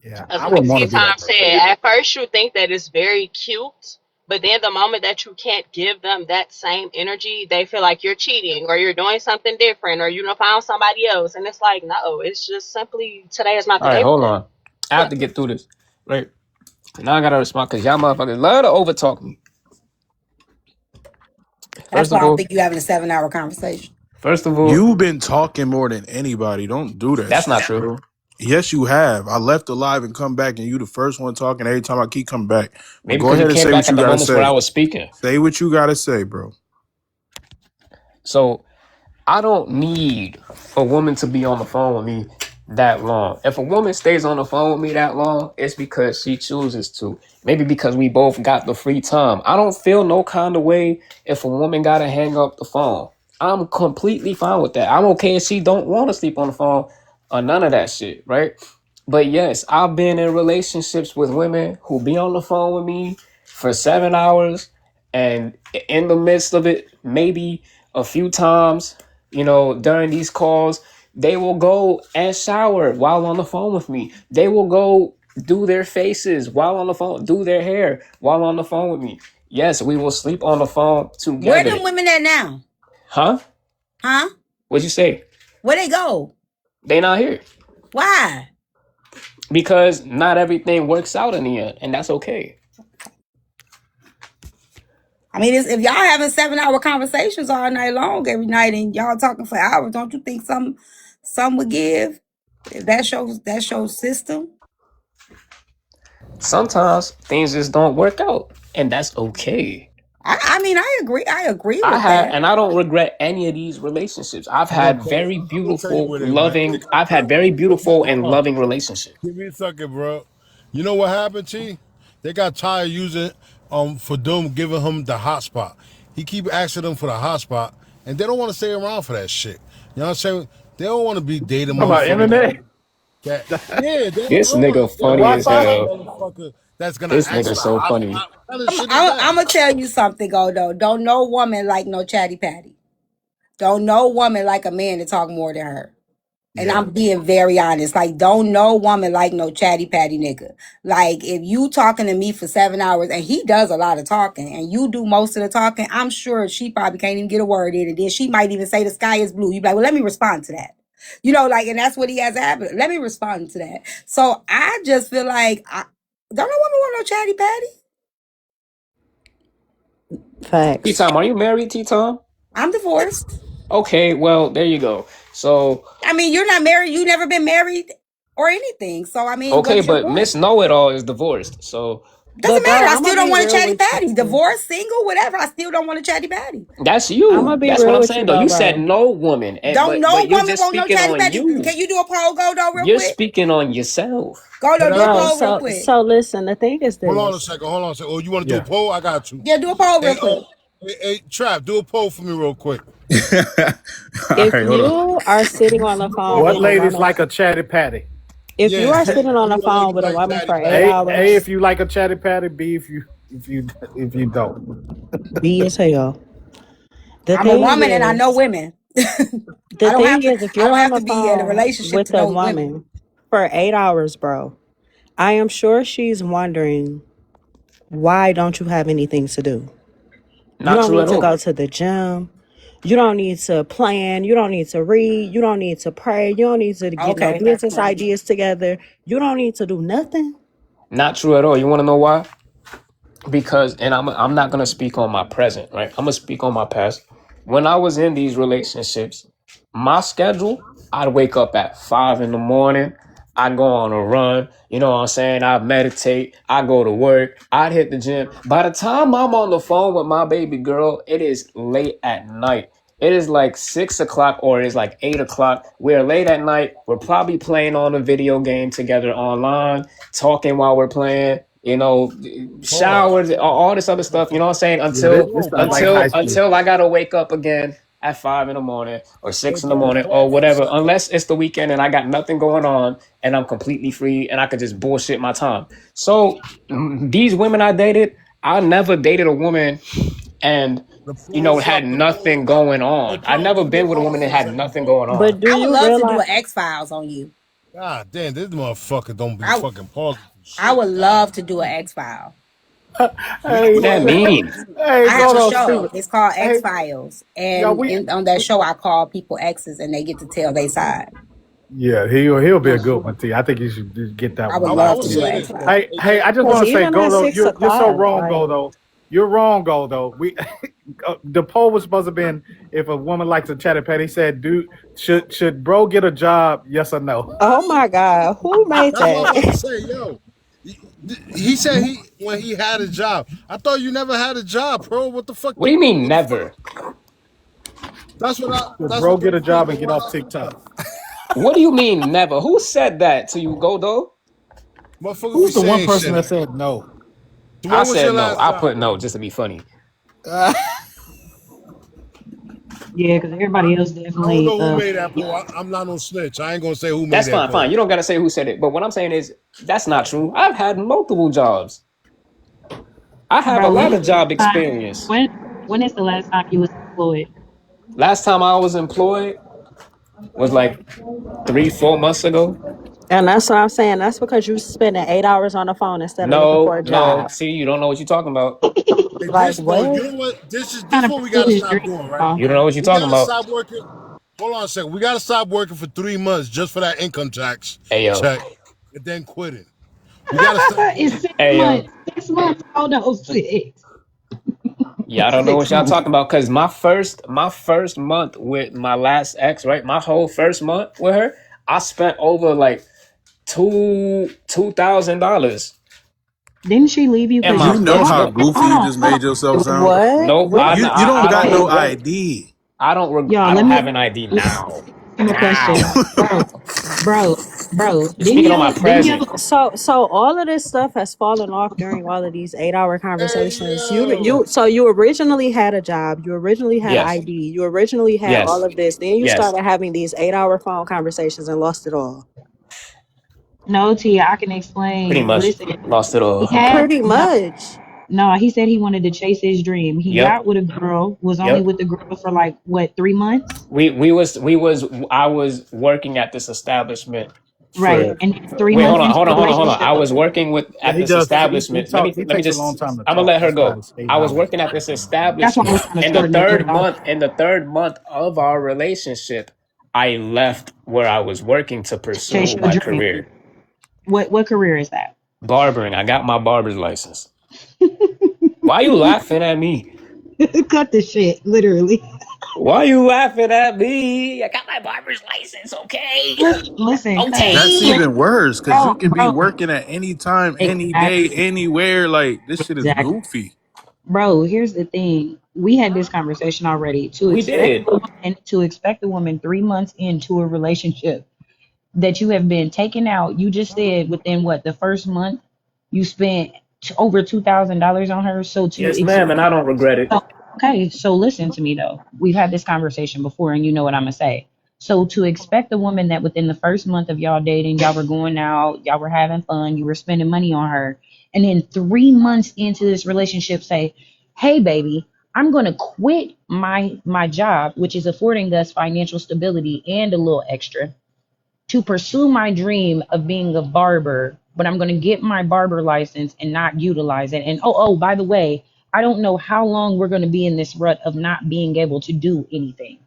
Yeah, Because I like wouldn't want T to be Time that person. said, at first you think that it's very cute, but then the moment that you can't give them that same energy, they feel like you're cheating or you're doing something different or you know found somebody else, and it's like no, it's just simply today is not All the right, day for hold that. on. I have to get through this. Right. Now I gotta respond because y'all motherfuckers love to overtalk me. That's First why of I don't all, think you having a 7 hour conversation. first of all, You've been talking more than anybody. Don't do that that's not shit, true. bro. Yes, you have. I left alive and come back, and you the first one talking every time I keep coming back. But Maybe go because you ahead and came say back what at you the gotta moments where I say. was speaking. Say what you gotta say, bro. So I don't need a woman to be on the phone with me that long. If a woman stays on the phone with me that long, it's because she chooses to. Maybe because we both got the free time. I don't feel no kind of way if a woman gotta hang up the phone. I'm completely fine with that. I'm okay if she don't want to sleep on the phone or none of that shit, right? But yes, I've been in relationships with women who be on the phone with me for 7 hours, and in the midst of it, maybe a few times, during these calls, they will go and shower while on the phone with me. They will go do their faces while on the phone, do their hair while on the phone with me. Yes, we will sleep on the phone Where together. them women at now? Huh? Huh? What'd you say? Where they go? They not here Why? because not everything works out in the end, and that's okay. I mean, if y'all having 7 hour conversations all night long every night and y'all talking for hours, don't you think some would give? If that shows system. Sometimes things just don't work out, and that's okay. I mean, I agree. I agree I with have, that. and I don't regret any of these relationships. I'm gonna tell you what it, man. I've had very beautiful and Hold on. loving relationships. Give me a second, bro. You know what happened, T? They got tired using for them giving him the hotspot. He keep asking them for the hotspot, and they don't want to stay around for that shit. You know what I'm saying? They don't want to be dating Talking about motherfuckers internet, that yeah, they don't This want nigga they the don't funny want as to date Wi-Fi. a hell. motherfucker that's gonna This ask nigga for the so hotspot. funny. What kind of I'm, shit is I'm, that? I'm gonna tell you something, Goldo. Don't no woman like no chatty patty. Don't no woman like a man to talk more than her. And Yeah. I'm being very honest. Like, don't no woman like no chatty patty nigga. Like, if you talking to me for 7 hours and he does a lot of talking and you do most of the talking, I'm sure she probably can't even get a word in. And then she might even say the sky is blue. You be like, well, let me respond to that. You know, like, and that's what he has to happen. Let me respond to that. So I just feel like, don't no woman want no chatty patty. T Facts. Tom, are you married, T Tom? I'm divorced. Okay, well, there you go. So, I mean, you're not married. You never been married or anything. So, I mean, okay, what's your but point? Miss Know It All is divorced. So Doesn't But matter. bro, I I'm still gonna don't be want a real chatty with patty. you. Divorce, single, whatever. I still don't want a chatty patty. that's I'm you. gonna be That's what real I'm with you saying, though. though, You said bro. no woman, Don't no but you're woman just want no speaking chatty on patty. you. Can you do a poll, Goldo, real You're quick? speaking on yourself. Hey, Goldo, do a Bro, poll real so quick. so listen, the thing is hold on a this. second. Hold on a second. Oh, you want to do a Yeah. poll? I got you. Yeah, do a poll real Hey, quick. hey, Trap, do a poll for me real quick. All If right, hold on. you are sitting on the Do a phone poll What with for a me. ladies woman, like a chatty patty? if you Yeah, are do sitting on the what phone ladies with a like woman chatty for eight patty. A, if hours, you like a chatty patty. B, if you don't. be as hell. The I'm a thing woman and I know is, women. the thing is, if I you're don't on have the to be in a phone relationship with to a know women. woman for 8 hours, bro, I am sure she's wondering, why don't you have anything to do? You Not don't true need at to all. go to the gym. You don't need to plan. You don't need to read. You don't need to pray. You don't need to get no Okay, that's business cool. ideas together. You don't need to do nothing. Not true at all. You want to know why? Because, and I'm not gonna speak on my present, right? I'm gonna speak on my past. When I was in these relationships, my schedule, I'd wake up at 5 in the morning. I go on a run. You know what I'm saying? I meditate. I go to work. I'd hit the gym. By the time I'm on the phone with my baby girl, it is late at night. It is like 6 o'clock or it is like 8 o'clock. We're late at night. We're probably playing on a video game together online, talking while we're playing. You know, Pause. showers, all this other stuff. You know what I'm saying? Yeah, this, Until this Whoa, sounds like pause. high until school. until I gotta wake up again at 5 in the morning or Hey, 6 in the morning or pause for a whatever. second. Unless it's the weekend and I got nothing going on and I'm completely free and I could just bullshit my time. So these women I dated, I never dated a woman and The pause had up. The pause nothing up. going Hey, on. I pause. never Do me a been with a favor woman that for a had second, nothing pause. going on. But do I would you love to do realize? an X Files on you. God damn, this motherfucker don't be I fucking pausing for I shit. would God love to do an X File. Hey, What that mean? hey, I have go a on, show. stupid. It's called X Hey, Files, y'all, and on that show, I call people exes, and they get to tell their side. yeah, he'll be a good one to you. I think you should just get that I one would I, on I love would to lock. do an say X this. File. Hey, I just Because want to say, even at Goldo, six you're so o'clock, wrong, like, Goldo. You're wrong, Goldo. We the poll was supposed to have been if a woman likes a chatty patty. He said, "Dude, should bro get a job? Yes or no?" oh my God, who made That's what I'm about to that? say, yo. He said when he had a job. I thought you never had a job, bro. What the fuck? What do you mean What the fuck? never? Should That's bro what the get a poll is job and get going off out to be. TikTok? What do you mean never? Who said that to you, Goldo? Motherfuckers be Who's the one saying person shit. that said no? So I when was your said no. last I job, put no bro? just to be funny. Yeah, because everybody else I don't definitely know who made that yeah. poll. I'm not no snitch. I ain't gonna say who made That's that fine, fine. poll. You don't gotta say who said it. But what I'm saying is that's not true. I've had multiple jobs. I have a Bro, when lot is of the last job time experience. when is the last time you was employed? Last time I was employed was like 3, 4 months ago. And that's what I'm saying. That's because you spending 8 hours on the phone instead of looking for No, a no. job. See, you don't know what you're talking about. Hey, Like no, what? you know what? This is What kind this of what we gotta privilege stop drink, doing, right? bro? You don't know what you're We talking gotta about. stop working. Hold on a second. We gotta stop working for 3 months just for that income tax Hey yo. check and then quitting. We gotta stop It's doing that. 6 Hey yo. months. 6 months. Oh no, 6. Y'all don't know what 6 y'all months. talking about because my first month with my last ex, right? My whole first month with her, I spent over like $2,000 Didn't she leave you in because my You you know first how left? month. goofy Hold you on, just hold made yourself on. sound. What? Nope, What? You don't I got don't Okay, no regret. ID. I y'all, don't let me have an ID let me now. ask him a question. Now, Bro, you're speaking on my didn't you present. ever So all of this stuff has fallen off during all of these 8 hour Hey conversations. yo. You originally had a job, you originally had an Yes, ID, you originally had all yes, of this. Then you yes. started having these 8 hour phone conversations and lost it all. no T, I can Pretty explain. much Listen, lost it he all. had Pretty no much. No, he said he wanted to chase his dream. He Yep. got with a girl, was only Yep. with the girl for like what, 3 months? We was I was working at this establishment Right. for And then three wait, hold months on, into hold the on, hold on, hold on. I relationship, was working with Yeah, at he this does. establishment. He Let me takes a long just time to I'm gonna talk. let her That's why go. it's 8 I was 9 working at this that's why I was establishment kind of starting to get off. in the third month of our relationship, I left where I was working to Chase pursue your my dream. career. What career is that? Barbering. I got my barber's license. Why you laughing at me? Cut the shit, literally. Why you laughing at me? I got my barber's license, okay? Listen, cause That's Okay. even worse because you bro, can be bro, working at any time, any day, exactly, anywhere. Like this shit is exactly. goofy. Bro, here's the thing. We had this conversation already. We did. To expect a woman 3 months into a relationship that you have been taken out. You just said within what the first month you spent over $2,000 on her. So to Yes, ma'am, and I don't regret it. so, okay, so listen to me though. We've had this conversation before, and you know what I'm gonna say. So to expect a woman that within the first month of y'all dating, y'all were going out, y'all were having fun, you were spending money on her, and then 3 months into this relationship say, "Hey, baby, I'm gonna quit my job, which is affording us financial stability and a little extra, to pursue my dream of being a barber, but I'm going to get my barber license and not utilize it. And by the way, I don't know how long we're going to be in this rut of not being able to do anything."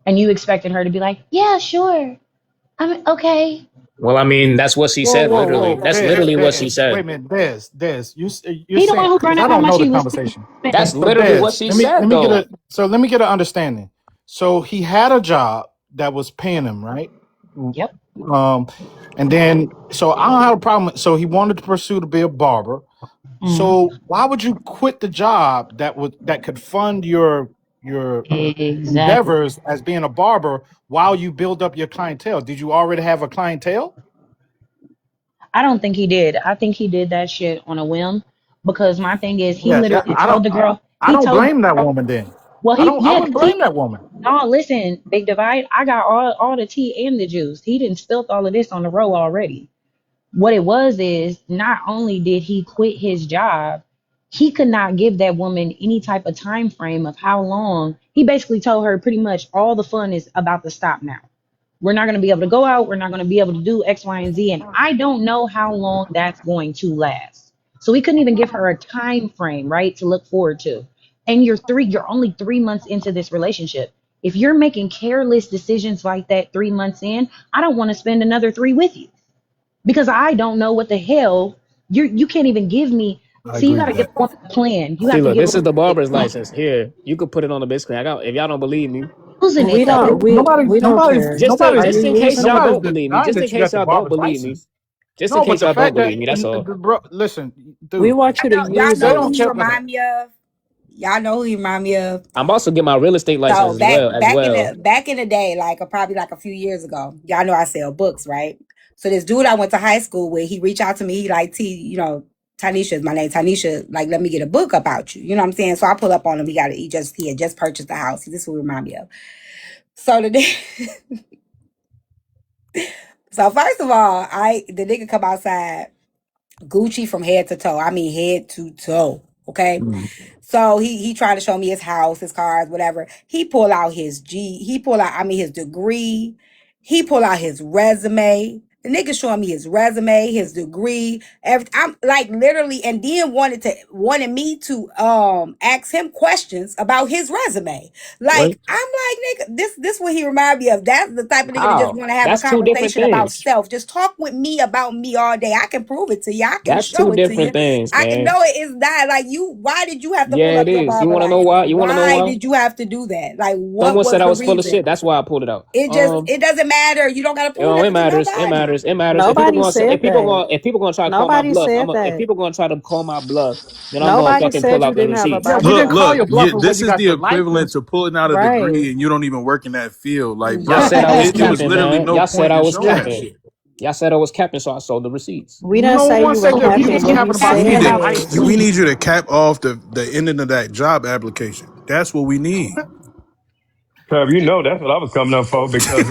And you expected her to be like, "Yeah, sure. I'm okay." Well, I mean, that's what she Whoa, said, whoa, literally. whoa, That's literally what she Wait a said. minute, Des. You're He the one saying who because brought I up how don't much know the he was conversation. That's spending. So literally Des, what she said, though. let me get an understanding. So he had a job that was paying him, right? Yep. Um, and then so I don't have a problem. So he wanted to pursue to be a barber. Mhm. So why would you quit the job that could fund your Exactly. endeavors as being a barber while you build up your clientele? Did you already have a clientele? I don't think he did. I think he did that shit on a whim, because my thing is he Yeah, literally I don't. told the girl, I he don't told the blame that girl, woman. Then well, I he, don't. I yeah, wouldn't 'cause he, blame that woman. no, listen, Big Divide, I got all the tea and the juice. He didn't spill all of this on the road already. What it was is not only did he quit his job, he could not give that woman any type of time frame of how long. He basically told her pretty much all the fun is about to stop now. We're not going to be able to go out. We're not going to be able to do X, Y, and Z. And I don't know how long that's going to last. So we couldn't even give her a time frame, right, to look forward to. And you're only 3 months into this relationship. If you're making careless decisions like that 3 months in, I don't want to spend another three with you, because I don't know what the hell you can't even give me. I See, you agree got to with give that. a woman a plan. You See, have to look, give a this is woman the a barber's plan. license. Here, you could put it on the big screen. If y'all don't believe me, Using it We though. don't. Nobody, We don't nobody's, care. Are nobody's, you just in case using y'all it? nobody's don't believe me, denying just in that you case got the y'all don't barber's believe me, license. just in No, but case the y'all don't fact that, believe me, that's all. bro, listen, We dude, want you to Y'all use they know who don't it. he care about that. remind me of? Y'all know who he remind me of? I'm also getting my real estate license So as well. As well. back in the day, like probably like a few years ago, y'all know I sell books, right? So this dude I went to high school with, he reached out to me. He like, Tanisha is my name. Tanisha, like, let me get a book about you. You know what I'm saying? So I pull up on him. He had just purchased the house. This is who he remind me of. So the day, so first of all, the nigga come outside Gucci from head to toe. I mean head to toe. Okay. Mm. So he tried to show me his house, his cars, whatever. He pull out, I mean, his degree. He pull out his resume. The nigga showing me his resume, his degree, I'm like literally, and then wanted me to ask him questions about his resume. What? Like I'm like, nigga, this what he remind me of. That's the type of nigga that just How? want to have a That's two different conversation about things. self. Just talk with me about me all day. I can prove it to you. I can That's show two it to you. different things, I can man. know it is not like you. Why did you have to pull Yeah, it up your is. You barber want to know license? why? You want to know Why why? did you have to do that? Like, what Someone was said I the was full of reason? shit. That's why I pulled it out. It doesn't matter. You don't gotta You prove know, it nothing to matters. It nobody. matters. It matters. Nobody said that. If people gonna try to call my Nobody bluff, said if that. people gonna try to call my bluff, then I'm gonna Nobody fucking pull said you out the didn't have a Yeah, receipts. we barber didn't Look, call look. your license. bluff when This you is got the the equivalent license. to pulling out a Right. degree and you don't even work in that field. Like, Y'all bro, said I was it was capping, literally man. no Y'all said point I in was showing that capping. shit. Y'all said I was capping, so I sold the receipts. We didn't No say one you were said that you capping. was What we capping about We it. You need didn't to have said, we IC. need you to cap off the ending of that job application. That's what we need. Trav, you know that's what I was coming up for because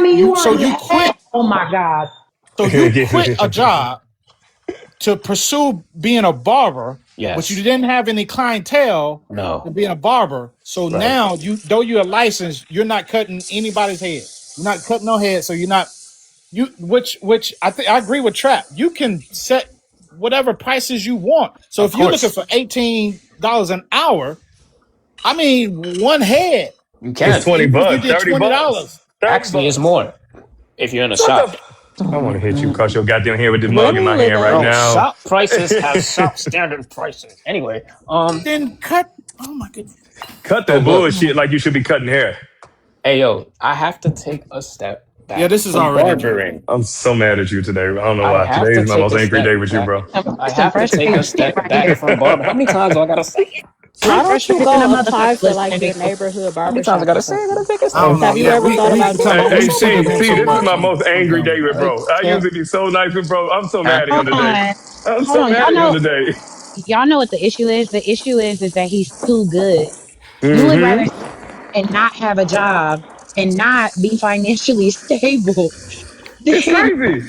mean, you So already you had. quit. Oh my God. So you quit a job to pursue being a barber, but you Yes. didn't have any clientele to No. be a barber. So Right. now though you're licensed, you're not cutting anybody's head. You're not cutting no head, so you're not which I agree with Trap. You can set whatever prices you want. So Of if you're looking course. for $18 an hour, I mean one head, You It's can. 20 even if you bucks, did 30 bucks, $20. 30 Actually, it's bucks. more if you're in a Shut the shop. f- I want to hit you across your goddamn head with this mug in my Really hand right though. Bro, now. shop prices have shop standard prices. Anyway, Then cut. Oh my goodness. Cut so that look, bullshit like you should be cutting hair. hey yo, I have to take a step Yeah, back this is from already true. barbering. I'm so mad at you today. I don't know I why. have Today to is my take most a angry step day with you, back. bro. I Some have to take a frustrating shit step right back here. from barbering. How many times do I gotta say it? Some Why don't you frustrating go a apply motherfucker for like listening to your you. neighborhood How many barber times I shop or gotta say it? I gotta something? take a I step. don't know. Have you Yeah, ever thought we about can tell doing Hey, by we hey, that? speak of him T, so this is much. my most I'm angry done. day with bro. I Yeah. usually be so nice with bro. I'm so Huh? mad at him Hold today. on. I'm Hold so on. mad at him today. Y'all know what the issue is? The issue is that he's too good. You would rather Mm-hmm. sit and not have a job and not be financially stable It's than crazy.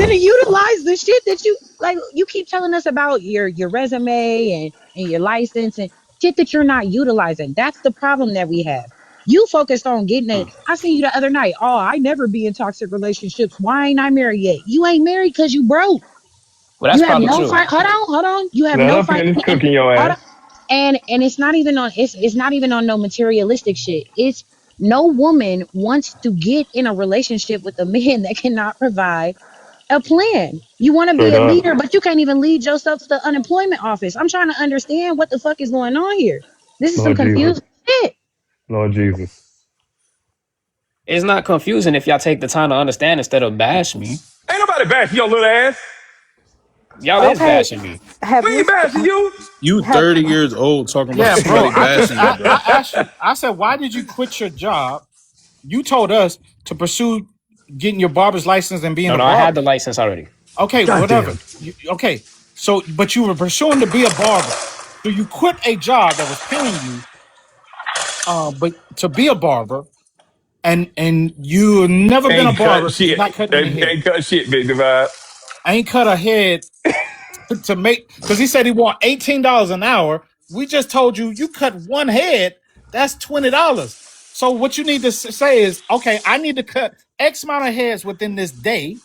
to utilize the shit that you like. You keep telling us about your resume and your license and shit that you're not utilizing. That's the problem that we have. You focused on getting it. I seen you the other night. Oh, I never be in toxic relationships. Why ain't I married yet? You ain't married because you broke. Well, that's You have probably no true. hold on. You have Let no her finish and cooking your hold on. ass. And it's not even on it's not even on no materialistic shit. It's no woman wants to get in a relationship with a man that cannot provide a plan. You want to be Straight a up. leader, but you can't even lead yourself to the unemployment office. I'm trying to understand what the fuck is going on here. This is some Lord Jesus. confused shit. Lord Jesus. It's not confusing if y'all take the time to understand instead of bash me. Ain't nobody bashing your little ass. Y'all is Okay. bashing me. Have We you ain't bashing you. You have 30 years old talking about Yeah, bro. somebody I just bashing you, bro. I asked you. I said, why did you quit your job? You told us to pursue getting your barber's license and being No, a no, I had the barber. license already. Okay, whatever. Goddamn. Okay, so but you were pursuing to be a barber. So you quit a job that was paying you, but to be a barber, and you never been a Ain't cut barber because you're shit. not cutting any head. Ain't cut shit, Big Divide. I ain't cut a head to make because he said he want $18 an hour. We just told you you cut one head, that's $20. So what you need to say is, okay, I need to cut X amount of heads within this day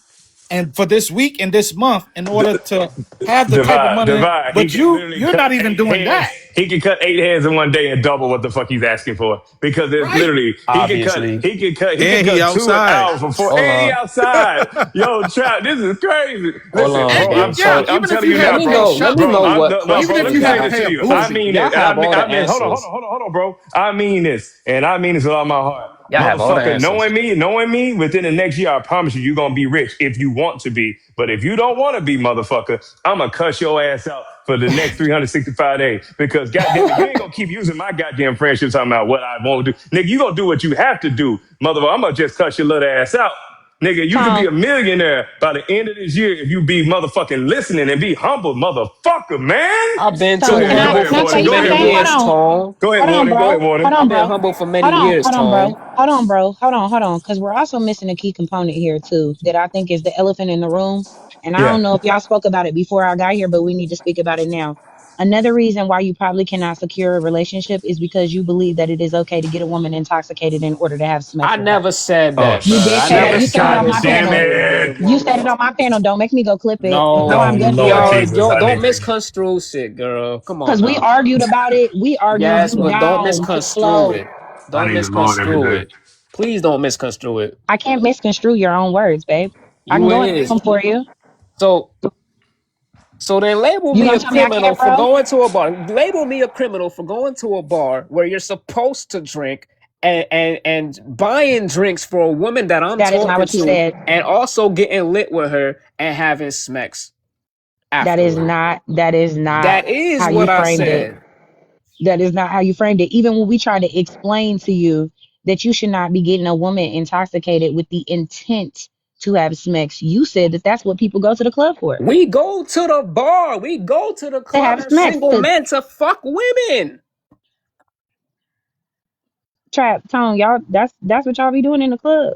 and for this week and this month in order to have the type of money. Divide. He But can literally you're cut not even 8 doing heads. that, He can cut 8 heads in one day and double what the fuck he's asking for. Because there's right? literally Obviously. he can And he cut two an outside. hour for four. Hold And he on. outside. Yo, Trap, this is crazy. Hold Listen, on. bro, And I'm yeah, So I'm even if telling you you let had now, to me pay bro. know. Let me Shotzi, know what No, even bro, if let questions me you you say had to have. this pay to a you. I bougie, mean Y'all this. And have all the hold answers. on, bro. I mean this. And I mean this with all my heart. Y'all have all the Motherfucker, answers. knowing me, within the next year, I promise you, you're gonna be rich if you want to be. But if you don't want to be, motherfucker, I'm gonna cuss your ass out for the next 365 days. Because goddamn it, you ain't gonna keep using my goddamn friendship talking about what I won't do. Nigga, you gonna do what you have to do, motherfucker. I'm gonna just cuss your little ass out. Nigga, you could be Tom, a millionaire by the end of this year if you be motherfucking listening and be humble, motherfucker, man. I've been Go too ahead, humble can I for tell Warden. too you Go many ahead, something? Warden. years, Tone. Go Hold ahead, on, Warden. Go bro. ahead, Warden. Hold I've on, been bro. humble for many years, Hold on, bro. Tone. Hold on, because we're also missing a key component here too that I think is the elephant in the room. And I Yeah. don't know if y'all spoke about it before I got here, but we need to speak about it now. Another reason why you probably cannot secure a relationship is because you believe that it is okay to get a woman intoxicated in order to have sex I with her. never said Oh that, You bro. did I say that. never You shit. said it said God on a my damn panel. it. You said it on my panel. Don't make me go clip it. No, Oh I'm No, good we for Lord it. already Jesus. I don't need to misconstrue shit, girl. Come on Because we now. argued about it. We argued Yes, you but don't down to misconstrue slow. it. Don't the Lord every misconstrue day. it. Please don't misconstrue it. I can't misconstrue your own words, babe. I can You go into is. them for you. So then label You me gonna a tell me I criminal can't, for bro? going to a bar. Label me a criminal for going to a bar where you're supposed to drink and buying drinks for a woman that I'm That is not talking what you to said. and also getting lit with her and having smacks That is afterward. not. That is not That is how you what I framed it. said. That is not how you framed it. Even when we try to explain to you that you should not be getting a woman intoxicated with the intent to have sex, you said that that's what people go to the club for. We go to the bar. We go to the To club have as sex. single To men to fuck women. trap tone, y'all. That's what y'all be doing in the club.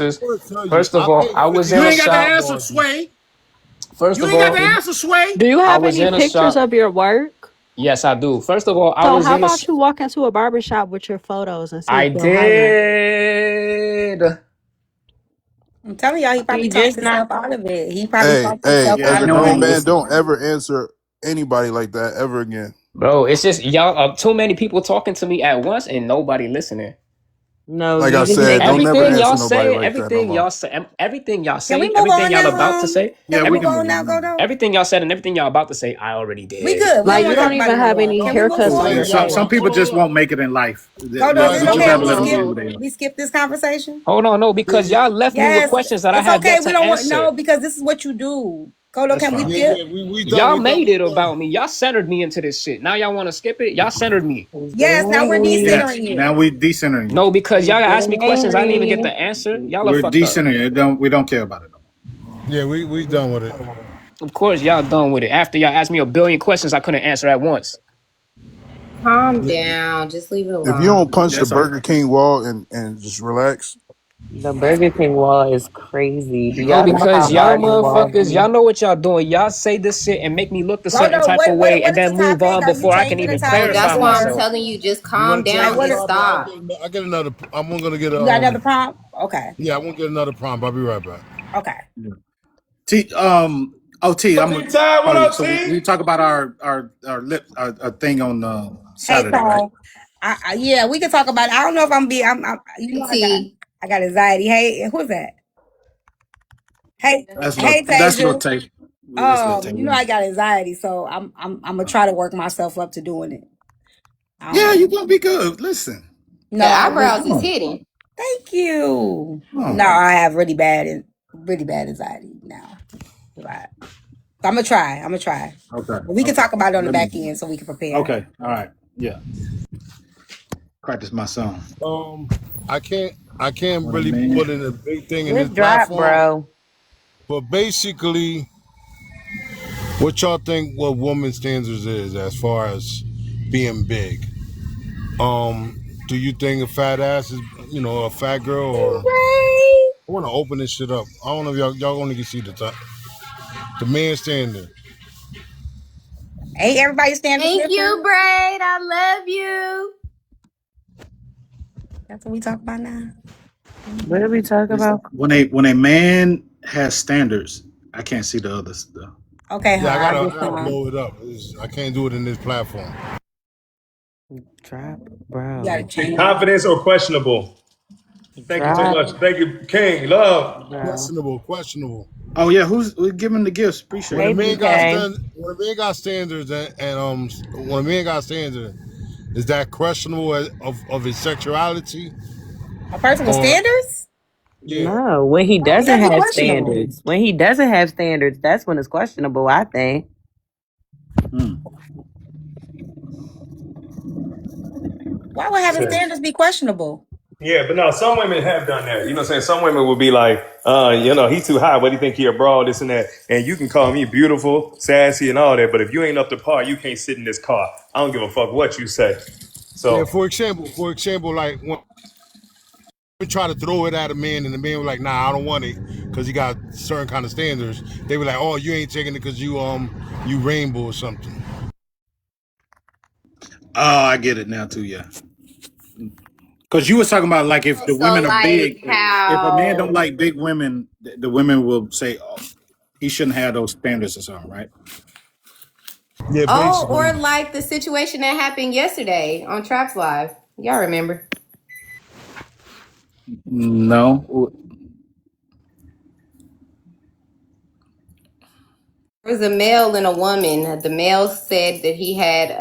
I resources. want to tell you, First of all, I was You in a ain't got the shop. answer, sidebar you. Sway. First You of ain't got the all, answer, Sway. Do you I have was any in a pictures shop. of your work? Yes, I do. First of all, I So was how in a. about you walk into a barber shop with your photos and see I if they'll hire? did. I'm telling y'all, he probably He talked just not. himself out of it. He probably Hey, talked hey, himself Yeah, as out he a of don't grown want to it. man, listen. don't ever answer anybody like that ever again. Bro, it's just y'all too many people talking to me at once and nobody listening. No, Like I you just said, make don't it. never Everything answer y'all nobody say, like that no more. Can we move everything on y'all now? about to say, Yeah, Can we we every, move can on move now, on. Goldo? everything y'all said and everything y'all about to say, I already We did. good. We don't Like you want to talk don't about even it no have more. any Can we move haircuts Well, on forward? your hey, Some head. people hold just on. won't make it in life. Goldo, is Right, it We but just okay if gotta hold we let on, them hold be skip who on. they are. we skip this conversation? Hold on, no, because Yeah, y'all left me with Yes, questions that I it's have okay. yet We to don't want answer. no because this is what you do. Goldo, That's can we fine. yeah, skip? yeah. We done. Y'all We done. made We it done. about me. Y'all centered me into this shit. Now y'all want to skip it? Y'all centered me. Yes, now we're Exactly. Yes. decentering Now you. we decentering you. No, because y'all asked me questions I didn't even get the Exactly. answer. Y'all are We're fucked up. decentering you. We don't care about it no Yeah, we done with it. Of course, y'all done with it. After y'all asked me a billion questions I couldn't answer at once. Calm Yeah. down. Just leave it If you don't alone. punch the That's all. Burger King wall and just relax, The Burger King wall is crazy. Do No, y'all know how because y'all hard the walls motherfuckers, be? y'all know what y'all doing. Y'all say this shit and make me look a certain Goldo, type of way what and is then the move topic? on Are you before I can changing the even So topic that's clarify why I'm or myself. telling you, just You want calm to down like change the what and is topic? stop. I get another. I'm gonna get you got a. another prompt? Okay. Yeah, I'm gonna get another prompt. I'll be right back. Okay. T I'm T Time, what oh up, so T? we talk about our thing on Hey Saturday, right? Paul. Yeah, we can talk about it. I don't know if I'm you know T. I got anxiety. Hey, who's that? Hey, That's little Tasia. tape. That's little tape. You know I got anxiety, so I'm gonna try to work myself up to doing it. I don't Yeah, know. you're gonna be good. Listen. The No, I eyebrows really Come is on. hitting. thank you. Come No, on. I have really bad anxiety now. Right. I'm gonna try. I'm gonna try. Okay. But we can Okay. talk about it on the Let me back end so we can prepare. Okay. All right. Yeah. Practice my song. I can't What a really man. put in a big thing in this Just drop, platform, bro. but basically, what y'all think what woman standards is as far as being big? Um, do you think a fat ass is a fat girl or? Right. I want to open this shit up. I don't know if y'all only can see the man standard. Ain't everybody standards Thank you, different? Braid. I love you. That's what we talk about now. What did we talk Is about? when a man has standards, I can't see the others though. Okay, Yeah, huh? I I gotta I just gotta blow it up. I can't do it in this platform. Drop, you gotta bro. change. Confidence or questionable? Thank you so Drop, much. Thank you, King. Love. bro. Questionable. Oh yeah, who's giving the gifts? Appreciate When a it. Hey, man got GK. when a man got standards and when a man got standards, is that questionable of his sexuality A person with or standards? yeah? No, when he Why would doesn't that be have questionable? standards. When he doesn't have standards, that's when it's questionable, I think. Hmm. Why would having standards be questionable? Yeah, but no, some women have done that. You know what I'm saying? Some women will be like, he's too high. What do you think he abroad, this and that? And you can call me beautiful, sassy, and all that, but if you ain't up to par, you can't sit in this car. I don't give a fuck what you say. Yeah, So, for example, like when we try to throw it at a man and the man was like, nah, I don't want it because he got certain kind of standards. They were like, oh, you ain't taking it because you rainbow or something. Oh, I get it now too. Yeah, because you was talking about like if the So women are like big, if a man don't how like big women, the women will say, oh, he shouldn't have those standards or something, right? Yeah, oh, or basically. like the situation that happened yesterday on Traps Live. Y'all remember? No. There was a male and a woman. The male said that he had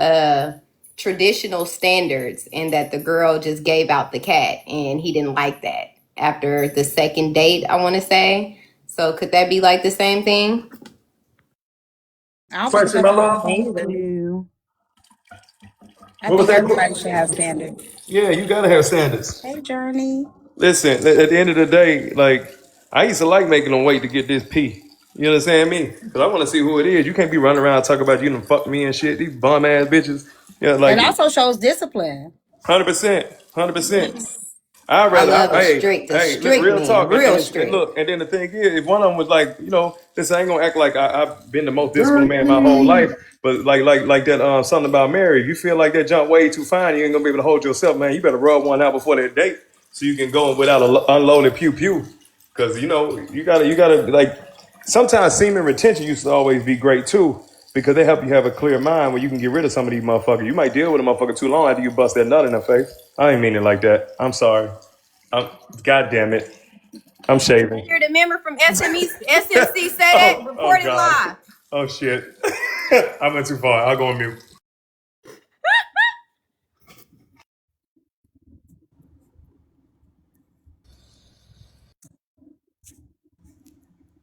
traditional standards and that the girl just gave out the cat and he didn't like that after the second date, I want to say. So could that be like the same thing? I don't think it's question, my nothing wrong love. with that Thank either. you. I What was think that? everybody should have standards. Yeah, you gotta have standards. Hey, Journey. Listen, at the end of the day, like, I used to like making them wait to get this pee. You understand me? Because I want to see who it is. You can't be running around talking about you done fucked me and shit. These bum ass bitches. Yeah, It like, also shows discipline. 100%. 100%. Yes. I'd I rather, love a hey, strict real man, talk, real and strict. look, and then the thing is, if one of them was like, this I ain't gonna act like I've been the most disciplined man my whole life, Dirty. but like that, something about Mary. If you feel like that junk way too fine, you ain't gonna be able to hold yourself, man. You better rub one out before that date, so you can go without a unloaded pew pew, because you gotta like. Sometimes semen retention used to always be great too, because they help you have a clear mind where you can get rid of some of these motherfuckers. You might deal with a motherfucker too long after you bust that nut in their face. I ain't mean it like that. I'm sorry. God damn it. I'm shaving. You're the member from SMC say that? Oh Report it God. live. Oh shit. I went too far. I'll go on mute.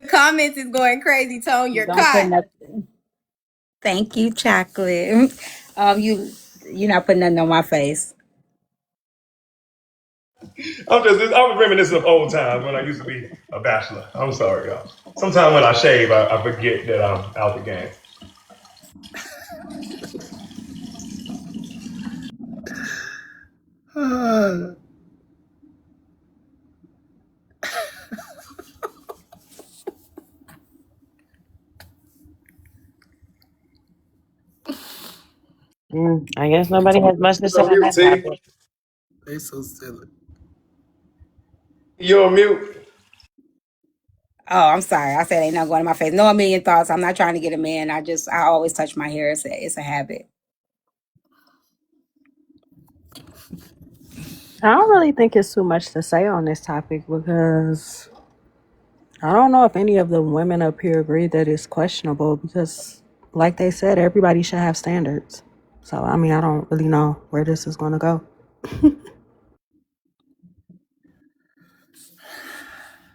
Comments is going crazy, Tone. You're Don't put caught. nothing. Thank you, chocolate. You're not putting nothing on my face. I'm reminiscing of old times when I used to be a bachelor. I'm sorry, y'all. Sometimes when I shave, I forget that I'm out the game. I guess nobody has much to say You're on on mute, that T. topic. They so silly. You're on mute. Oh, I'm sorry. I said ain't not going to my face. No, a million thoughts. I'm not trying to get a man. I always touch my hair. It's a habit. I don't really think it's too much to say on this topic because I don't know if any of the women up here agree that it's questionable because, like they said, everybody should have standards. So, I mean, I don't really know where this is going to go.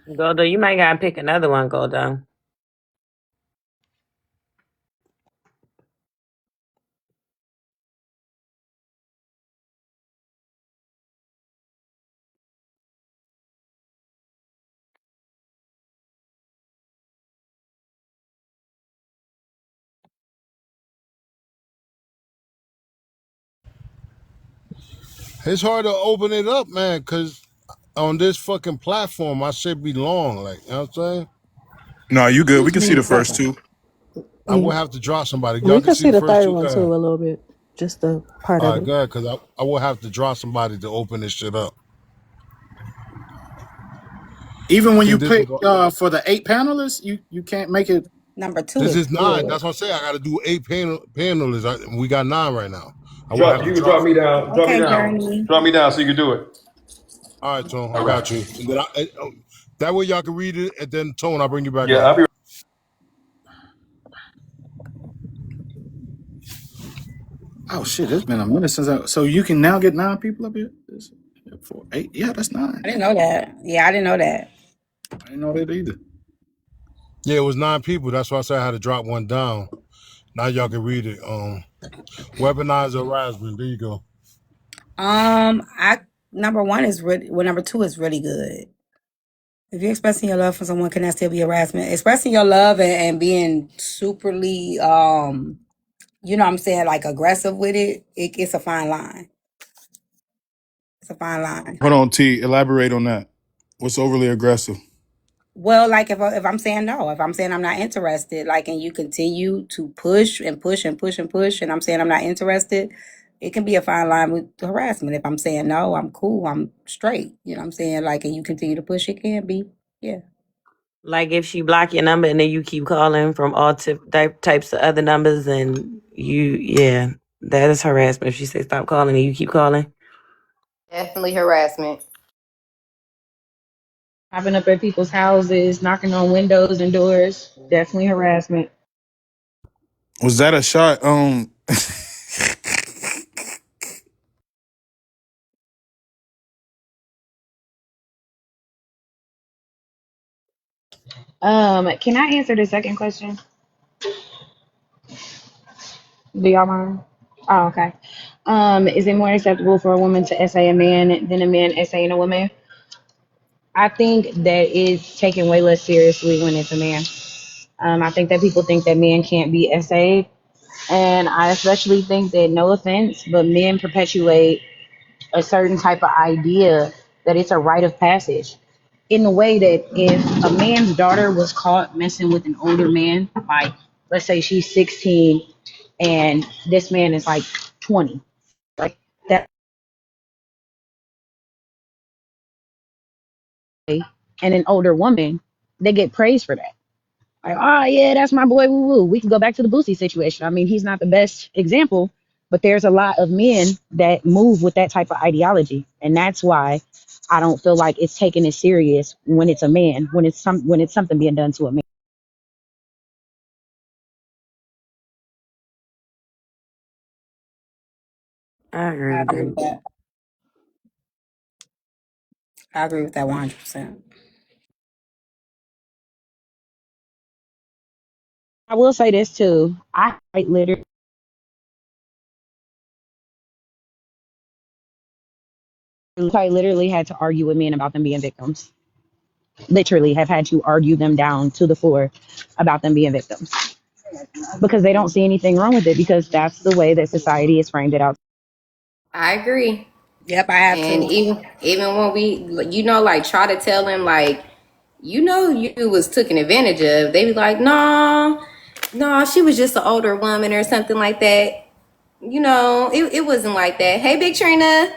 Goldo, you might gotta pick another one, Goldo. It's hard to open it up, man, because on this fucking platform, I should be long. Like, you know what I'm saying? No, you good. We Excuse can see me. the first two. I will Mm, have to drop somebody. Y'all we can could see see the the first third two. one too a little bit, just the part All of right, it. go ahead, because I will have to draw somebody to open this shit up. Even I when you think this pick was for the 8 panelists, you can't make it. Number two this is is 9. good. That's what I'm saying. I got to do 8 panelists. We got 9 right now. I will have Drop. to You can drop drop me somebody. down. Drop me Okay, down. Journey. Drop me down so you can do it. All right, Tone, I All right. got you. And then that way y'all can read it, and then Tone, I'll bring you back Yeah, up. I'll be. Oh shit! It's been a minute since So you can now get 9 people up here. For 8, yeah, that's I 9. didn't know that. Yeah, I didn't know that. I didn't know that either. Yeah, it was 9 people. That's why I said I had to drop one down. Now y'all can read it. Weaponize harassment. There you go. I number one is really well. Number two is really good. If you're expressing your love for someone, can that still be harassment? Expressing your love and being superly, you know what I'm saying, like aggressive with it's a fine line. It's a fine line. Hold on, T. Elaborate on that. What's overly aggressive? Well, like if I'm saying no, if I'm saying I'm not interested, like, and you continue to push and push and push and push, and I'm saying I'm not interested, it can be a fine line with harassment. If I'm saying no, I'm cool, I'm straight. You know what I'm saying? Like, and you continue to push, it can be, yeah. Like if she block your number and then you keep calling from all types of other numbers and yeah, that is harassment. If she says stop calling and you keep calling. Definitely harassment. Popping up at people's houses, knocking on windows and doors, definitely harassment. Was that a shot? Can I answer the second question? Do y'all mind? Oh, okay. Is it more acceptable for a woman to essay a man than a man essaying a woman? I think that it's taken way less seriously when it's a man. I think that people think that men can't be essayed. And I especially think that, no offense, but men perpetuate a certain type of idea that it's a rite of passage. In the way that if a man's daughter was caught messing with an older man, like let's say she's 16 and this man is like 20, like that, and an older woman, they get praised for that. Like, oh yeah, that's my boy. Woo woo. We can go back to the Boosie situation. I mean, he's not the best example, but there's a lot of men that move with that type of ideology, and that's why I don't feel like it's taken as serious when it's a man, when it's something being done to a man. I agree I with agree with that. that. I agree with that 100%. I will say this too. I quite literally had to argue with men about them being victims. Literally have had to argue them down to the floor about them being victims because they don't see anything wrong with it because that's the way that society has framed it out. I agree. Yep, I have And to. even when we, like try to tell them like, you was taken advantage of, they be like, no, no, she was just an older woman or something like that. It wasn't like that. Hey, Big Trina.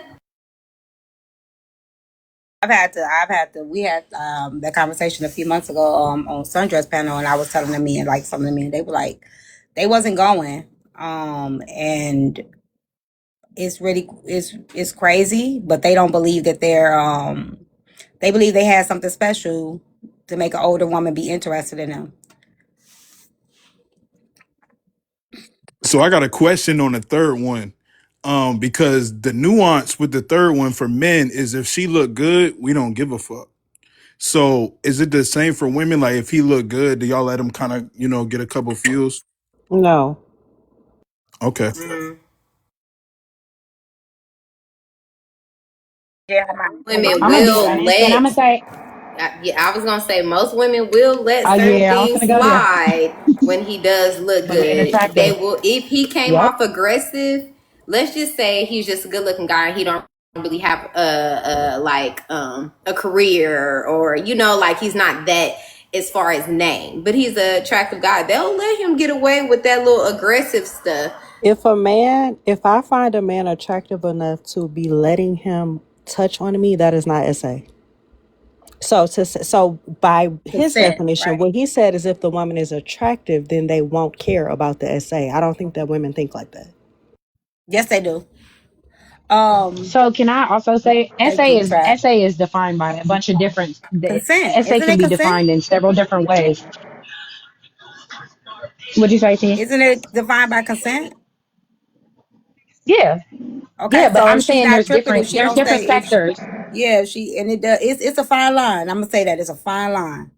I've had to. We had that conversation a few months ago on Sundress panel, and I was telling the men, like some of the men, they were like, they wasn't going, and it's crazy, but they don't believe that they believe they had something special to make an older woman be interested in them. So I got a question on the third one. Because the nuance with the third one for men is if she look good, we don't give a fuck. So is it the same for women? Like if he look good, do y'all let him kind of, get a couple views? No. Okay. Mm, Yeah, women I'm gonna be will honest, and I'm let gonna say, yeah, I was gonna say most women will let certain yeah, I was things gonna go there. slide when he does look But being good. They attractive. will if he came Yep. off aggressive. Let's just say he's just a good looking guy and he don't really have a career or like he's not that as far as name, but he's an attractive guy. They'll let him get away with that little aggressive stuff. If I find a man attractive enough to be letting him touch on me, that is not SA. So by his consent, definition, right? what he said is if the woman is attractive, then they won't care about the SA. I don't think that women think like that. Yes, they do. Um, So can I also say they do, Trap. SA is defined by a bunch of different Consent, SA isn't can it? be Consent, defined in several different ways. Would you say, T? isn't it defined by consent? Yeah. Okay, Yeah, but so I'm if she's saying not tripping, if she there's don't different say if sectors. yeah, if she and it does, it's a fine line. I'm gonna say that it's a fine line.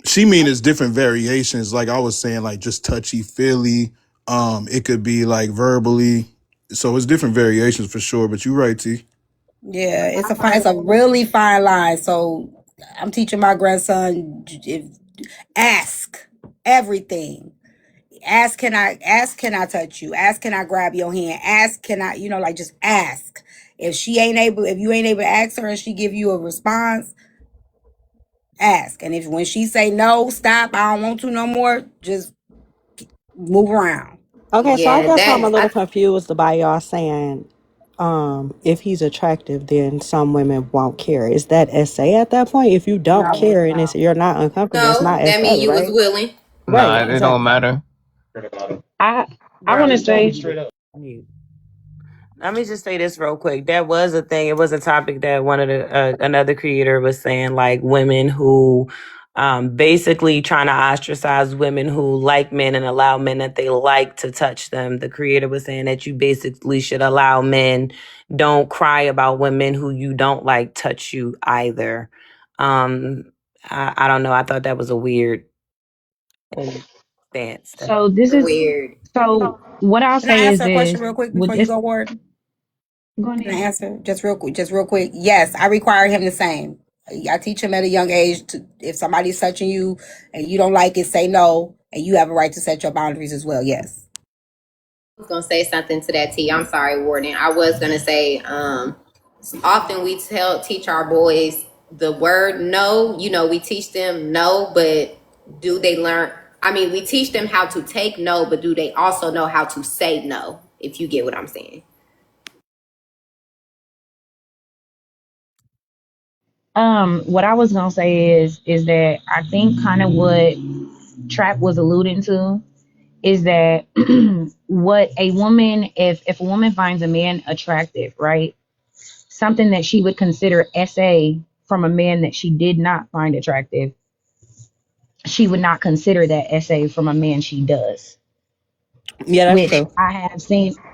She mean it's different variations. Like I was saying, like just touchy feely. It could be like verbally. So it's different variations for sure. But you're right, T. Yeah, it's a really fine line. So I'm teaching my grandson ask everything. Ask can I touch you? Ask can I grab your hand? Ask can I like just ask. If you ain't able to ask her and she give you a response, ask. And if when she say no, stop, I don't want to no more, just move around. Okay, so I Yeah, guess I'm a that little I confused by y'all saying if he's attractive, then some women won't care. Is that SA at that point? If you don't No, care and no. you're not uncomfortable, it's no, not that mean SA, you was right? willing. Right, Nah, it don't exactly. matter. I I Bro, want to you told me say straight up. Let me just say this real quick. That was a thing. It was a topic that one of the another creator was saying, like women who basically trying to ostracize women who like men and allow men that they like to touch them. The creator was saying that you basically should allow men, don't cry about women who you don't like touch you either. Um, I don't know. I thought that was a weird stance. so. This is Weird. so. What I'll Can I say is answer a question this: real quick with before you this, go, Ward? go Can I ahead. answer just real quick? Yes, I require him the same. I teach him at a young age to, if somebody's touching you and you don't like it, say no, and you have a right to set your boundaries as well. Yes. I was gonna say something to that T. I'm sorry, Warden. I was gonna say, Often we teach our boys the word no. You know, we teach them no, but do they learn? I mean, we teach them how to take no, but do they also know how to say no? If you get what I'm saying. What I was gonna say is that I think kind of what Trap was alluding to is that what a woman, if a woman finds a man attractive, right? Something that she would consider SA from a man that she did not find attractive, she would not consider that SA from a man she does, Yeah, that's which true. I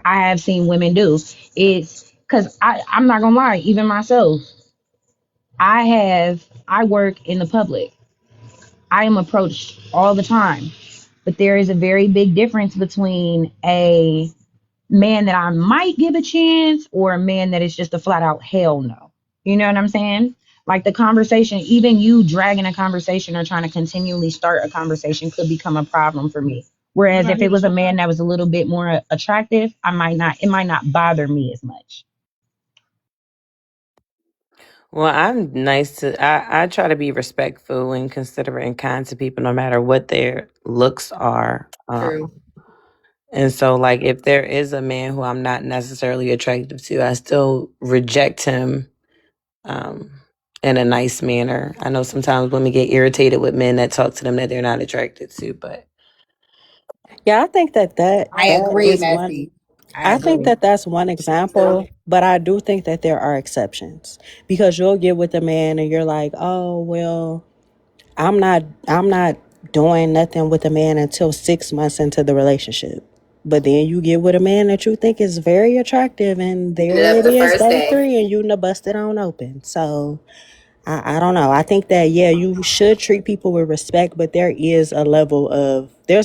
have seen women do. It's because I'm not gonna lie, even myself, I work in the public. I am approached all the time. But there is a very big difference between a man that I might give a chance or a man that is just a flat out hell no. You know what I'm saying? Like the conversation, even you dragging a conversation or trying to continually start a conversation could become a problem for me. Whereas if it was a man that was a little bit more attractive, it might not bother me as much. Well, I'm nice to. I try to be respectful and considerate and kind to people, no matter what their looks are. True. And so, like, if there is a man who I'm not necessarily attractive to, I still reject him um, in a nice manner. I know sometimes women get irritated with men that talk to them that they're not attracted to, but Yeah, I think that I that agree, is one. Messy. I I think agree. that that's one example, but I do think that there are exceptions because you'll get with a man and you're like, oh well, I'm not doing nothing with a man until 6 months into the relationship. But then you get with a man that you think is very attractive, and Hit there it up it the is, first day day. three, and you done busted on open. So I don't know. I think that yeah, you should treat people with respect, but there's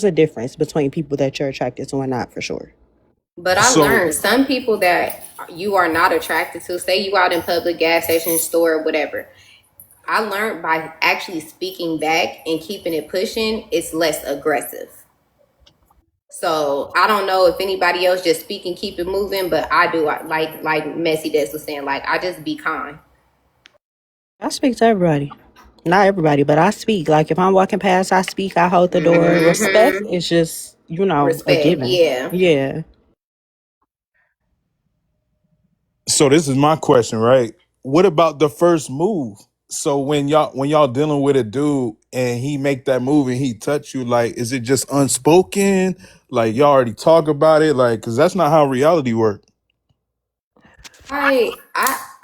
a difference between people that you're attracted to and not for sure. But I So learned some people that you are not attracted to, say you out in public, gas station, store, whatever. I learned by actually speaking back and keeping it pushing, it's less aggressive. So I don't know if anybody else just speak and keep it moving, but I do. Like Messy Des was saying, like I just be kind. I speak to everybody. Not everybody, but I speak. Like if I'm walking past, I speak, I hold the door. Respect Hmm. is just, a Respect, given. yeah. Yeah. so this is my question, right? What about the first move? So when y'all dealing with a dude and he make that move and he touch you, like, is it just unspoken? Like y'all already talk about it, like, cause that's not how reality work.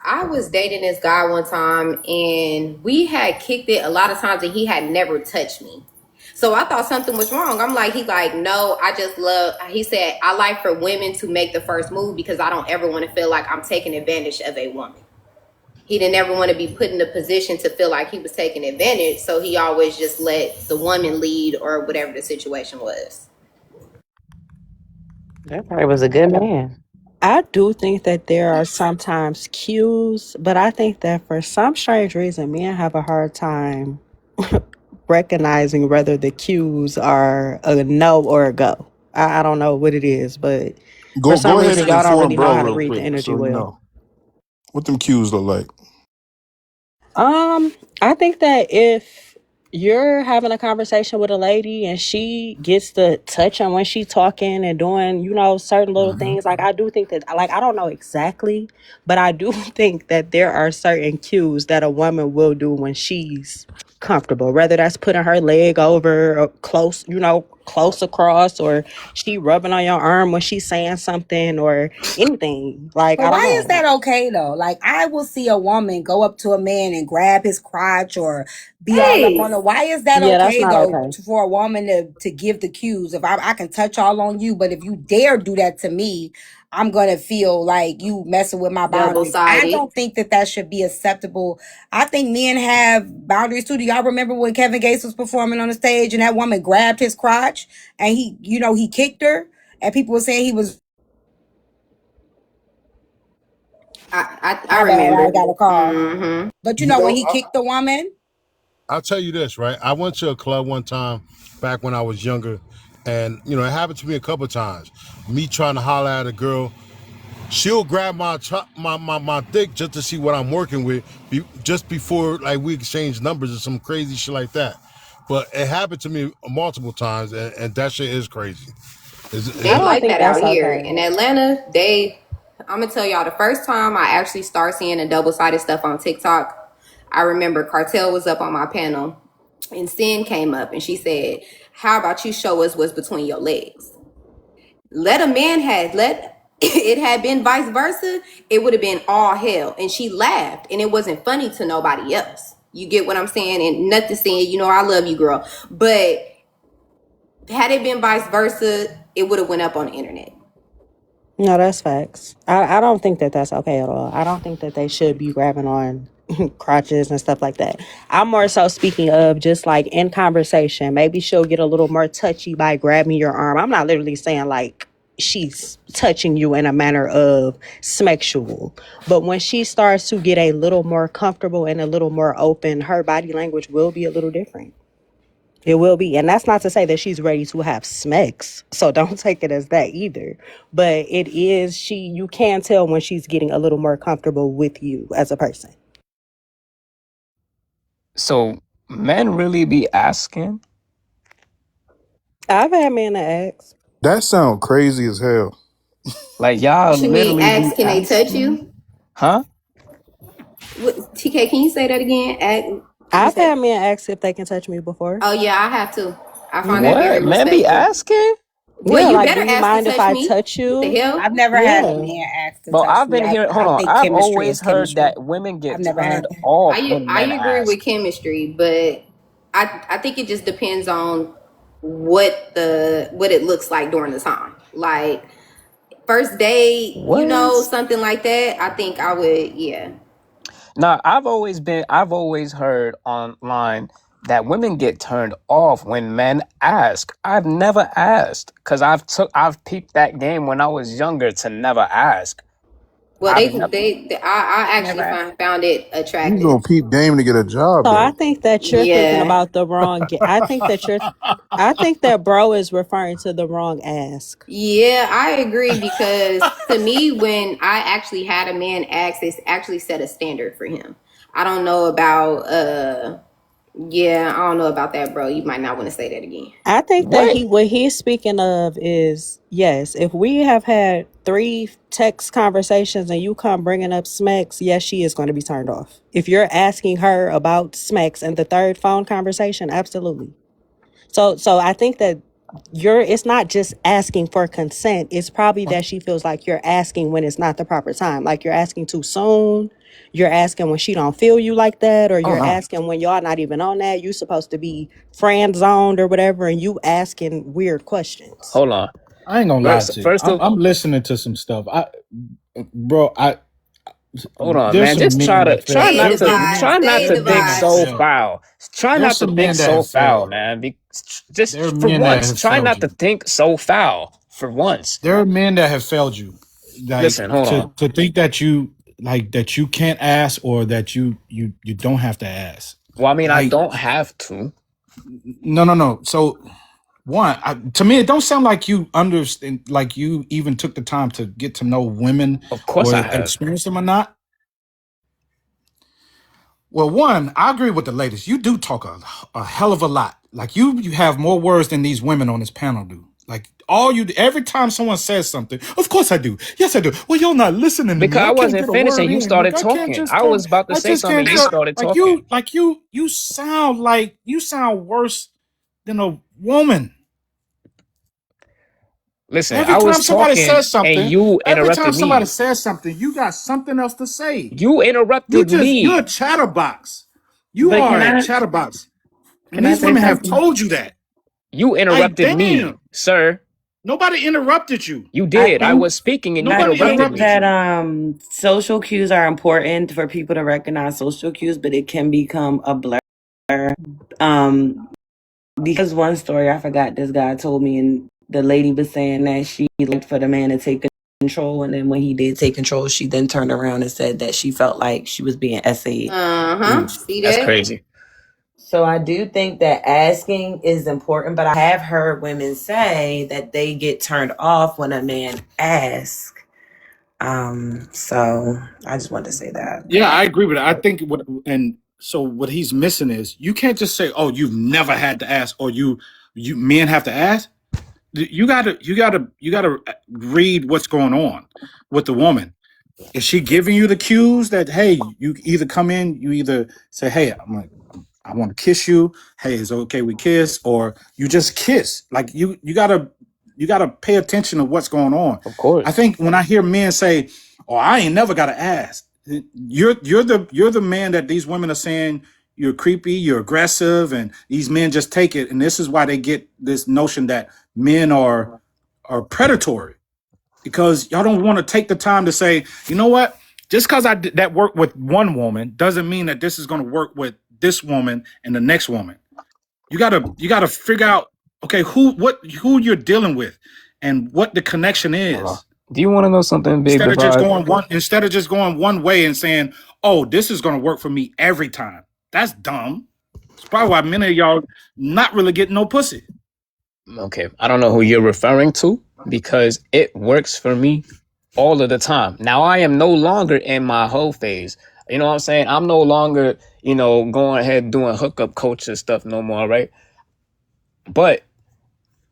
I was dating this guy one time and we had kicked it a lot of times and he had never touched me. So I thought something was wrong. I'm like, he like, no, I just love, he said, I like for women to make the first move because I don't ever want to feel like I'm taking advantage of a woman. He didn't ever want to be put in a position to feel like he was taking advantage. So he always just let the woman lead or whatever the situation was. that probably was a good man. I do think that there are sometimes cues, but I think that for some strange reason, men have a hard time recognizing whether the cues are a no or a go. I don't know what it is, but for Go some ahead reason, and y'all don't inform really know bro how to real read the quick, energy so you well. know what them cues look like. I think that if you're having a conversation with a lady and she gets to touching when she talking and doing, certain little things, like I do think that, like, I don't know exactly, but I do think that there are certain cues that a woman will do when she's comfortable, whether that's putting her leg over or close, close across, or she rubbing on your arm when she's saying something or anything. Like, But I don't why is know. that okay though? Like I will see a woman go up to a man and grab his crotch or be all up Hey, on it. Why is that Yeah, that's okay not though okay. for a woman to give the cues? If I can touch all on you, but if you dare do that to me, I'm gonna feel like you messing with my double boundaries. I sided. don't think that that should be acceptable. I think men have boundaries too. Do y'all remember when Kevin Gates was performing on the stage and that woman grabbed his crotch and he kicked her and people were saying he was I my bad, I remember. got a call. Hmm. But You when know, he kicked the woman, I'll tell you this, right? I went to a club one time back when I was younger, and it happened to me a couple of times. Me trying to holler at a girl, she'll grab my dick just to see what I'm working with, just before like we exchange numbers or some crazy shit like that. But it happened to me multiple times, and that shit is crazy. They I don't like think that that's out here okay. in Atlanta. I'm gonna tell y'all the first time I actually started seeing the double sided stuff on TikTok. I remember Cartel was up on my panel, and Sin came up and she said, "How about you show us what's between your legs?" Let a man had let it had been vice versa, it would have been all hell. And she laughed, and it wasn't funny to nobody else. You get what I'm saying? And nothing saying, I love you, girl. But had it been vice versa, it would have went up on the internet. No, that's facts. I don't think that that's okay at all. I don't think that they should be grabbing on crotches and stuff like that. I'm more so speaking of just like in conversation. Maybe she'll get a little more touchy by grabbing your arm. I'm not literally saying like she's touching you in a manner of sexual. But when she starts to get a little more comfortable and a little more open, her body language will be a little different. It will be. And that's not to say that she's ready to have smecks. So don't take it as that either. But it is, you can tell when she's getting a little more comfortable with you as a person. So men really be asking? I've had men that ask. That sound crazy as hell. Like y'all What you mean, literally be ask, can they touch asking? you? Huh? TK, can you say that again? You I've said, had men ask if they can touch me before. oh, yeah, I have to. I find that Hmm. very What? Men be respectful. asking? Well, Yeah, you like, better do you ask to mind if touch I me. touch What the you? hell? I've never had a Yeah. man ask to Well, touch I've me. been I, hearing, hold I on. think I've chemistry always is heard chemistry. that women I've get never had turned that. off when I men agree with ask. chemistry, but I think it just depends on what it looks like during the time. Like first date, What? something like that. I think I would, yeah. Now, I've always heard online that women get turned off when men ask. I've never asked because I've peeped that game when I was younger to never ask. Well, I've never. I Never actually asked. found it You attractive. gonna peep game to get a job So I though. think that you're thinking Yeah. about the wrong. I think that bro is referring to the wrong ask. Yeah, I agree because to me, when I actually had a man ask, it's actually set a standard for him. I don't know about yeah, I don't know about that, bro. You might not want to say that again. I think that What? what he's speaking of is, yes, if we have had 3 text conversations and you come bringing up smacks, yes, she is going to be turned off. If you're asking her about smacks in the third phone conversation, absolutely. So I think that it's not just asking for consent. It's probably that she feels like you're asking when it's not the proper time. Like you're asking too soon. You're asking when she don't feel you like that, or Oh you're no. asking when y'all not even on that. You supposed to be friend zoned or whatever, and you asking weird questions. Hold on. I ain't gonna lie First, to you. first of I'm listening to some stuff. Bro, hold on, there's man. some Just men that fail. try Stay in not the to vibe. try not Stay in to the think Men that vibe. so fail. foul. Try There's not to some think men that so have foul, failed. man. There are Just for men that once, have try failed not to you. think so foul. For once. There are men that have failed you. Like Listen, hold on. to think that you can't ask or that you don't have to ask. Well, I mean, I Like don't have to. no. So one, to me, it don't sound like you understand. Like you even took the time to get to know women Of course, or I have. experience them or not. Well, one, I agree with the ladies. You do talk a hell of a lot. Like you have more words than these women on this panel do. Like every time someone says something, of course I do. Yes, I do. Well, you're not listening to me. Because I I can't wasn't get a finished word and you in. Like started I can't talking. just I talk. was about to I say just something. can't You talk. started Like talking. you sound worse than a woman. Listen, Every I was time somebody talking says and something, you every time interrupted somebody me. says something, you got something else to say. You interrupted You're a me. chatterbox. You But are a chatterbox. And can I these say women have something? told you that. You Like, interrupted me, damn, sir. nobody interrupted you. You I did. I think was speaking and you I Nobody interrupted think interrupted me. that you. social cues are important for people to recognize social cues, but it can become a blur. Um, because one story I forgot this guy told me, and the lady was saying that she liked for the man to take control, and then when he did take control, she then turned around and said that she felt like she was being essayed. Uh-huh. See That's that? crazy. So I do think that asking is important, but I have heard women say that they get turned off when a man asks. So I just wanted to say that. Yeah, I agree with it. I think what he's missing is you can't just say, "Oh, you've never had to ask," or you men have to ask. You gotta read what's going on with the woman. Is she giving you the cues that, hey, you either come in, you either say, hey, I want to kiss you. Hey, is it okay we kiss? Or you just kiss. Like you gotta pay attention to what's going on. Of I course. think when I hear men say, "Oh, I ain't never gotta ask," you're the man that these women are saying you're creepy, you're aggressive, and these men just take it. And this is why they get this notion that men are predatory, because y'all don't want to take the time to say, you know what? Just because I did that work with one woman doesn't mean that this is going to work with this woman and the next woman. You gotta figure out, okay, who you're dealing with and what the connection is. Do you want to know something, Big Divide? Instead of just going one way and saying, oh, this is going to work for me every time. That's dumb. It's probably why many of y'all not really getting no pussy. Okay, I don't know who you're referring to because it works for me all of the time. Now I am no longer in my hoe phase. You know what I'm saying? I'm no longer, going ahead doing hookup culture stuff no more, right? But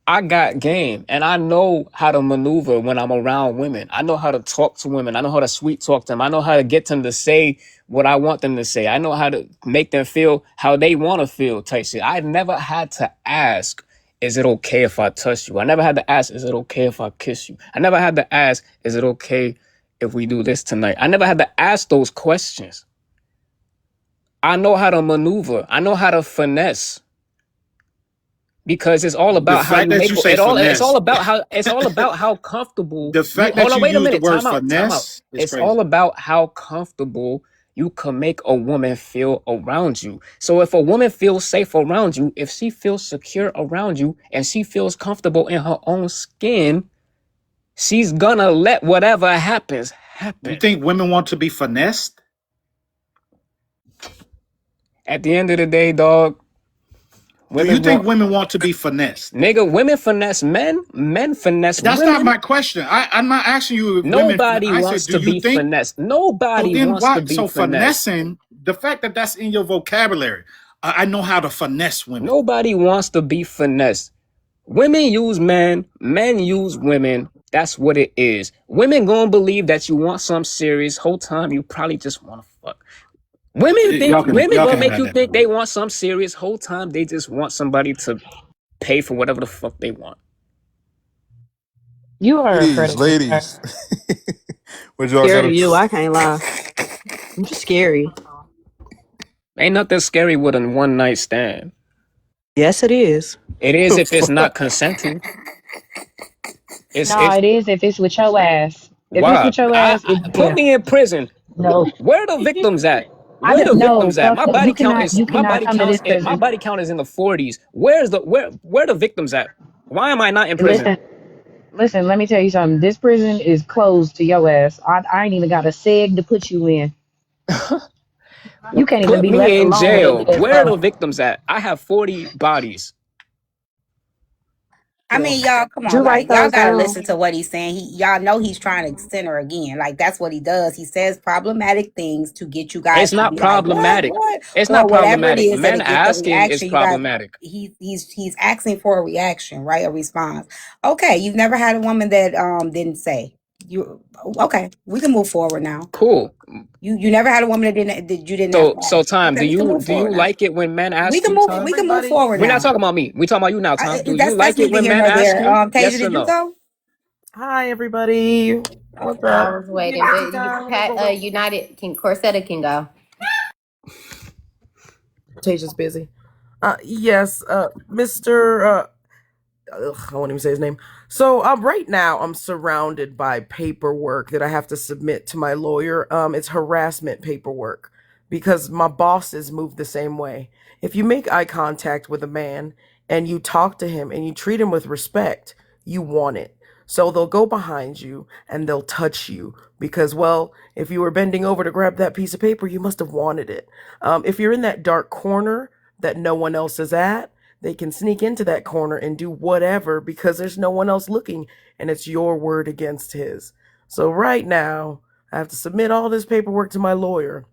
I got game and I know how to maneuver when I'm around women. I know how to talk to women. I know how to sweet talk them. I know how to get them to say what I want them to say. I know how to make them feel how they want to feel type shit. I never had to ask, is it okay if I touch you? I never had to ask, is it okay if I kiss you? I never had to ask, is it okay if we do this tonight? I never had to ask those questions. I know how to maneuver. I know how to finesse. Because it's all The about how fact you that make you it say all. It's finesse, all about how comfortable the you. fact Hold that on, you wait a use the minute. word Time out. Time out. finesse is It's all crazy. about how comfortable you can make a woman feel around you. So if a woman feels safe around you, if she feels secure around you, and she feels comfortable in her own skin, she's gonna let whatever happens You happen. think women want to be finessed? At the end of the day, dog, Do you women think want women want to be finessed? nigga. Women finesse men. Men finesse That's not women. my question. I'm not asking you if women. Nobody I said, wants do to you be think finessed. so? Nobody Then wants to why? be So finessed. finessing, the fact that that's in your vocabulary, I know how to finesse women. Nobody wants to be finessed. Women use men, men use women. That's what it is. Women gonna believe that you want some serious. Whole time you probably just want to fuck. Women Y'all gonna can make have you that. think they want some serious. Whole time they just want somebody to pay for whatever the fuck they want. You are a Ladies, predator, sir. ladies. What y'all Scared gotta of you, I can't lie. I'm just scary. Ain't nothing scary with a one night stand. Yes, it is. It is the if it's not fuck? consensual. No, It's it is if it's with your ass. If it's why with your I, ass, I put yeah. me in prison. No, Where the victims at? I Where don't, the no, victims at? fuck. My body count is You cannot come to this my prison. body count is in the 40s. Where the victims at? Why am I not in prison? Listen, listen. Let me tell you something. This prison is closed to your ass. I ain't even got a seg to put you in. You can't even Put be me left in alone with a jail. dead Where the bro. victims at? I have 40 bodies. I mean, y'all, come on, You write like y'all those gotta down. listen to what he's saying. Y'all know he's trying to center again. Like that's what he does. He says problematic things to get you It's guys to not be like, problematic. what, It's or not whatever it problematic. is that'll Men get the asking is reaction. You guys, problematic. he's asking for a reaction, right? A response. Okay, you've never had a woman that didn't say you. Okay, we can move forward now. Cool. You never had a woman that you didn't have So to so ask. time, Okay, we can move do you forward now. like it when men We ask can you, move. Tom? We can move forward We're not now. talking about me. We talking about you now, Tom. Do you That's like it neither when here men nor ask there. you? Tasia, Yes or did you no? go? Hi, everybody. What's I up? was waiting, but United can Corsetta can go. Tasia's busy. Yes, Mr. I won't even say his name. So, right now I'm surrounded by paperwork that I have to submit to my lawyer. It's harassment paperwork because my bosses move the same way. If you make eye contact with a man and you talk to him and you treat him with respect, you want it. So they'll go behind you and they'll touch you because, well, if you were bending over to grab that piece of paper, you must have wanted it. If you're in that dark corner that no one else is at, they can sneak into that corner and do whatever because there's no one else looking and it's your word against his. So right now, I have to submit all this paperwork to my lawyer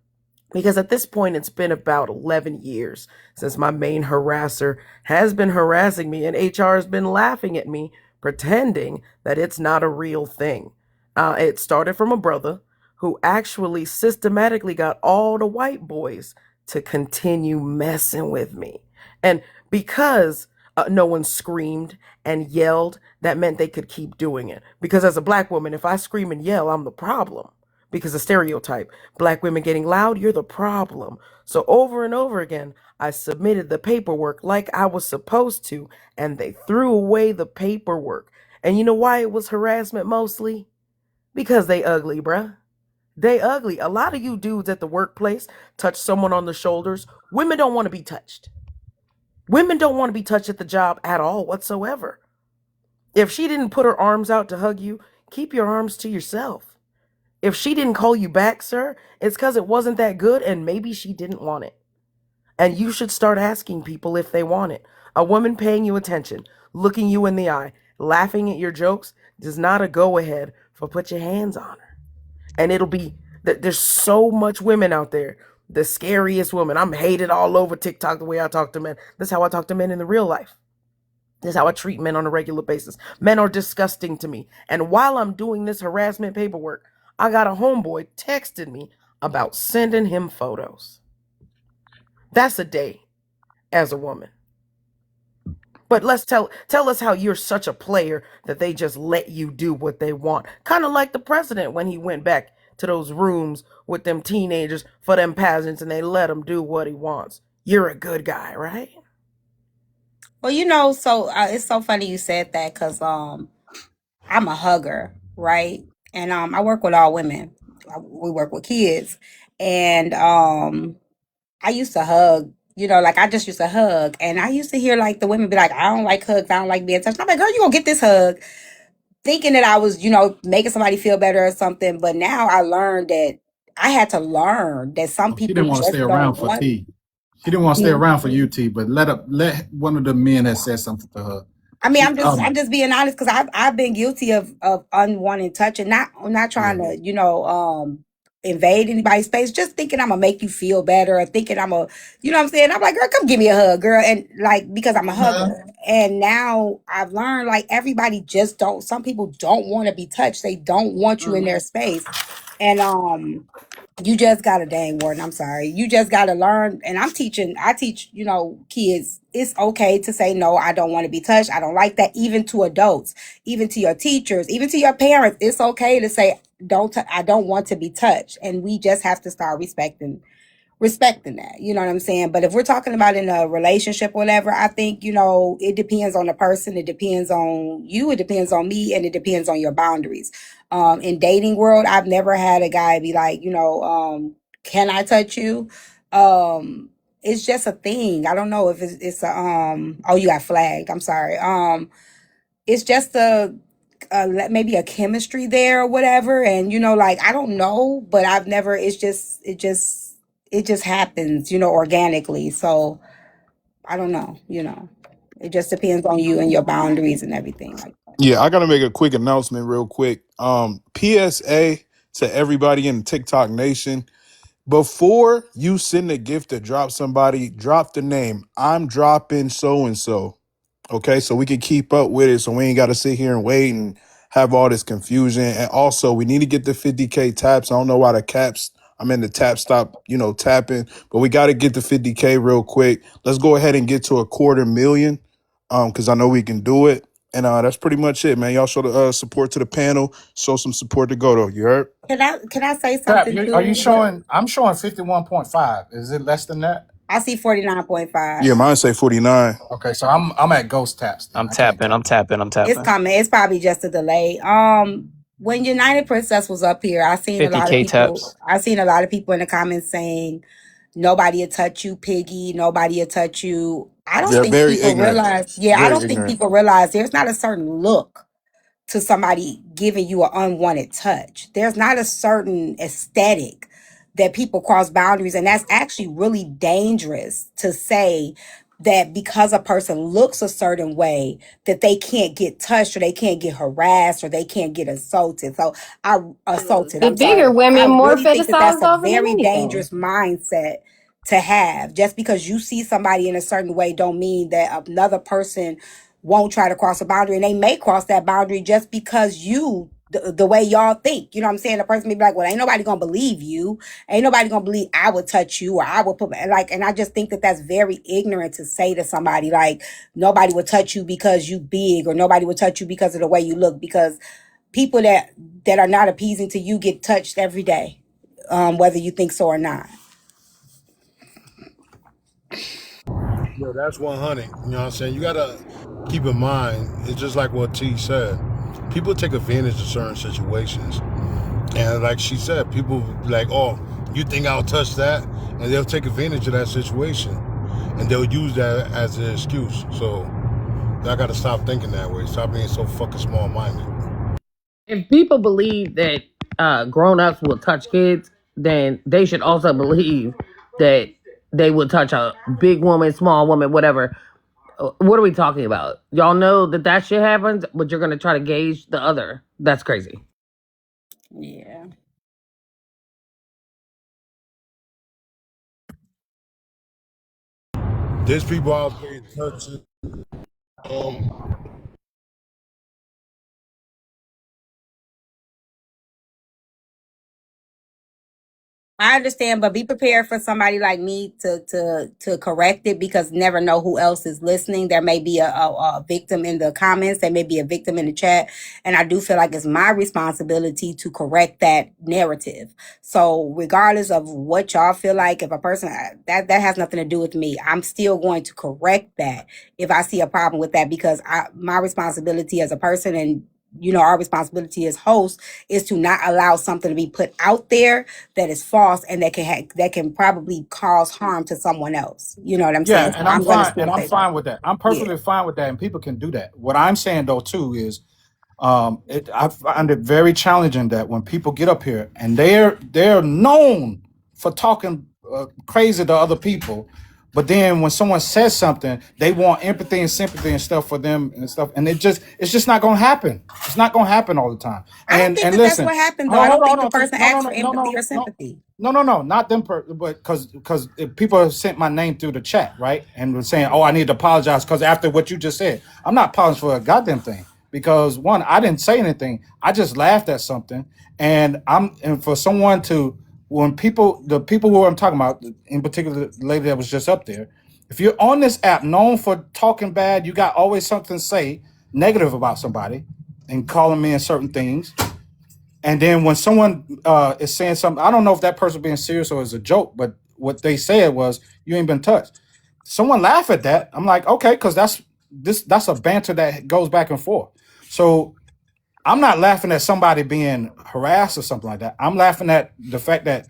because at this point it's been about 11 years since my main harasser has been harassing me and HR has been laughing at me, pretending that it's not a real thing. It started from a brother who actually systematically got all the white boys to continue messing with me. And because no one screamed and yelled, that meant they could keep doing it. Because as a black woman, if I scream and yell, I'm the problem. Because the stereotype, black women getting loud, you're the problem. So over and over again, I submitted the paperwork like I was supposed to, and they threw away the paperwork. And you know why it was harassment mostly? Because they ugly, bruh. They ugly. A lot of you dudes at the workplace touch someone on the shoulders. Women don't want to be touched. Women don't want to be touched at the job at all whatsoever. If she didn't put her arms out to hug you, keep your arms to yourself. If she didn't call you back, sir, it's because it wasn't that good and maybe she didn't want it. And you should start asking people if they want it. A woman paying you attention, looking you in the eye, laughing at your jokes does not a go ahead for put your hands on her. And it'll be that there's so much women out there. The scariest woman. I'm hated all over TikTok the way I talk to men. That's how I talk to men in the real life. This is how I treat men on a regular basis. Men are disgusting to me. And while I'm doing this harassment paperwork, I got a homeboy texting me about sending him photos. That's a day as a woman. But let's tell us how you're such a player that they just let you do what they want. Kind of like the president when he went back to those rooms with them teenagers for them peasants and they let him do what he wants. You're a good guy, right? Well, so it's so funny you said that because I'm a hugger, right? And I work with all women. We work with kids, and I used to hug. Like I just used to hug, and I used to hear like the women be like, "I don't like hugs. I don't like being touched." I'm like, "Girl, you gonna get this hug?" Thinking that I was, making somebody feel better or something. But now I learned that I had to learn that some She people didn't want to stay just around don't for want. T. She didn't want to stay around for UT, but let one of the men that said something to her. I mean, She I'm just being honest because I've been guilty of unwanted touching. I'm not yeah. trying to invade anybody's space. Just thinking I'm gonna make you feel better, or thinking what I'm saying. I'm like, girl, come give me a hug, girl, and like because I'm a hugger. And now I've learned like everybody just don't. Some people don't want to be touched. They don't want you in their space, and you just got to dang word. I'm sorry. You just got to learn. And I teach, kids, it's okay to say, no, I don't want to be touched. I don't like that. Even to adults, even to your teachers, even to your parents, it's okay to say, I don't want to be touched. And we just have to start respecting that. You know what I'm saying? But if we're talking about in a relationship or whatever, I think, it depends on the person. It depends on you. It depends on me. And it depends on your boundaries. In dating world, I've never had a guy be like, can I touch you? It's just a thing. I don't know if it's a, oh, you got flagged. I'm sorry. It's just maybe a chemistry there or whatever. And, like, I don't know, but I've never, it just happens, organically. So I don't know, it just depends on you and your boundaries and everything like that. Yeah, I gotta make a quick announcement real quick. PSA to everybody in the TikTok nation. Before you send a gift to drop somebody, drop the name. I'm dropping so and so. Okay, so we can keep up with it so we ain't got to sit here and wait and have all this confusion. And also, we need to get the 50K taps. I don't know why the caps, I'm in the tap stop, tapping, but we got to get the 50K real quick. Let's go ahead and get to 250,000 because I know we can do it. And that's pretty much it, man. Y'all show the support to the panel. Show some support to Goldo. You heard? Can I say Crap, something are you too? showing? I'm showing 51.5. Is it less than that? I see 49.5. Yeah, mine say 49. Okay, so I'm at ghost taps. Then. I'm I can't tapping. tap. I'm tapping. I'm It's tapping. coming. It's probably just a delay. When United Princess was up here, $50K taps. I seen a lot of people in the comments saying nobody will touch you, piggy, nobody will touch you. I don't They're think very people ignorant. realize, yeah, I Very don't think ignorant. people realize there's not a certain look to somebody giving you an unwanted touch. There's not a certain aesthetic that people cross boundaries, and that's actually really dangerous to say that because a person looks a certain way that they can't get touched or they can't get harassed or they can't get assaulted. So The I'm bigger sorry. I women more really think that that's fetishized a over than very anything. dangerous mindset to have. Just because you see somebody in a certain way don't mean that another person won't try to cross a boundary, and they may cross that boundary just because the way y'all think. You know what I'm saying? The person may be like, well, ain't nobody gonna believe you. Ain't nobody gonna believe I would touch you or I would put like, and I just think that that's very ignorant to say to somebody like nobody would touch you because you big or nobody would touch you because of the way you look, because people that are not appeasing to you get touched every day, whether you think so or not. Yo, that's 100. You know what I'm saying? You gotta keep in mind, it's just like what T said. People take advantage of certain situations. And like she said, people be like, oh, you think I'll touch that? And they'll take advantage of that situation. And they'll use that as an excuse. So I gotta stop thinking that way. Stop being so fucking small minded. If people believe that grown-ups will touch kids, then they should also believe that they will touch a big woman, small woman, whatever. What are we talking about? Y'all know that shit happens, but you're gonna try to gauge the other. That's crazy. Yeah. There's people out there touching. Um, I understand, but be prepared for somebody like me to correct it, because never know who else is listening. There may be a victim in the comments. There may be a victim in the chat, and I do feel like it's my responsibility to correct that narrative. So, regardless of what y'all feel like, if a person that has nothing to do with me, I'm still going to correct that if I see a problem with that, because my responsibility as a person, and our responsibility as hosts, is to not allow something to be put out there that is false and that can probably cause harm to someone else. You know what I'm saying? Yeah, So and I'm I'm going to fine, still and I'm say that. fine with that. I'm Yeah. perfectly fine with that, and people can do that. What I'm saying though too is, I find it very challenging that when people get up here and they're known for talking crazy to other people, but then when someone says something, they want empathy and sympathy and stuff for them and stuff, and it's just not gonna happen. It's not gonna happen all the time. I don't think And that that's listen, what happened, though. I hold don't on, think hold the on, person no, no, asked no, for no, empathy no, or no. sympathy. No, not them, but because people have sent my name through the chat, right, and were saying, "Oh, I need to apologize," because after what you just said, I'm not apologizing for a goddamn thing. Because one, I didn't say anything. I just laughed at something, and for someone to, when the people who I'm talking about, in particular, the lady that was just up there, if you're on this app known for talking bad, you got always something to say negative about somebody, and calling me in certain things. And then when someone is saying something, I don't know if that person being serious or is a joke, but what they said was, "You ain't been touched." Someone laugh at that. I'm like, okay, because that's a banter that goes back and forth. So I'm not laughing at somebody being harassed or something like that. I'm laughing at the fact that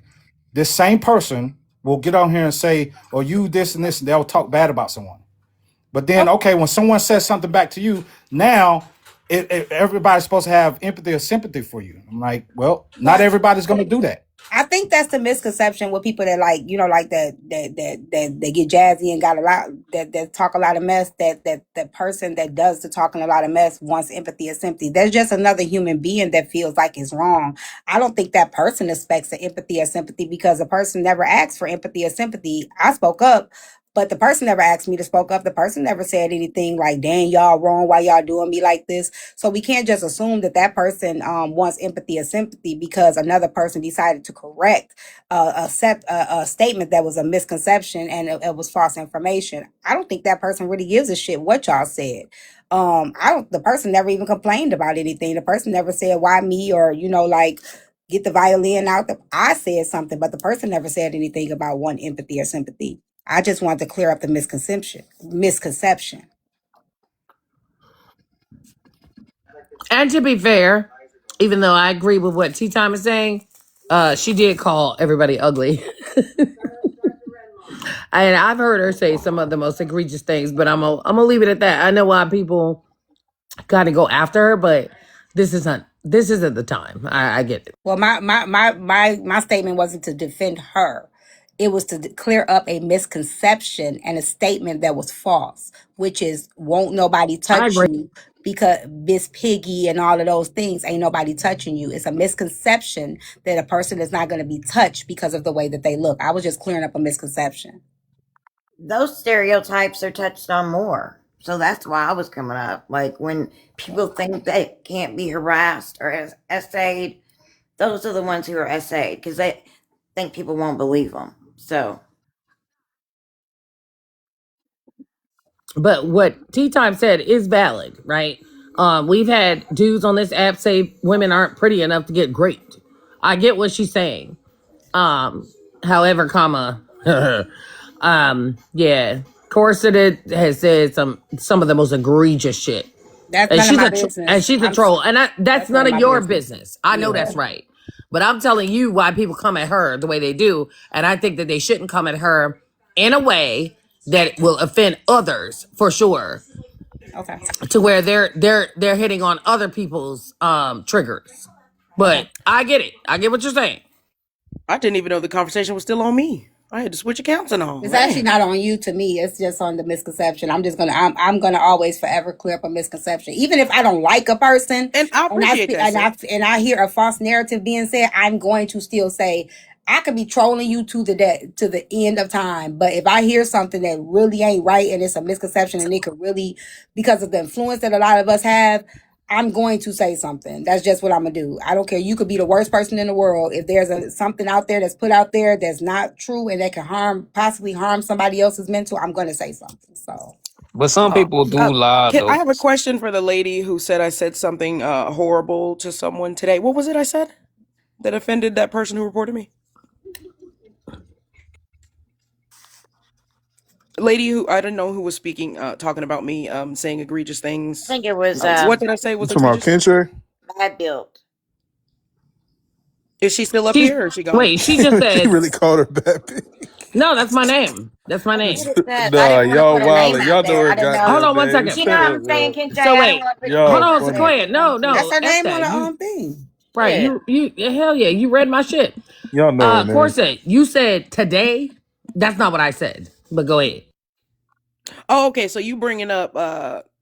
this same person will get on here and say, "Oh, you this and this," and they'll talk bad about someone. But then, okay, when someone says something back to you, now everybody's supposed to have empathy or sympathy for you. I'm like, well, not Well, everybody's going to do that. I think that's the misconception with people that, like, like that they get jazzy and got a lot, that talk a lot of mess, that person that does the talking a lot of mess wants empathy or sympathy. There's just another human being that feels like it's wrong. I don't think that person expects the empathy or sympathy, because the person never asked for empathy or sympathy. I spoke up, but the person never asked me to spoke up. The person never said anything like, "Dang, y'all wrong. Why y'all doing me like this?" So we can't just assume that that person wants empathy or sympathy because another person decided to correct a statement that was a misconception and it was false information. I don't think that person really gives a shit what y'all said. I don't. The person never even complained about anything. The person never said why me, or like, get the violin out. I said something, but the person never said anything about one empathy or sympathy. I just wanted to clear up the misconception. Misconception. And to be fair, even though I agree with what Tea Time is saying, she did call everybody ugly. And I've heard her say some of the most egregious things, but I'm gonna leave it at that. I know why people gotta go after her, but this isn't the time. I get it. Well, my statement wasn't to defend her. It was to clear up a misconception and a statement that was false, which is won't nobody I touch agree. you because Miss Piggy and all of those things, ain't nobody touching you. It's a misconception that a person is not going to be touched because of the way that they look. I was just clearing up a misconception. Those stereotypes are touched on more. So that's why I was coming up. Like when people think they can't be harassed or essayed, those are the ones who are essayed because they think people won't believe them. So, But what Tea Time said is valid, right? We've had dudes on this app say women aren't pretty enough to get raped. I get what she's saying. However, comma, yeah, Corseted has said some of the most egregious shit, That's and none of my business. she's a troll, and that's That's none none of of my your business. business. I know Yeah. that's right, but I'm telling you why people come at her the way they do, and I think that they shouldn't come at her in a way that will offend others for sure, Okay. to where they're hitting on other people's triggers. Okay. But I get it. I get what you're saying. I didn't even know the conversation was still on me. I had to switch accounts and all. It's actually Man. not on you to me. It's just on the misconception. I'm gonna always forever clear up a misconception. Even if I don't like a person And I and I appreciate that, sis. and I hear a false narrative being said, I'm going to still say I could be trolling you to the end of time. But if I hear something that really ain't right and it's a misconception and it could really, because of the influence that a lot of us have, I'm going to say something. That's just what I'm gonna do. I don't care. You could be the worst person in the world. If there's something out there that's put out there that's not true and that can possibly harm somebody else's mental, I'm gonna say something. So But some Uh, people do lie I though. have a question for the lady who said I said something horrible to someone today. What was it I said that offended that person who reported me? Lady who I didn't know who was speaking, talking about me, saying egregious I things. think it was What did I say You was talking about egregious? Kinche? bad built. Is she still up She's here or is she gone? wait. She just He said really called her bad bitch. no. That's my name. That's my That's what name. it says. I Nah, didn't want to y'all put her name wildin'. out Y'all know there. her I didn't know. Hold goddamn on one name. second. You know Shut what up, I'm saying, yo. Kinche? So I didn't wait. want to put Hold Y'all on, funny. Sequoia. No, that's no. her F name on that. the You thing. right. yeah. You hell yeah. You read my shit. Y'all know her name. Corset. You said today. That's not what I said. But go ahead. Oh, okay. So you bringing up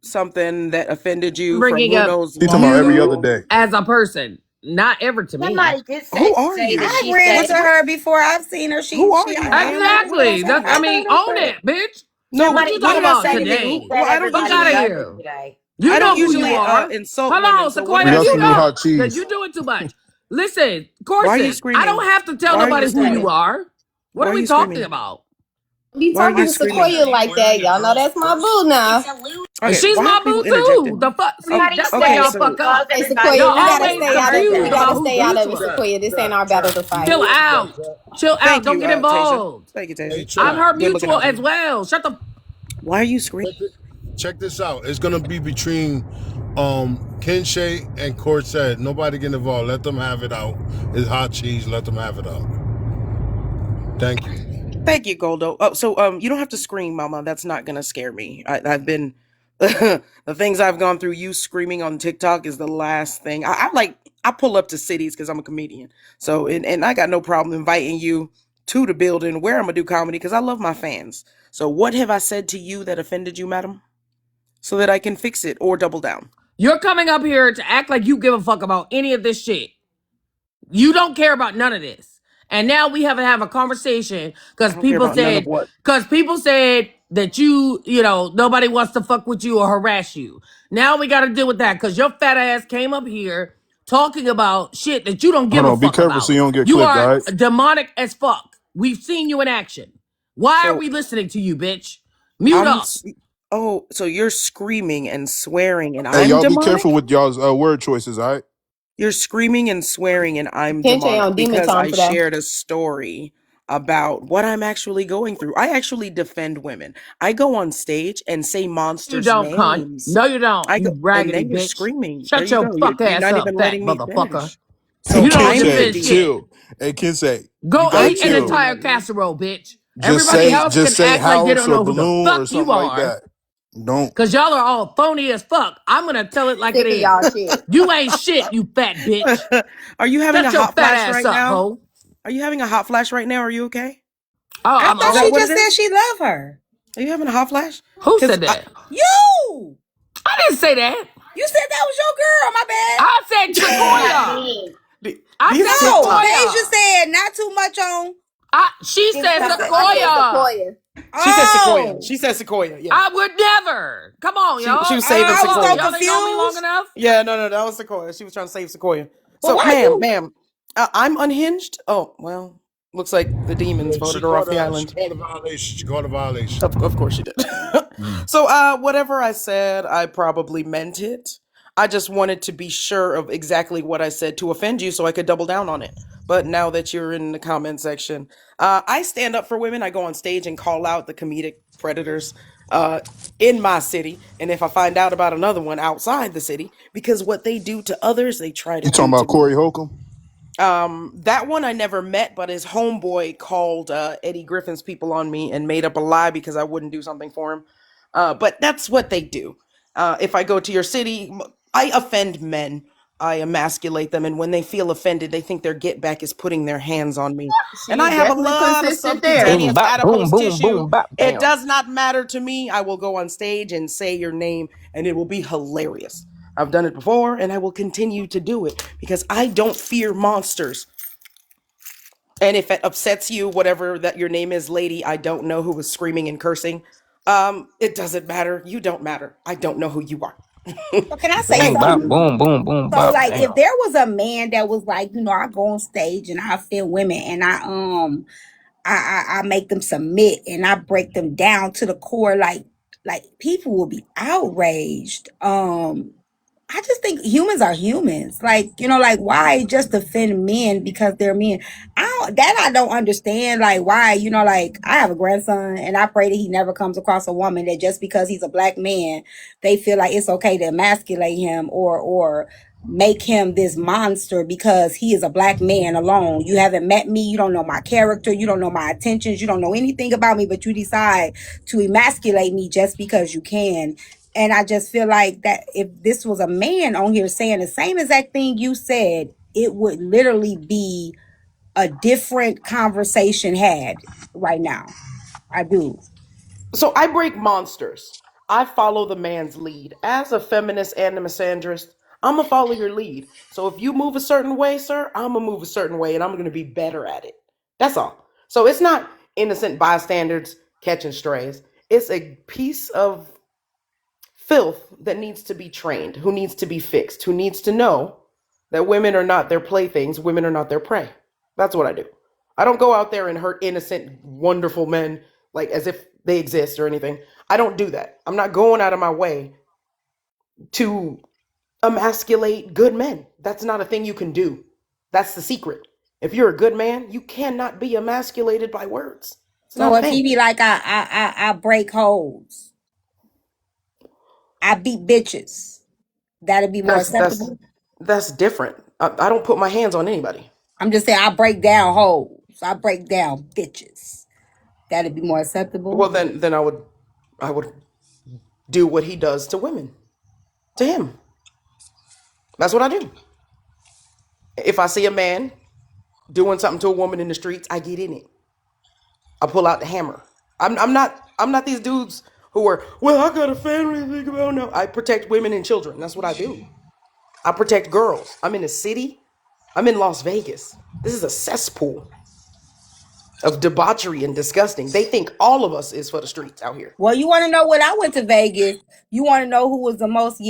something that offended I'm you from bringing who up knows He talking long about every ago? other you day. as a person, not ever to me. Somebody did Who are say that you? I've she ran said into her before. I've seen her. Who are I you, have ma'am? no. What else Exactly. have That's. I I? mean, own it, bitch. No, What what you what talking am I about that saying? she today? Well, said I don't Fuck everybody out of usually does it here. today. You I don't know who you usually are. insult Hold women. on, So what We am Sequoia. I got You some saying? new hot know that cheese. you doing too much. Listen, Why are you Corset. I don't screaming? have to tell Why are you nobody who you screaming? are. What Why are are we you talking screaming? about? Be Why are talking you to screaming? Sequoia like that. Y'all know that's my boo now. Okay, She's why are my people boo too. interjecting? The fuck. See, Somebody that's where Okay, said y'all that so fuck calls up. everybody Sequoia, Y'all we gotta always stay out of confused we about gotta who's stay out of it, mutual. Sequoia. This ain't our battle to fight. Chill out. Chill out. thank Don't you, get Tasia. involved. Thank you, Hey, Tasia. I'm check. her Good looking mutual out for as you. well. Shut the. Why are you screaming? Check this out. It's gonna be between Kinshay and Corset. Nobody get involved. Let them have it out. It's hot cheese. Let them have it out. Thank you. Thank you, Goldo. Oh, so you don't have to scream, Mama. That's not gonna scare me. I've been the things I've gone through. You screaming on TikTok is the last thing. I pull up to cities because I'm a comedian. So and I got no problem inviting you to the building where I'm gonna do comedy because I love my fans. So what have I said to you that offended you, madam? So that I can fix it or double down. You're coming up here to act like you give a fuck about any of this shit. You don't care about none of this. And now we have to have a conversation I don't care about none of what. because people said that you know, nobody wants to fuck with you or harass you. Now we got to deal with that because your fat ass came up here talking about shit that you don't give Hold a on. Be fuck careful so about. you don't get You clipped, all are right? demonic as fuck. We've seen you in action. Why are So we listening to you, bitch? Mute I'm. up. Oh, so you're screaming and swearing, and Hey, I'm y'all be careful demonic? with y'all's word choices, all right? You're screaming and swearing, and I'm Kinche demonic on demon because time I today. shared a story about what I'm actually going through. I actually defend women. I go on stage and say You monsters' don't, cunt. names. No, you don't. I You go, and raggedy then you're bitch. screaming. There Shut you your go. fuck You're ass not up, even fat letting me motherfucker. finish. Hey, So You don't I'm get to Kinsey, finish defending. shit. chill. Hey, Kinsey, you Go gotta Thank eat an chill. you. entire casserole, bitch. Just Everybody say, else can just say act like they house don't or know who the balloon fuck or you something like are. that. Don't. Cause y'all are all phony as fuck. I'm gonna tell it like it Sick of y'all is. shit. You ain't shit, you fat bitch. Are you having a Shut your hot fat flash ass right up, now? ho. Are you having a hot flash right now? Are you okay? Oh, I I'm thought Is that she old. what it just said is? she loved her. Are you having a hot flash? Who Because said that? You! I didn't say that. You said that was your girl, my bad. I said Not Sequoia. me. I these said No, TikTok. Deja Sequoia. said not too much on. She She said said I said, Sequoia. Sequoia. She said Sequoia. oh. She said Sequoia. Yeah. I would never. Come on, She y'all. was saving I Come was on. so Sequoia. Y'all didn't know me long confused. enough. Yeah, no, that was Sequoia. She was trying to save Sequoia. But So, why you? ma'am, I'm unhinged. Oh, well, looks like the demons Yeah, voted her off the she island. called a violation. She called a violation. Of course she did. So, whatever I said, I probably meant it. I just wanted to be sure of exactly what I said to offend you so I could double down on it. But now that you're in the comment section, I stand up for women. I go on stage and call out the comedic predators in my city. And if I find out about another one outside the city, because what they do to others, they try to You talking do to about me. Corey Holcomb? That one I never met, but his homeboy called Eddie Griffin's people on me and made up a lie because I wouldn't do something for him. But that's what they do. If I go to your city, I offend men. I emasculate them, and when they feel offended, they think their get back is putting their hands on me. And I She's have a definitely lot of consistent there. Boom, subcutaneous bop, boom, adipose boom, tissue. boom, bop, It bam. does not matter to me. I will go on stage and say your name, and it will be hilarious. I've done it before, and I will continue to do it because I don't fear monsters. And if it upsets you, whatever that your name is, lady, I don't know who was screaming and cursing. It doesn't matter. You don't matter. I don't know who you are. So can I say Boom, Thank bop, you. something? boom, boom, boom, So bop, like, bam. if there was a man that was like, I go on stage and I offend women and I make them submit and I break them down to the core, like people will be outraged. I just think humans are humans. Like, like why just offend men because they're men? I don't understand. Like why, like I have a grandson and I pray that he never comes across a woman that just because he's a black man, they feel like it's okay to emasculate him or make him this monster because he is a black man alone. You haven't met me, you don't know my character, you don't know my intentions, you don't know anything about me, but you decide to emasculate me just because you can. And I just feel like that if this was a man on here saying the same exact thing you said, it would literally be a different conversation had right now. I do. So I break monsters. I follow the man's lead. As a feminist and a misandrist, I'm gonna follow your lead. So if you move a certain way, sir, I'm gonna move a certain way and I'm gonna be better at it. That's all. So it's not innocent bystanders catching strays. It's a piece of filth that needs to be trained, who needs to be fixed, who needs to know that women are not their playthings, women are not their prey. That's what I do. I don't go out there and hurt innocent, wonderful men like as if they exist or anything. I don't do that. I'm not going out of my way to emasculate good men. That's not a thing you can do. That's the secret. If you're a good man, you cannot be emasculated by words. It's not So a if he thing. be like, I break holes, I beat bitches, that'd be more That's that's acceptable. that's different. I don't put my hands on anybody. I'm just saying I break down holes. I break down bitches. That'd be more acceptable. Well, then I would do what he does to women, to him. That's what I do. If I see a man doing something to a woman in the streets, I get in it. I pull out the hammer. I'm not these dudes who are, well, I got a family to think about. No, I protect women and children. That's what I do. I protect girls. I'm in the city. I'm in Las Vegas. This is a cesspool of debauchery and disgusting. They think all of us is for the streets out here. Well, you want to know when I went to Vegas? You want to know who was the most,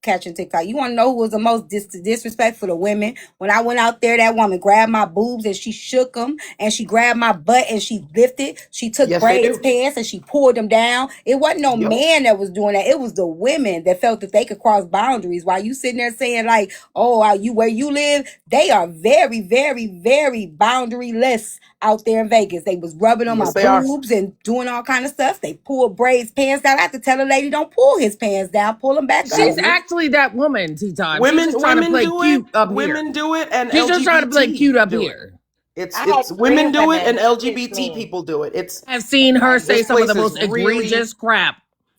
catching TikTok. You want to know who was the most disrespectful to women? When I went out there, that woman grabbed my boobs and she shook them, and she grabbed my butt and she lifted. She took Yes, they braids do. pants and she pulled them down. It wasn't no Yep. man that was doing that. It was the women that felt that they could cross boundaries. While you sitting there saying like, "Oh, are you where you live?" They are very, very, very boundaryless out there in Vegas. They was rubbing on my Yes, they are. boobs and doing all kind of stuff. They pulled braids pants down. I have to tell a lady, don't pull his pants down, pull them back Yeah, up. She's actually that woman, T-Time. She's women just trying to women play do it. cute up here. Women do it, and She's just trying to play cute LGBT up do it. here. It's I had it's three women do it, and women shoot LGBT me. people do it. It's I've seen her this say some of place the is most really egregious crap.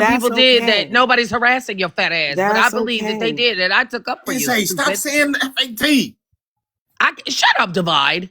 them That's people did that okay. nobody's harassing your fat ass. But I That's believe that they okay. did, and I took up for They you, say stop stupid. saying FAT. Shut up, Divide.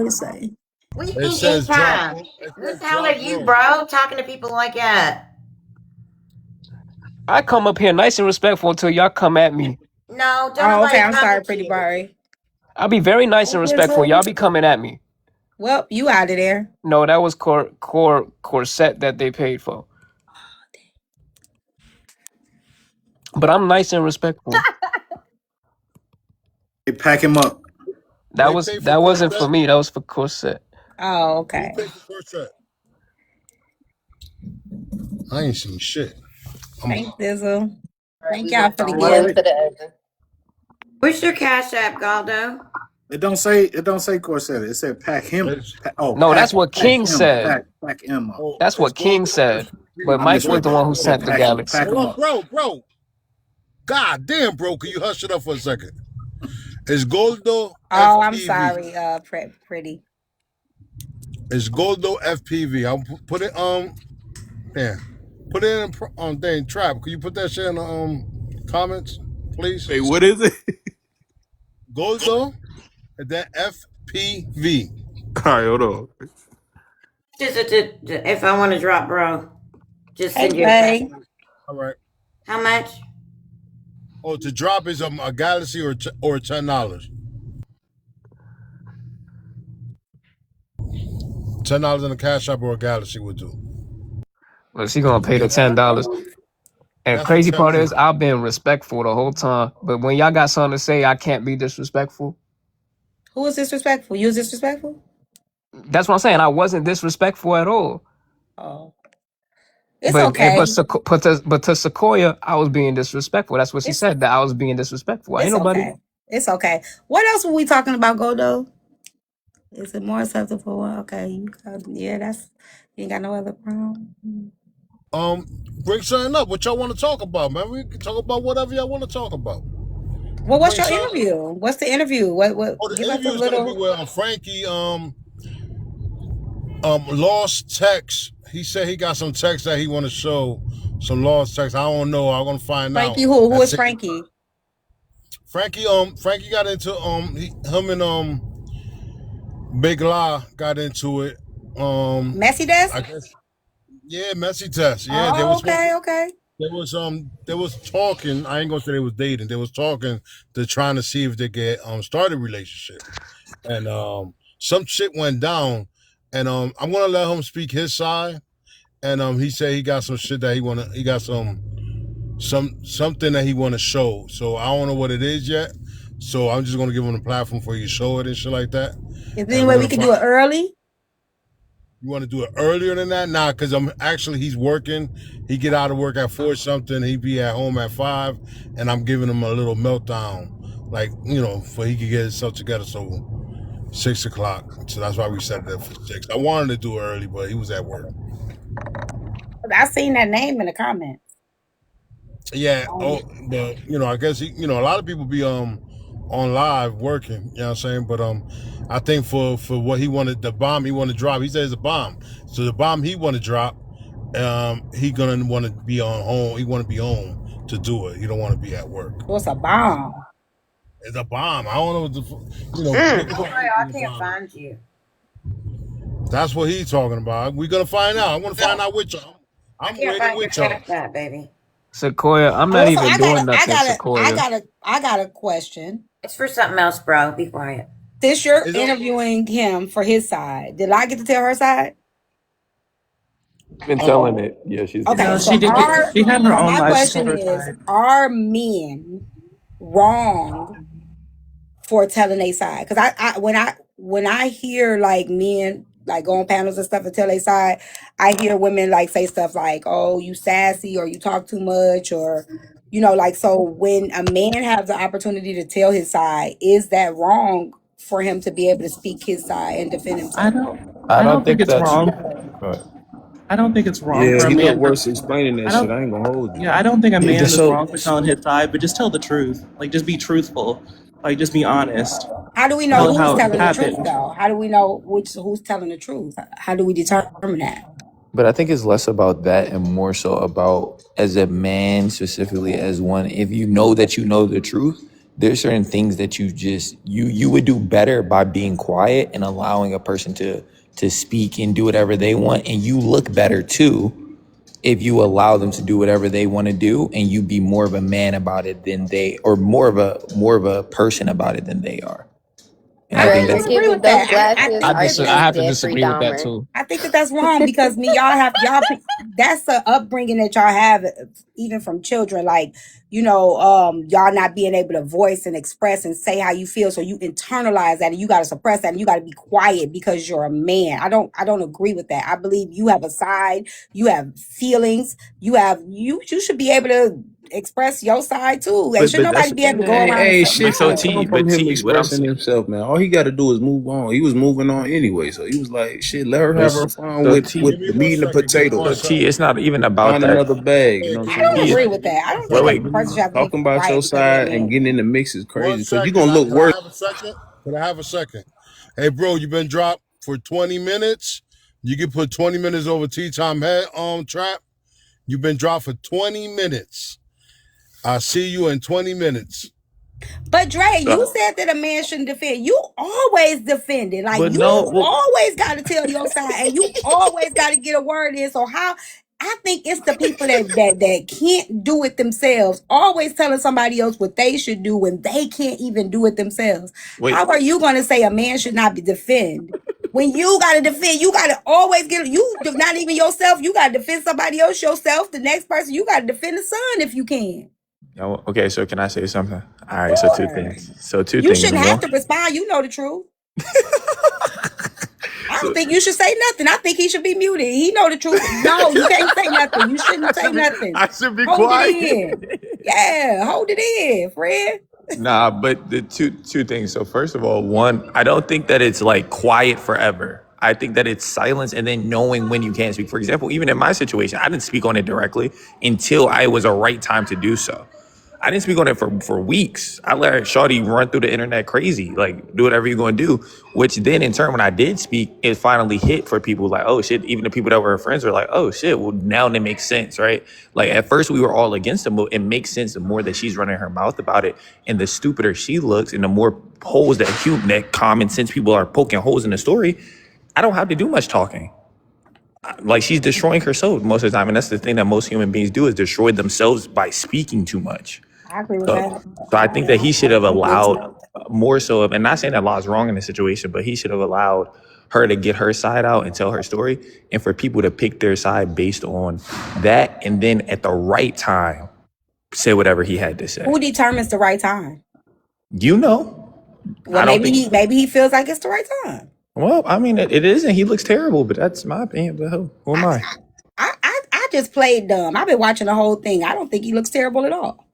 what it say? We It ain't says drop. time. It Who the says hell are drop you, room. bro? Talking to people like that. I come up here nice and respectful until y'all come at me. No, don't Oh, okay. nobody I'm come sorry, at Pretty you. Barry. I'll be very nice and respectful. Y'all be coming at me. Well, you out of there. No, that was corset that they paid for. But I'm nice and respectful. Hey, pack him up. That They was pay for that wasn't for Corset. me. That was for corset. Oh, Who okay. paid for Corset? I ain't seen shit. Thanks, Dizzle. All right, Thank we y'all went for the from Wait, one gift. wait. to the other. What's your cash app, Goldo? It don't say Corset. It said pack him. It's, No, that's what Pack King him. said. Pack him up. oh, That's it's what King Goldo said. FPV. But I Mike was misread the that. one who It said sent the pack him. galaxy. Pack him Hold on, up. bro. God damn, bro. Can you hush it up for a second? It's Goldo Oh, I'm FPV. sorry, Pretty. It's Goldo FPV. I'll put it yeah. Put it in thing trap. Can you put that shit in the comments, please? Wait, what is it? Goldo and then FPV. All right, hold on. If I want to drop, bro, just Hey, send you a cash. Jay. All right. How much? Oh, to drop is a galaxy or $10. $10 in a cash shop or a galaxy would do. But she gonna pay the Yeah, $10. And that's for crazy 10 part is minutes. I've been respectful the whole time. But when y'all got something to say, I can't be disrespectful. Who was disrespectful? You was disrespectful? That's what I'm saying. I wasn't disrespectful at all. Oh, it's okay. But to Sequoia, I was being disrespectful. That's what she It's said, that I was being disrespectful. Ain't it's nobody. okay. It's okay. What else were we talking about, Goldo? Is it more acceptable? Okay, yeah, you ain't got no other problem. Bring something up. What y'all want to talk about, man? We can talk about whatever y'all want to talk about. Well, what's Bring your something. interview? What's the interview? What? Oh, the Give us interview a is gonna be little. with Frankie. Lost text. He said he got some text that he want to show. Some lost text. I don't know. I'm gonna find out. Frankie, who? Who At is 6. Frankie? Frankie got into him and Big La got into it. Messy Desk? I guess yeah, messy test. Yeah, they Oh, was supposed to, okay. they was talking. I ain't gonna say they was dating. They was talking to trying to see if they could start a relationship. And some shit went down. And I'm gonna let him speak his side. And he said he got some shit that he got something that he wanna show. So I don't know what it is yet. So I'm just gonna give him a platform for you to show it and shit like that. Is there any way we can do it early? You want to do it earlier than that? Nah, because he's working. He get out of work at 4 something. He be at home at 5, and I'm giving him a little meltdown, like for he could get himself together. So 6 o'clock. So that's why we set it up for 6. I wanted to do it early, but he was at work. I seen that name in the comments. Yeah. Oh, but I guess a lot of people be on live working. You know what I'm saying? But I think for what he wanted, the bomb he wanted to drop, he said it's a bomb. So the bomb he want to drop, he gonna want to be on home. He want to be home to do it. He don't want to be at work. What's a bomb? It's a bomb. I don't know what I can't find you. That's what he's talking about. We're gonna find out. I want to find out with y'all. I'm can't waiting find your with y'all. cash app, baby. Sequoia, I'm not even doing nothing, Sequoia. I got a question. It's for something else, bro. Be quiet. Since you're interviewing him for his side, did I get to tell her side? Been telling it. Yeah, she's been Okay, telling so it. She had her own my life. question is, are men wrong for telling their side? Because when I hear like men like go on panels and stuff and tell their side, I hear women like say stuff like, "Oh, you sassy," or "You talk too much," or like. So when a man has the opportunity to tell his side, is that wrong for him to be able to speak his side and defend himself? I don't think think it's that's. wrong. Right. I don't think it's wrong Yeah, for a he look man. worse explaining that I shit. don't. I ain't gonna hold you. Yeah, I don't think a Yeah, man is so wrong for telling his side, but just tell the truth. Like, just be truthful. Like, just be honest. How do we know Tell who's how it telling the truth, happened. though? How do we know who's telling the truth? How do we determine that? But I think it's less about that and more so about as a man, specifically as one, if you know that you know the truth, there's certain things that you would do better by being quiet and allowing a person to to speak and do whatever they want, and you look better too if you allow them to do whatever they want to do, and you be more of a man about it than they, or more of a person about it than they are. And I I think don't that's disagree Unforgiving, with those that. I glasses think are that I that's have just to Jeffrey disagree with that Dahmer. too. I think that that's wrong because that's the upbringing that y'all have even from children, like y'all not being able to voice and express and say how you feel, so you internalize that and you got to suppress that and you got to be quiet because you're a man. I don't agree with that. I believe you have a side, you have feelings, you should be able to express your side too, and should but that's nobody be able to go Hey, around and hey, say shit but so can't no. come T, from but him T, what I'm expressing saying, himself, man. All he got to do is move on. He was moving on anyway, so he was like, "Shit, let her but have her fun so with T, Give with me the one meat and the second. Give me one so potatoes. T, second. it's not even about Find that. another bag." You Hey, know what I'm give I me saying? don't one T, agree second. with that. I don't wait, think wait, a person should have to be Talking about quiet your because they're a side and man. getting in the mix is One crazy because you second. gonna look Could I worse. have a second? Could I have a second? Hey, bro, you been dropped for 20 minutes. You can put 20 minutes over tea time head trap. You've been dropped for 20 minutes. I'll see you in 20 minutes. But Dre, you so, said that a man shouldn't defend. You always defended. Like but you no, well, always got to tell your side, and you always got to get a word in. So how? I think it's the people that can't do it themselves, always telling somebody else what they should do when they can't even do it themselves. wait, How are you going to say a man should not be defend? When you got to defend, you got to always not even yourself. You got to defend somebody else yourself. The next person, you got to defend the son if you can. okay. So can I say something? All Of right. So two course. things. So two You things. shouldn't have One. to respond. You know the truth. I don't So, think you should say nothing. I think he should be muted. He know the truth. No, you can't say nothing. You shouldn't say nothing. I should be Hold it quiet. in. Yeah, hold it in, Fred. Nah, but the two things. So first of all, one, I don't think that it's like quiet forever. I think that it's silence and then knowing when you can speak. For example, even in my situation, I didn't speak on it directly until I was a right time to do so. I didn't speak on it for weeks. I let Shawty run through the internet crazy, like do whatever you're gonna do. Which then in turn, when I did speak, it finally hit for people like, oh shit. Even the people that were her friends were like, oh shit. Well, now it makes sense, right? Like at first we were all against it, but it makes sense the more that she's running her mouth about it, and the stupider she looks, and the more holes that common sense people are poking holes in the story. I don't have to do much talking. Like she's destroying herself most of the time, and that's the thing that most human beings do is destroy themselves by speaking too much. I agree with So, that. so I think that he should have I'm guilty. allowed more so of, and not saying that Law's wrong in this situation, but he should have allowed her to get her side out and tell her story, and for people to pick their side based on that, and then at the right time say whatever he had to say. Who determines the right time? You know, Well, I don't think. maybe he feels like it's the right time. Well, I mean, it isn't. He looks terrible, but that's my opinion. But who am I I? I just played dumb. I've been watching the whole thing. I don't think he looks terrible at all.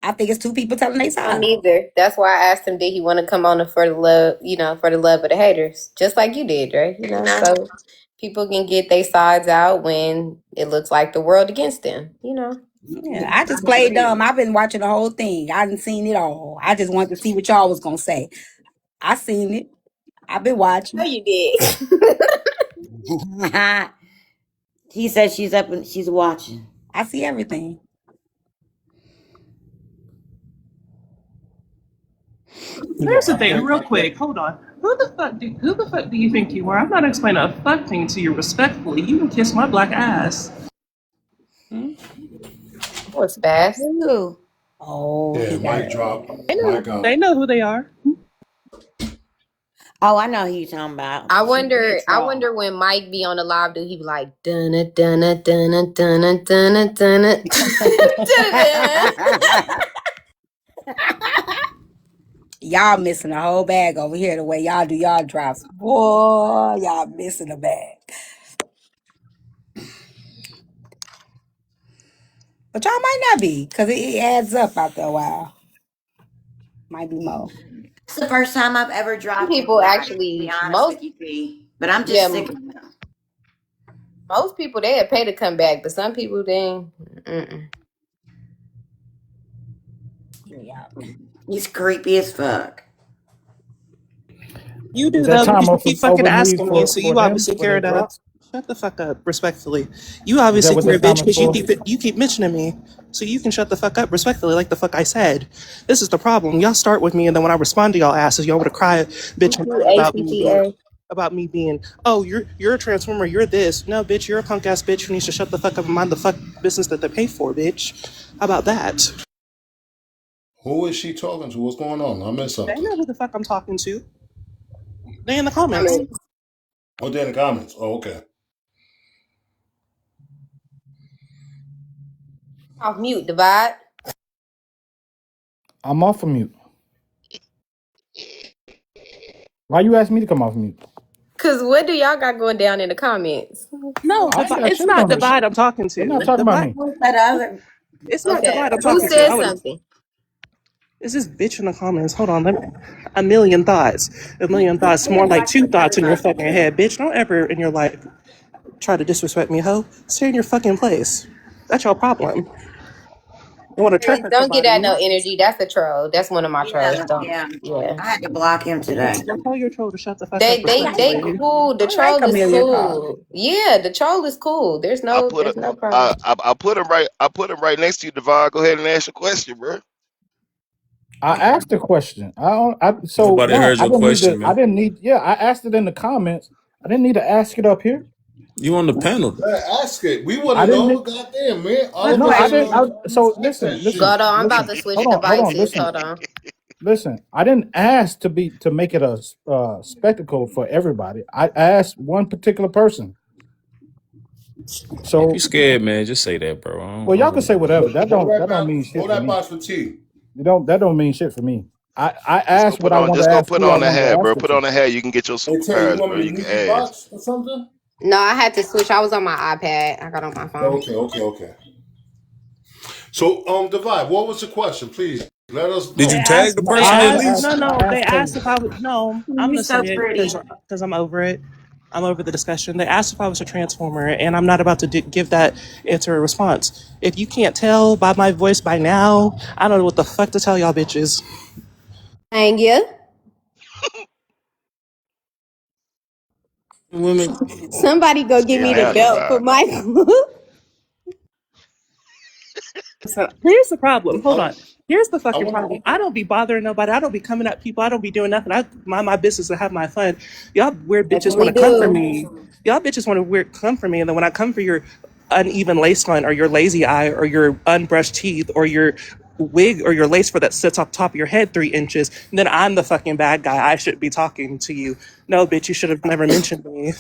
I think it's two people telling their I don't side. either. That's why I asked him, did he want to come on for the love, for the love of the haters, just like you did, right? So people can get their sides out when it looks like the world against them. Yeah, I just played dumb. I've been watching the whole thing. I didn't seen it all. I just wanted to see what y'all was gonna say. I seen it. I've been No, watching. you did. He said she's up and she's watching. I see everything. Here's the I thing, think real quick. Hold on. Who the fuck do you think you are? I'm not explaining a fuck thing to you respectfully. You can kiss my black ass. What's fast? Ooh. Oh, yeah, he got mic it. drop. They know, Mic out. they know who they are. Oh, I know who you're talking about. I She wonder. did I troll. wonder when Mike be on the live, do he be like dunna dunna dunna dunna dunna dunna dunna? Y'all missing a whole bag over here the way y'all do y'all drops. Boy, y'all missing a bag. But y'all might not be, because it adds up after a while. Might be more. It's the first time I've ever Some dropped people anybody, to be actually, honest most with you, P. But I'm yeah, just sick of them. most people they pay to come back, but some people they. Mm-mm. Yeah. He's creepy as fuck. You Is do that though time because you over, keep fucking me asking me, for so you them obviously for their care drops? that. Shut the fuck up, respectfully. You Is that obviously what care, this bitch, comment's because for? you keep mentioning me. So you can shut the fuck up, respectfully, like the fuck I said. This is the problem. Y'all start with me, and then when I respond to y'all asses, y'all want to cry, bitch, and moan about me being, oh, you're a transformer, you're this. No, bitch, you're a punk ass bitch who needs to shut the fuck up and mind the fuck business that they pay for, bitch. How about that? Who is she talking to? What's going on? I missed They something. know who the fuck I'm talking to. They in the comments. Oh, they're in the comments. Oh, okay. Off mute, Divide. I'm off of mute. Why you ask me to come off mute? Cause what do y'all got going down in the comments? No, I ain't got it's shit not going on. Divide I'm talking They're not to. talking about Divide, me. That other. it's not Okay. Divide I'm Who talking to. said I would. something? Is this bitch in the comments? Hold on, a million thoughts. A million thoughts. More like two thoughts in your fucking head. Bitch, don't ever in your life try to disrespect me, ho. Stay in your fucking place. That's your problem. You want to Chris, trigger don't get somebody. that no energy. That's a troll. That's one of my trolls. Yeah, Don't. yeah. Yeah. I had to block him today. Well, tell your troll to shut the fuck up They respectfully. cool. The I like troll is Amelia Call. cool. Yeah, the troll is cool. I put a, There's no problem. I put him right. I put him right next to you, Devon. Go ahead and ask your question, bro. I asked a question. So Nobody one, heard your question, I man. didn't need. Yeah, I asked it in the comments. I didn't need to ask it up here. You on the panel? Ask it. We want I to didn't. know. Goddamn, man. All Good of No, us I ain't didn't. question. on. So Ask that Godo, shit. I'm about to switch Hold on. devices. Hold on. Listen. I didn't ask to make it a spectacle for everybody. I asked one particular person. If you So, scared, man, just say that, bro. well, I don't y'all can really say give a whatever. fuck. That don't mean shit Hold for that me. box for tea. That don't mean shit for me. I Just go asked what put I on. wanted Just to go ask put who I on the wanted to hat, ask bro. it Put to. on the hat. You can get your Hey, Tay, you superpowers, want bro. me to You can mute the ask. box or something? No, I had to switch. I was on my iPad. I got on my phone. Okay. So, Divide, what was the question? Please let us Did They you know. tag asked. the They person at I asked. least? asked. I They asked Tay. asked if I would. No, I'm You're gonna so say it pretty. because I'm over it. I'm over the discussion. They asked if I was a transformer, and I'm not about to give that answer or response. If you can't tell by my voice by now, I don't know what the fuck to tell y'all bitches. Thank you. Women, Somebody go give Scared me the now, belt for Divine. Michael. So here's the problem. Hold I, on. Here's the I fucking want. problem. I don't be bothering nobody. I don't be coming at people. I don't be doing nothing. I mind my business and have my fun. Y'all weird That's bitches what want we to come for do. me. Y'all bitches want to come for me, and then when I come for your uneven lace front or your lazy eye or your unbrushed teeth or your wig or your lace for that sits off top of your head 3 inches, then I'm the fucking bad guy. I should be talking to you. No, bitch, you should have never mentioned me.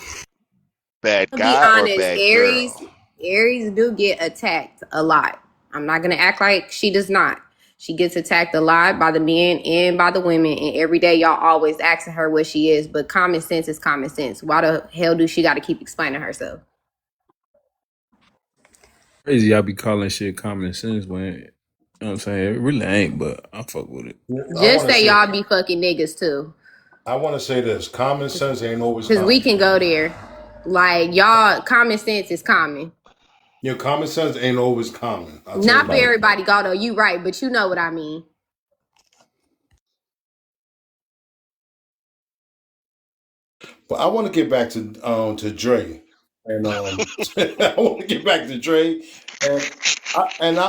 Bad To be guy or honest, bad girl? Aries do get attacked a lot. I'm not gonna act like she does not. She gets attacked a lot by the men and by the women, and every day y'all always asking her what she is. But common sense is common sense. Why the hell do she got to keep explaining herself? crazy. I be calling shit common sense when you know what I'm saying. It really ain't, but I fuck with it. I Just want to say say. y'all be fucking niggas too, I want to say this. Common sense ain't always cause we common. can go there. Like y'all, common sense is common. Your common sense ain't always common. I'll tell Not you for that. Like, everybody, Goldo. You right, but you know what I mean. But I want to get back to Dre, and I want to get back to Dre, and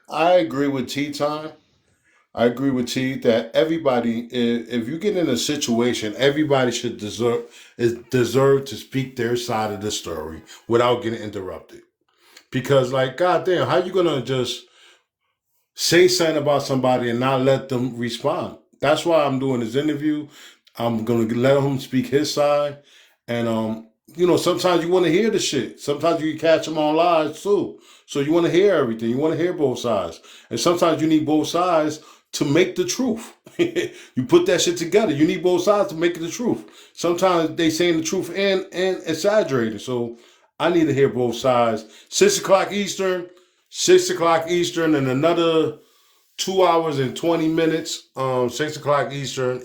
I agree with Tea Time. I agree with T that everybody, if you get in a situation, everybody should deserve to speak their side of the story without getting interrupted. Because, like, goddamn, how you gonna just say something about somebody and not let them respond? That's why I'm doing this interview. I'm gonna let him speak his side, and sometimes you want to hear the shit. Sometimes you can catch them on lies too. So you want to hear everything. You want to hear both sides, and sometimes you need both sides to make the truth. You put that shit together. You need both sides to make it the truth. Sometimes they saying the truth and exaggerating. So I need to hear both sides. 6 o'clock Eastern, 6 o'clock Eastern, and another 2 hours and 20 minutes. 6 o'clock Eastern.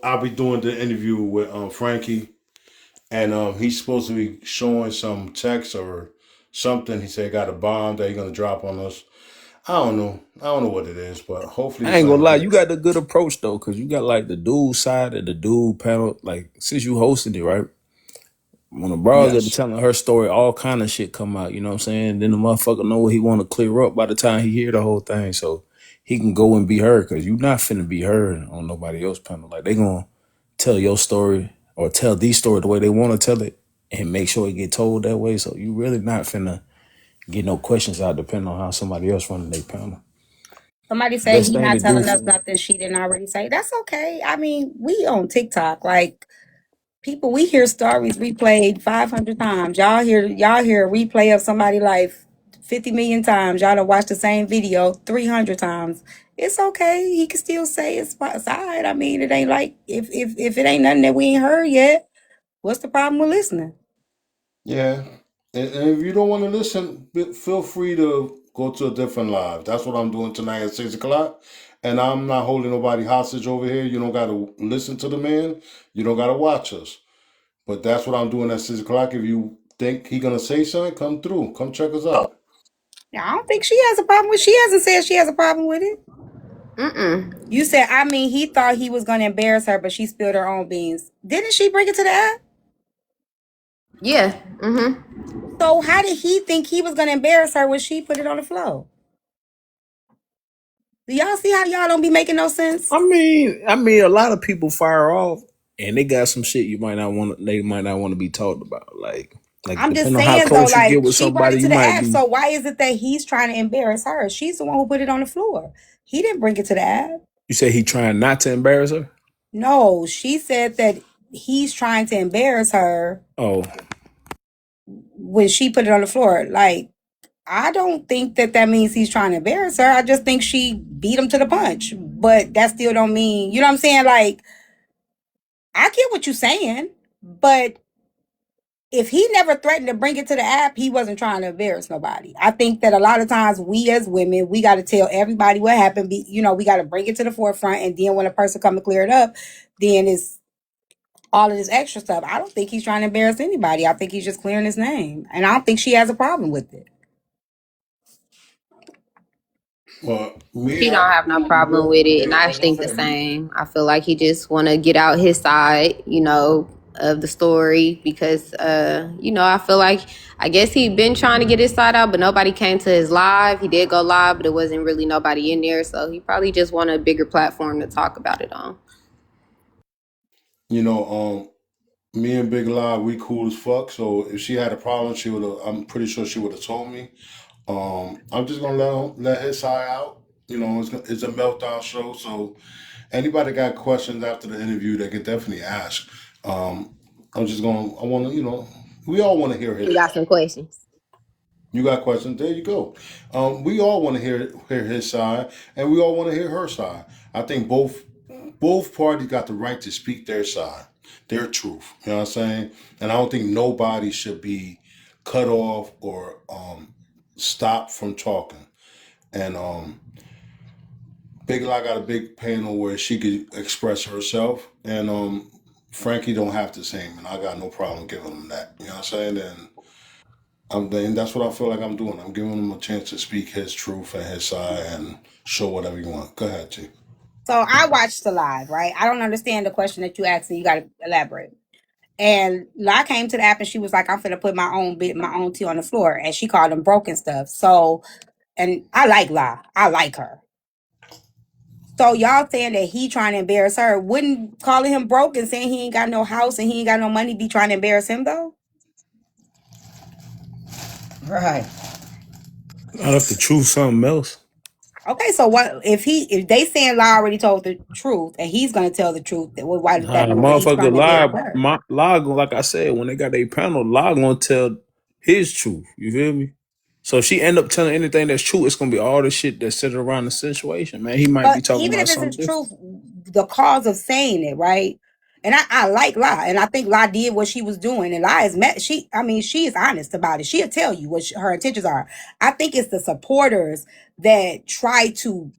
I'll be doing the interview with Frankie, and he's supposed to be showing some text or something. He said got a bomb that he's gonna drop on us. I don't know. I don't know what it is, but hopefully I it's ain't gonna something lie, good. you got the good approach though, cause you got like the dude side and the dude panel. Like since you hosted it, right? when the broad get to Yes. telling her story, all kind of shit come out. You know what I'm saying? Then the motherfucker know what he want to clear up by the time he hear the whole thing, so he can go and be heard. Cause you not finna be heard on nobody else panel. Like they gonna tell your story or tell the story the way they want to tell it, and make sure it get told that way. So you really not finna get no questions out depending on how somebody else running their panel. Somebody say Best he thing not to do telling us for nothing she didn't already say. That's okay. I mean, we on TikTok. Like people, we hear stories replayed 500 times. Y'all hear a replay of somebody's life 50 million times. Y'all don't watch the same video 300 times. It's okay. He can still say his side. I mean, it ain't like if it ain't nothing that we ain't heard yet. What's the problem with listening? Yeah. And if you don't want to listen, feel free to go to a different live. That's what I'm doing tonight at 6 o'clock. And I'm not holding nobody hostage over here. You don't got to listen to the man. You don't got to watch us. But that's what I'm doing at 6 o'clock. If you think he gonna say something, come through. Come check us out. I don't think she has a problem with. She hasn't said she has a problem with it. You said, I mean, he thought he was gonna embarrass her, but she spilled her own beans. Didn't she bring it to the app? Yeah. So how did he think he was gonna embarrass her when she put it on the floor? Do y'all see how y'all don't be making no sense? I mean, a lot of people fire off, and they got some shit you might not want. They might not want to be talked about. Like I'm just depending on how saying though, close you get like with she brought somebody, it to you the might app. be. So why is it that he's trying to embarrass her? She's the one who put it on the floor. He didn't bring it to the app. You say he trying not to embarrass her. No, she said that he's trying to embarrass her Oh, when she put it on the floor. Like, I don't think that that means he's trying to embarrass her. I just think she beat him to the punch. But that still don't mean, you know what I'm saying? Like, I get what you're saying, but if he never threatened to bring it to the app, he wasn't trying to embarrass nobody. I think that a lot of times we as women, we got to tell everybody what happened. We got to bring it to the forefront, and then when a person come to clear it up, then it's all of this extra stuff. I don't think he's trying to embarrass anybody. I think he's just clearing his name, and I don't think she has a problem with it. Well, me, He don't have no problem with it, and I think the same. I feel like he just want to get out his side, of the story because, I feel like I guess he been trying to get his side out, but nobody came to his live. He did go live, but it wasn't really nobody in there, so he probably just want a bigger platform to talk about it on. you know, me and Big Lie, we cool as fuck. So if she had a problem, she would have. I'm pretty sure she would have told me. I'm just gonna let his side out. It's a meltdown show, so anybody got questions after the interview, they can definitely ask. I'm just gonna. I want to. We all want to hear He his. got some questions. You got questions? There you go. We all want to hear his side, and we all want to hear her side. I think both parties got the right to speak their side, their truth. You know what I'm saying? And I don't think nobody should be cut off or stopped from talking. And Big Lie got a big panel where she could express herself, and Frankie don't have the same, and I got no problem giving him that. You know what I'm saying? And that's what I feel like I'm doing. I'm giving him a chance to speak his truth and his side and show whatever you want. Go ahead, T. So I watched the live, right? I don't understand the question that you asked, and you got to elaborate. And La came to the app and she was like, I'm finna put my own tea on the floor. And she called them broken stuff. So, and I like La. I like her. So y'all saying that he trying to embarrass her. Wouldn't calling him broke and saying he ain't got no house and he ain't got no money be trying to embarrass him though? Right. not if the truth something else. Okay, so what if they saying La already told the truth and he's gonna tell the truth? Why does Nah, that mean that he's motherfucker trying to embarrass lie. her? Lie, like I said, when they got their panel, lie gonna tell his truth. You feel me? So if she end up telling anything that's true, it's gonna be all the shit that's centered around the situation. Man, he might be But talking even about if it's something his different. truth, the cause of saying it, right? And I like La, and I think La did what she was doing, and La is met. She is honest about it. She'll tell you what her intentions are. I think it's the supporters that try to.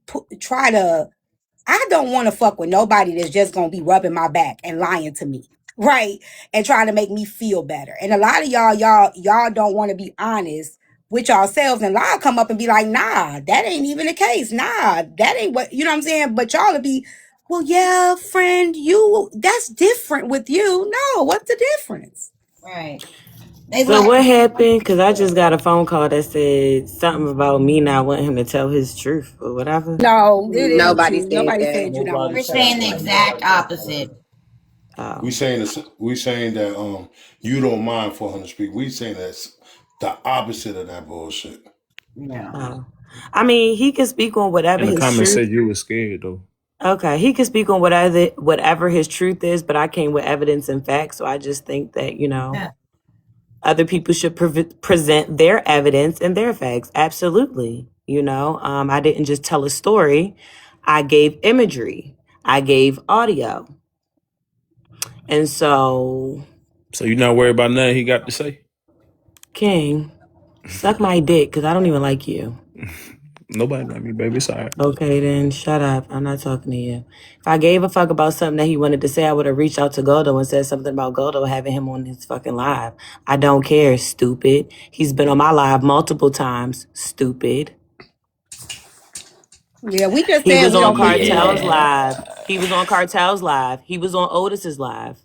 I don't want to fuck with nobody that's just gonna be rubbing my back and lying to me, right? And trying to make me feel better. And a lot of y'all don't want to be honest with yourselves, and y'all come up and be like, nah, that ain't even the case. Nah, that ain't what you know what I'm saying. But y'all will be, well, yeah, friend, that's different with you. No, what's the difference? Right. They So let what happened? Because I just got a phone call that said something about me not wanting him to tell his truth or whatever. No, it isn't Nobody true. said Nobody that. said you not want Nobody to we're tell the saying said the that. truth. exact opposite. We Oh, saying this, we saying that you don't mind for him to speak. We saying that's the opposite of that bullshit. No. oh. I mean, he can speak on whatever And the his comments truth. said you were scared though. Okay, he can speak on whatever his truth is, but I came with evidence and facts. So I just think that Yeah. other people should present their evidence and their facts. Absolutely. I didn't just tell a story. I gave imagery. I gave audio. And so, So you not worried about nothing he got to say? King, suck my dick because I don't even like you. Nobody like me, baby. It's all right. Okay, then shut up. I'm not talking to you. If I gave a fuck about something that he wanted to say, I would have reached out to Goldo and said something about Goldo having him on his fucking live. I don't care, stupid. He's been on my live multiple times, stupid. Yeah, we just He said was we on don't think he Cartel's lying. live. He was on Cartel's live. He was on Otis's live.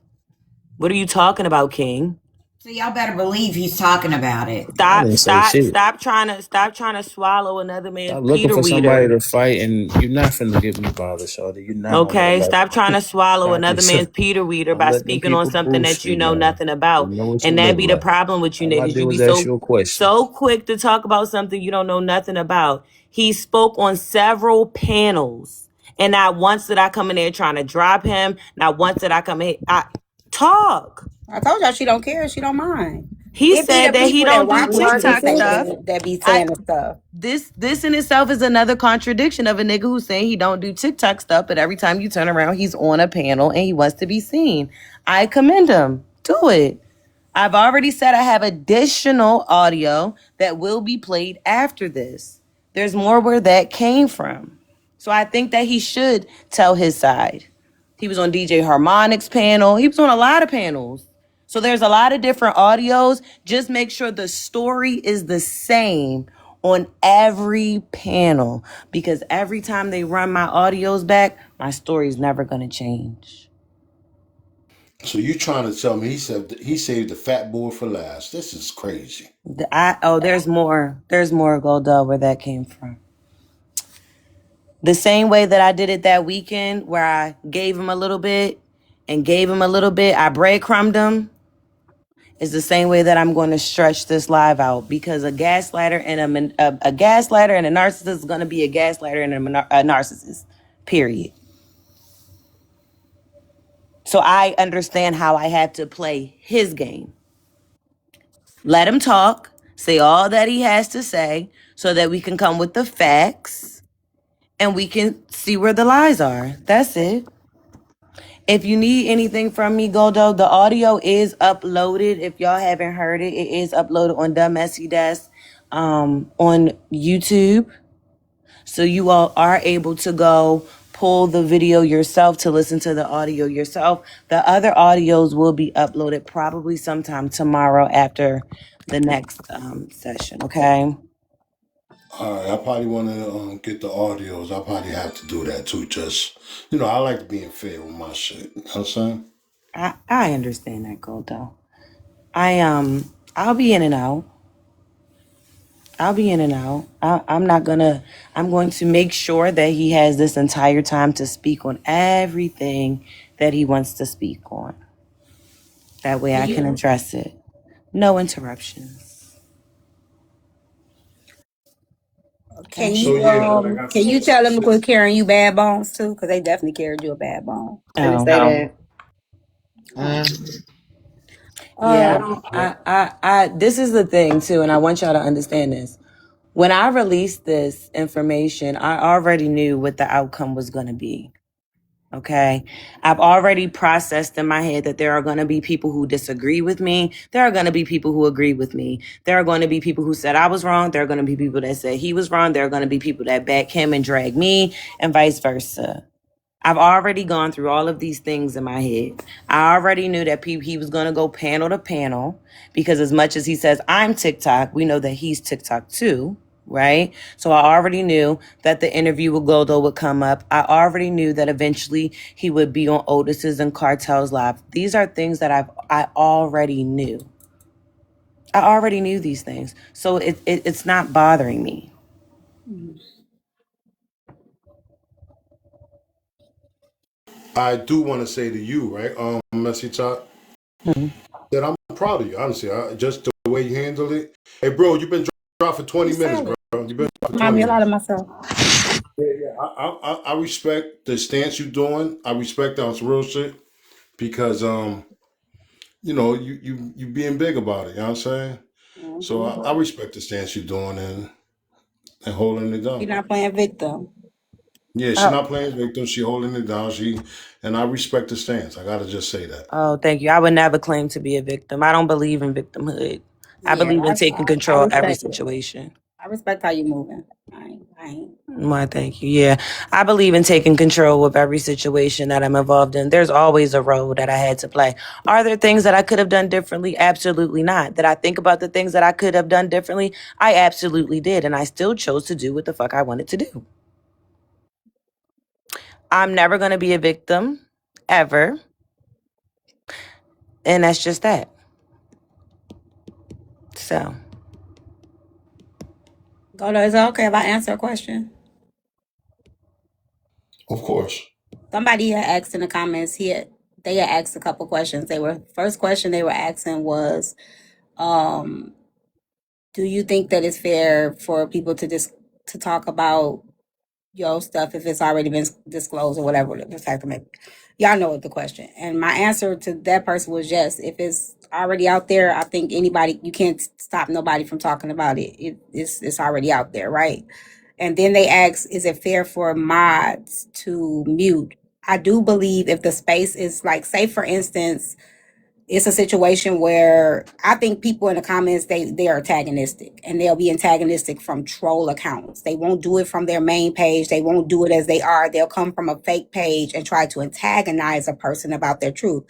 What are you talking about, King? So y'all better believe he's talking about it. I Stop, didn't say stop, shit. stop trying to swallow another man's Stop looking Peter for somebody Weeder. to fight, and you're not finna get me bothered, Shawty. You're not on that Okay, level. stop trying to swallow Stop another man's it. Peter Weeder Don't by let them speaking on people something that boost you you, know man. nothing You about. know what you And that look be the like. problem with you All I niggas. did You be was ask so you a question. so quick to talk about something you don't know nothing about. He spoke on several panels. And not once did I come in there trying to drop him. Not once did I come in. I talk. I told y'all she don't care. She don't mind. He It be said the that he people that don't do rock with you that TikTok say stuff. that be I saying the stuff. this in itself is another contradiction of a nigga who's saying he don't do TikTok stuff, but every time you turn around, he's on a panel and he wants to be seen. I commend him. Do it. I've already said I have additional audio that will be played after this. There's more where that came from. So I think that he should tell his side. He was on DJ Harmonic's panel. He was on a lot of panels. So there's a lot of different audios. Just make sure the story is the same on every panel because every time they run my audios back, my story's never going to change. So you trying to tell me he saved the fat boy for last? This is crazy. There's more. There's more, Goldo, where that came from. The same way that I did it that weekend where I gave him a little bit and gave him a little bit, I breadcrumbed him, is the same way that I'm going to stretch this live out because a gaslighter and a gaslighter and a narcissist is going to be a gaslighter and a narcissist, period. So I understand how I had to play his game. Let him talk, say all that he has to say so that we can come with the facts and we can see where the lies are. That's it. If you need anything from me, Goldo, the audio is uploaded. If y'all haven't heard it, it is uploaded on the Messy Desk on YouTube. So you all are able to go pull the video yourself to listen to the audio yourself. The other audios will be uploaded probably sometime tomorrow after the next session, okay? All right, I probably want to get the audios. I probably have to do that too. Just I like being fair with my shit. You know what I'm saying? I understand that, Goldo. I'll be in and out. I'll be in and out. I'm going to make sure that he has this entire time to speak on everything that he wants to speak on. That way I can address it. No interruptions. Can Okay. So you yeah, like I can you said, tell some them to shit. quit carrying you bad bones too? Because they definitely carried you a bad bone. I didn't Oh. say that. Oh. Yeah. Alrighty. I this is the thing too, and I want y'all to understand this. When I released this information, I already knew what the outcome was going to be. Okay. I've already processed in my head that there are going to be people who disagree with me. There are going to be people who agree with me. There are going to be people who said I was wrong. There are going to be people that said he was wrong. There are going to be people that back him and drag me and vice versa. I've already gone through all of these things in my head. I already knew that he was going to go panel to panel because as much as he says I'm TikTok, we know that he's TikTok too, right? So I already knew that the interview with Goldo would come up. I already knew that eventually he would be on Otis's and Cartel's live. These are things that I already knew. I already knew these things, so it's not bothering me. I do want to say to you, right, Messytok, Hmm. that I'm proud of you. Honestly, just the way you handled it. Hey, bro, you've been dropped for 20 I'm minutes, solid. bro. You've been dropped for Remind 20 me a lot of minutes. myself. Yeah, yeah. I respect the stance you're doing. I respect that on real shit because you being big about it. You know what I'm saying? So Hmm. I respect the stance you're doing and holding it You're down. not playing victim. Yeah, she Oh, not playing victim. She holding it down. And I respect the stance. I gotta just say that. oh, thank you. I would never claim to be a victim. I don't believe in victimhood. I Yeah, believe in taking I control of every respect it. situation. I respect how you moving. I ain't. Why, thank you. Yeah, I believe in taking control of every situation that I'm involved in. There's always a role that I had to play. Are there things that I could have done differently? Absolutely not. Did I think about the things that I could have done differently? I absolutely did. And I still chose to do what the fuck I wanted to do. I'm never going to be a victim, ever. And that's just that. So, Goldo, is it okay if I answer a question? Of course. Somebody had asked in the comments. They had asked a couple questions. First question they were asking was, um, do you think that it's fair for people to talk about your stuff if it's already been disclosed or whatever the fact may be? Y'all know what the question. And my answer to that person was yes. If it's already out there, I think you can't stop nobody from talking about it. It's already out there, right? And then they ask, is it fair for mods to mute? I do believe if the space is like, say for instance, it's a situation where I think people in the comments they are antagonistic, and they'll be antagonistic from troll accounts. They won't do it from their main page. They won't do it as they are. They'll come from a fake page and try to antagonize a person about their truth.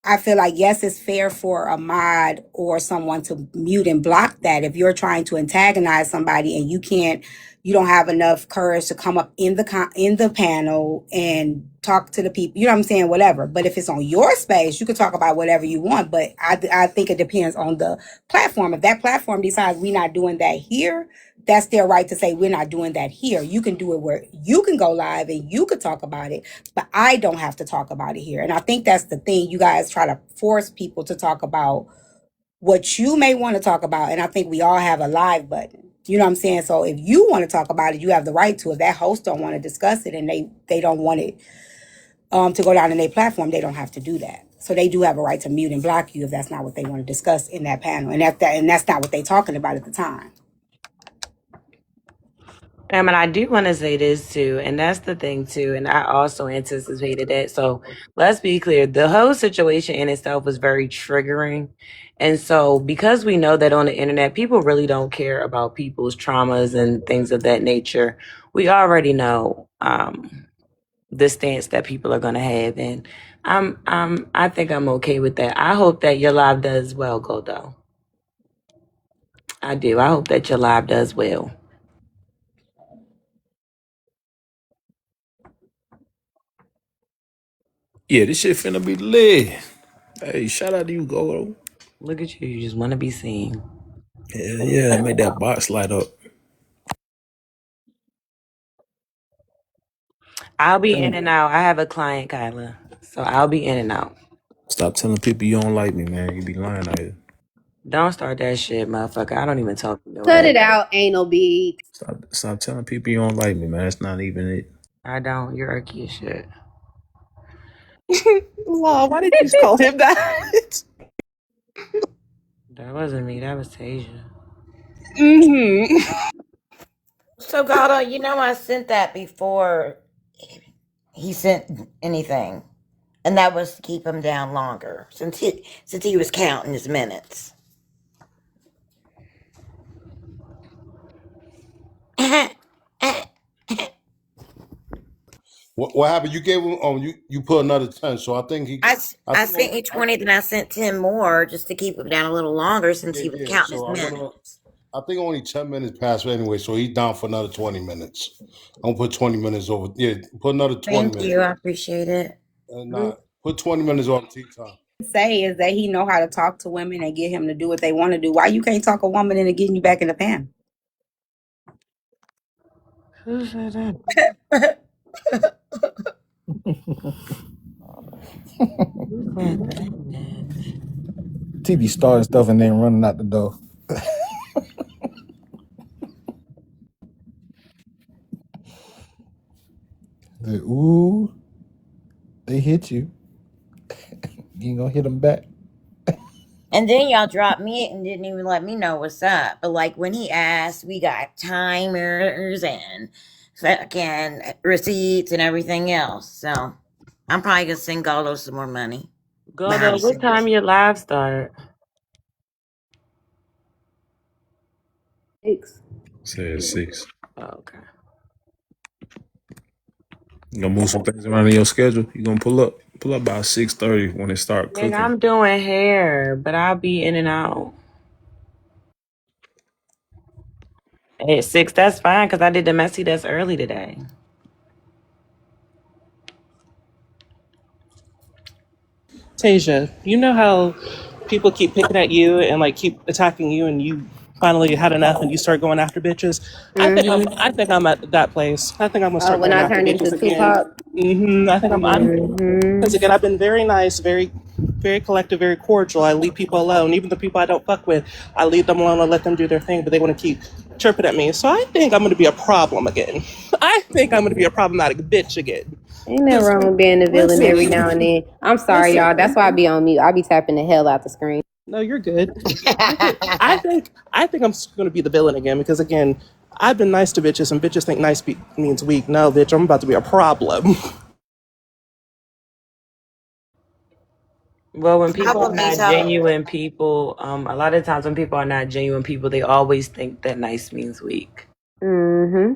I feel like yes, it's fair for a mod or someone to mute and block that if you're trying to antagonize somebody and you don't have enough courage to come up in the panel and talk to the people. You know what I'm saying? Whatever. But if it's on your space, you can talk about whatever you want. But I think it depends on the platform. If that platform decides we're not doing that here, that's their right to say we're not doing that here. You can do it where you can go live and you could talk about it, but I don't have to talk about it here. And I think that's the thing. You guys try to force people to talk about what you may want to talk about. And I think we all have a live button. You know what I'm saying? So if you want to talk about it, you have the right to. If that host don't want to discuss it and they don't want it to go down in their platform, they don't have to do that. So they do have a right to mute and block you if that's not what they want to discuss in that panel. And that's not what they're talking about at the time. and I do want to say this too, and that's the thing too, and I also anticipated that. So let's be clear: the whole situation in itself was very triggering, and so because we know that on the internet, people really don't care about people's traumas and things of that nature. We already know the stance that people are going to have, and I think I'm okay with that. I hope that your live does well, Goldo. I do. I hope that your live does well. Yeah, this shit finna be lit. Hey, shout out to you, Goldo. Look at you. You just want to be seen. Yeah, yeah, make that box light up. I'll be in Damn. and out. I have a client, Kyla. So I'll be in and out. Stop telling people you don't like me, man. You be lying out here. Don't start that shit, motherfucker. I don't even talk to your Cut ass. it out, anal beads. Stop telling people you don't like me, man. That's not even it. I don't. You're icky as shit. Law, why did you call him that? That wasn't me. That was Tasia. Mm-hmm. So, Goldo, I sent that before he sent anything, and that was to keep him down longer since he was counting his minutes. What happened? You gave him you put another 10. So I think I sent you 20, then I sent 10 more just to keep him down a little longer since he was yeah. counting his So minutes. I think only 10 minutes passed anyway, so he's down for another 20 minutes. I'm gonna put 20 minutes over. Yeah, put another 20 Thank minutes. you. I appreciate it. And put 20 minutes on tea time. Say is that he know how to talk to women and get him to do what they want to do. Why you can't talk a woman into getting you back in the pan? Who said that? Who said that? TV starting stuff and then running out the door. Ooh, they hit you. You ain't gonna hit them back. And then y'all dropped me and didn't even let me know what's up. But like when he asked, we got timers and fucking receipts and everything else. So I'm probably gonna send Goldo some more money behind Goldo, the what time scenes. your live start? 6. Said 6. Oh, okay. You gonna move some things around in your schedule? You gonna pull up by 6:30 when it start Nigga, cooking. I'm doing hair, but I'll be in and out. At 6, that's fine, because I did the messy that's early today. Tasia, you know how people keep picking at you and like keep attacking you, and you finally had enough and you start going after bitches. I think I'm at that place. I think I'm gonna start When going I after turned into bitches again. Tupac. I think I'm because again I've been very nice, very collective, very cordial. I leave people alone, even the people I don't fuck with. I leave them alone and let them do their thing, but they want to keep chirping at me. So I think I'm gonna be a problem again. I think I'm gonna be a problematic bitch again. Ain't nothing 'Cause wrong with being a villain listen, every now and then. I'm sorry, listen. y'all. That's why I be on mute. I be tapping the hell out the screen. No, you're good. I think I'm going to be the villain again because again, I've been nice to bitches and bitches think nice means weak. No, bitch, I'm about to be a problem. Well, when people Problem are is not how genuine people, a lot of times when people are not genuine people, they always think that nice means weak. Mm-hmm.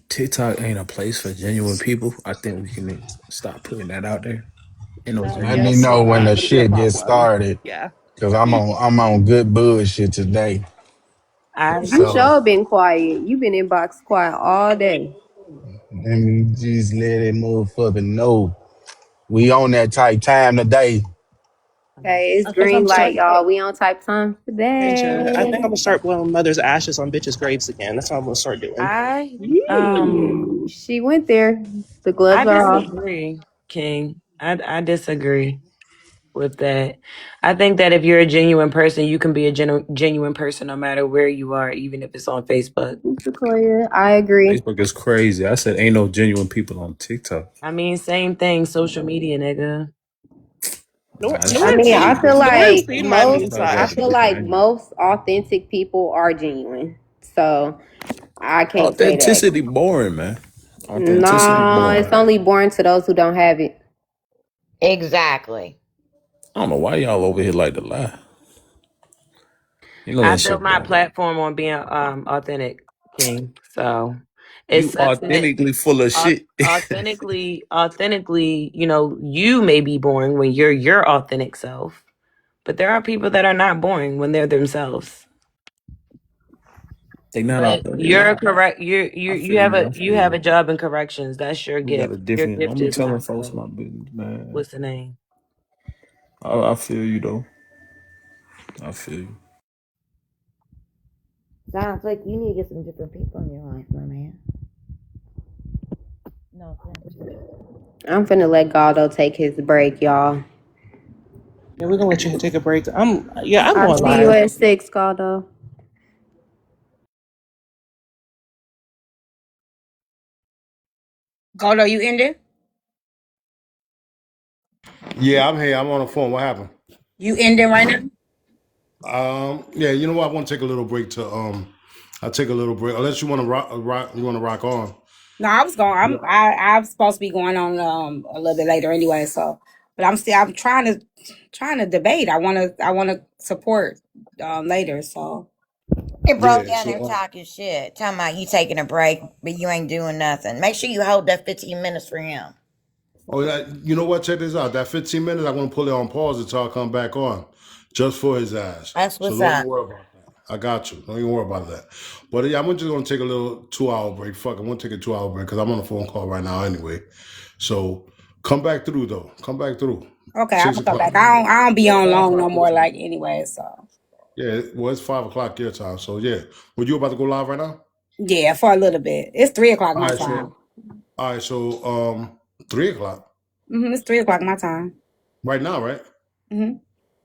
TikTok ain't a place for genuine people. I think we can stop putting that out there. Ain't no No, Let genuine me yes, know people when out I'm the going to here. be a shit gets problem. started, Yeah. cause I'm on good bullshit today. I You So sure been quiet. You been in box quiet all day. let me just let that motherfucker know we on that type time today. Okay, it's I think I'm green light, starting. y'all. We on type time Asia, I think I'm today. going to start blowing mother's ashes on bitches' graves again. That's what I'm going to start doing. I Yee. She went there. The I gloves are off. disagree, King. I disagree with that. I think that if you're a genuine person, you can be a genuine person no matter where you are, even if it's on Facebook. Sequoia, I agree. Facebook is crazy. I said ain't no genuine people on TikTok. I mean, same thing, social media, nigga. Nor, Nah, this I shit mean, crazy, I feel bro. Nor's like seen my most. mean Everybody I got side. a feel different like angle. most authentic people are genuine. So I can't say that. Authenticity boring, man. Authenticity Nah, it's boring. only boring to those who don't have it. exactly. I don't know why y'all over here like to lie. You know I that built shit my boring. platform on being authentic, King. So it You sucks that authentically full of shit. authentically, you may be boring when you're your authentic self, but there are people that are not boring when they're themselves. They not But authentic. you're correct. You I you feel have you. a I you feel have a you. job in corrections. That's your We got gift. a Your different. gift I'm is telling not folks to my business, man. what's the name? I feel you though. I feel you. Sounds like you need to get some different people in your life, my man. No offense. I'm finna let Galdo take his break, y'all. Yeah, we're gonna let you take a break. I'm I'll going see you live. at 6, Galdo. Goldo, you in there? Yeah, I'm here. I'm on the phone. What happened? You ending right now? Yeah, you know what? I want to take a little break to I'll take a little break. Unless you want to rock you want to rock on. No, I was going. Yeah. I'm supposed to be going on a little bit later anyway. So, but I'm trying to debate. I want to support later. So Hey, bro, Yeah. down there So talking shit. Talking about you taking a break, but you ain't doing nothing. Make sure you hold that 15 minutes for him. oh, you know what? Check this out. That 15 minutes, I'm gonna put it on pause until I come back on, just for his ass. That's So what's don't even up. worry about that. I got you. Don't even worry about that. But yeah, I'm just gonna take a little 2 hour break. Fuck, I'm gonna take a 2 hour break because I'm on a phone call right now anyway. So Come back through though. Come back through. Okay, I'm 6 gonna come o'clock. back. I don't be on long no more, like anyway. So Yeah, well, it's 5 o'clock your time. So yeah, were you about to go live right now? yeah, for a little bit. It's 3 o'clock All my right, time. so 3 o'clock It's 3 o'clock my time. right now, right? hmm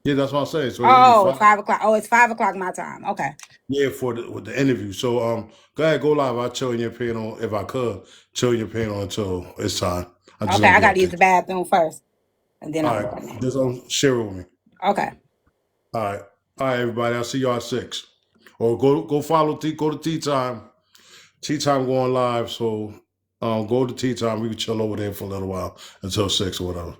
Yeah, that's what I'm saying. So it'll be Oh, it's 5. 5 o'clock. Oh, it's 5 o'clock my time. Okay. Yeah, for with the interview. So go ahead, go live. I'll chill in your panel if I could. Chill in your panel until it's time. I just Okay, don't I be gotta up use there. the bathroom first, and then All I'll go in right, there. just share it with me. Okay. All right, everybody. I'll see y'all at 6. Or go follow T. Go to tea time. Tea time going live. So go to tea time. We can chill over there for a little while until 6 or whatever.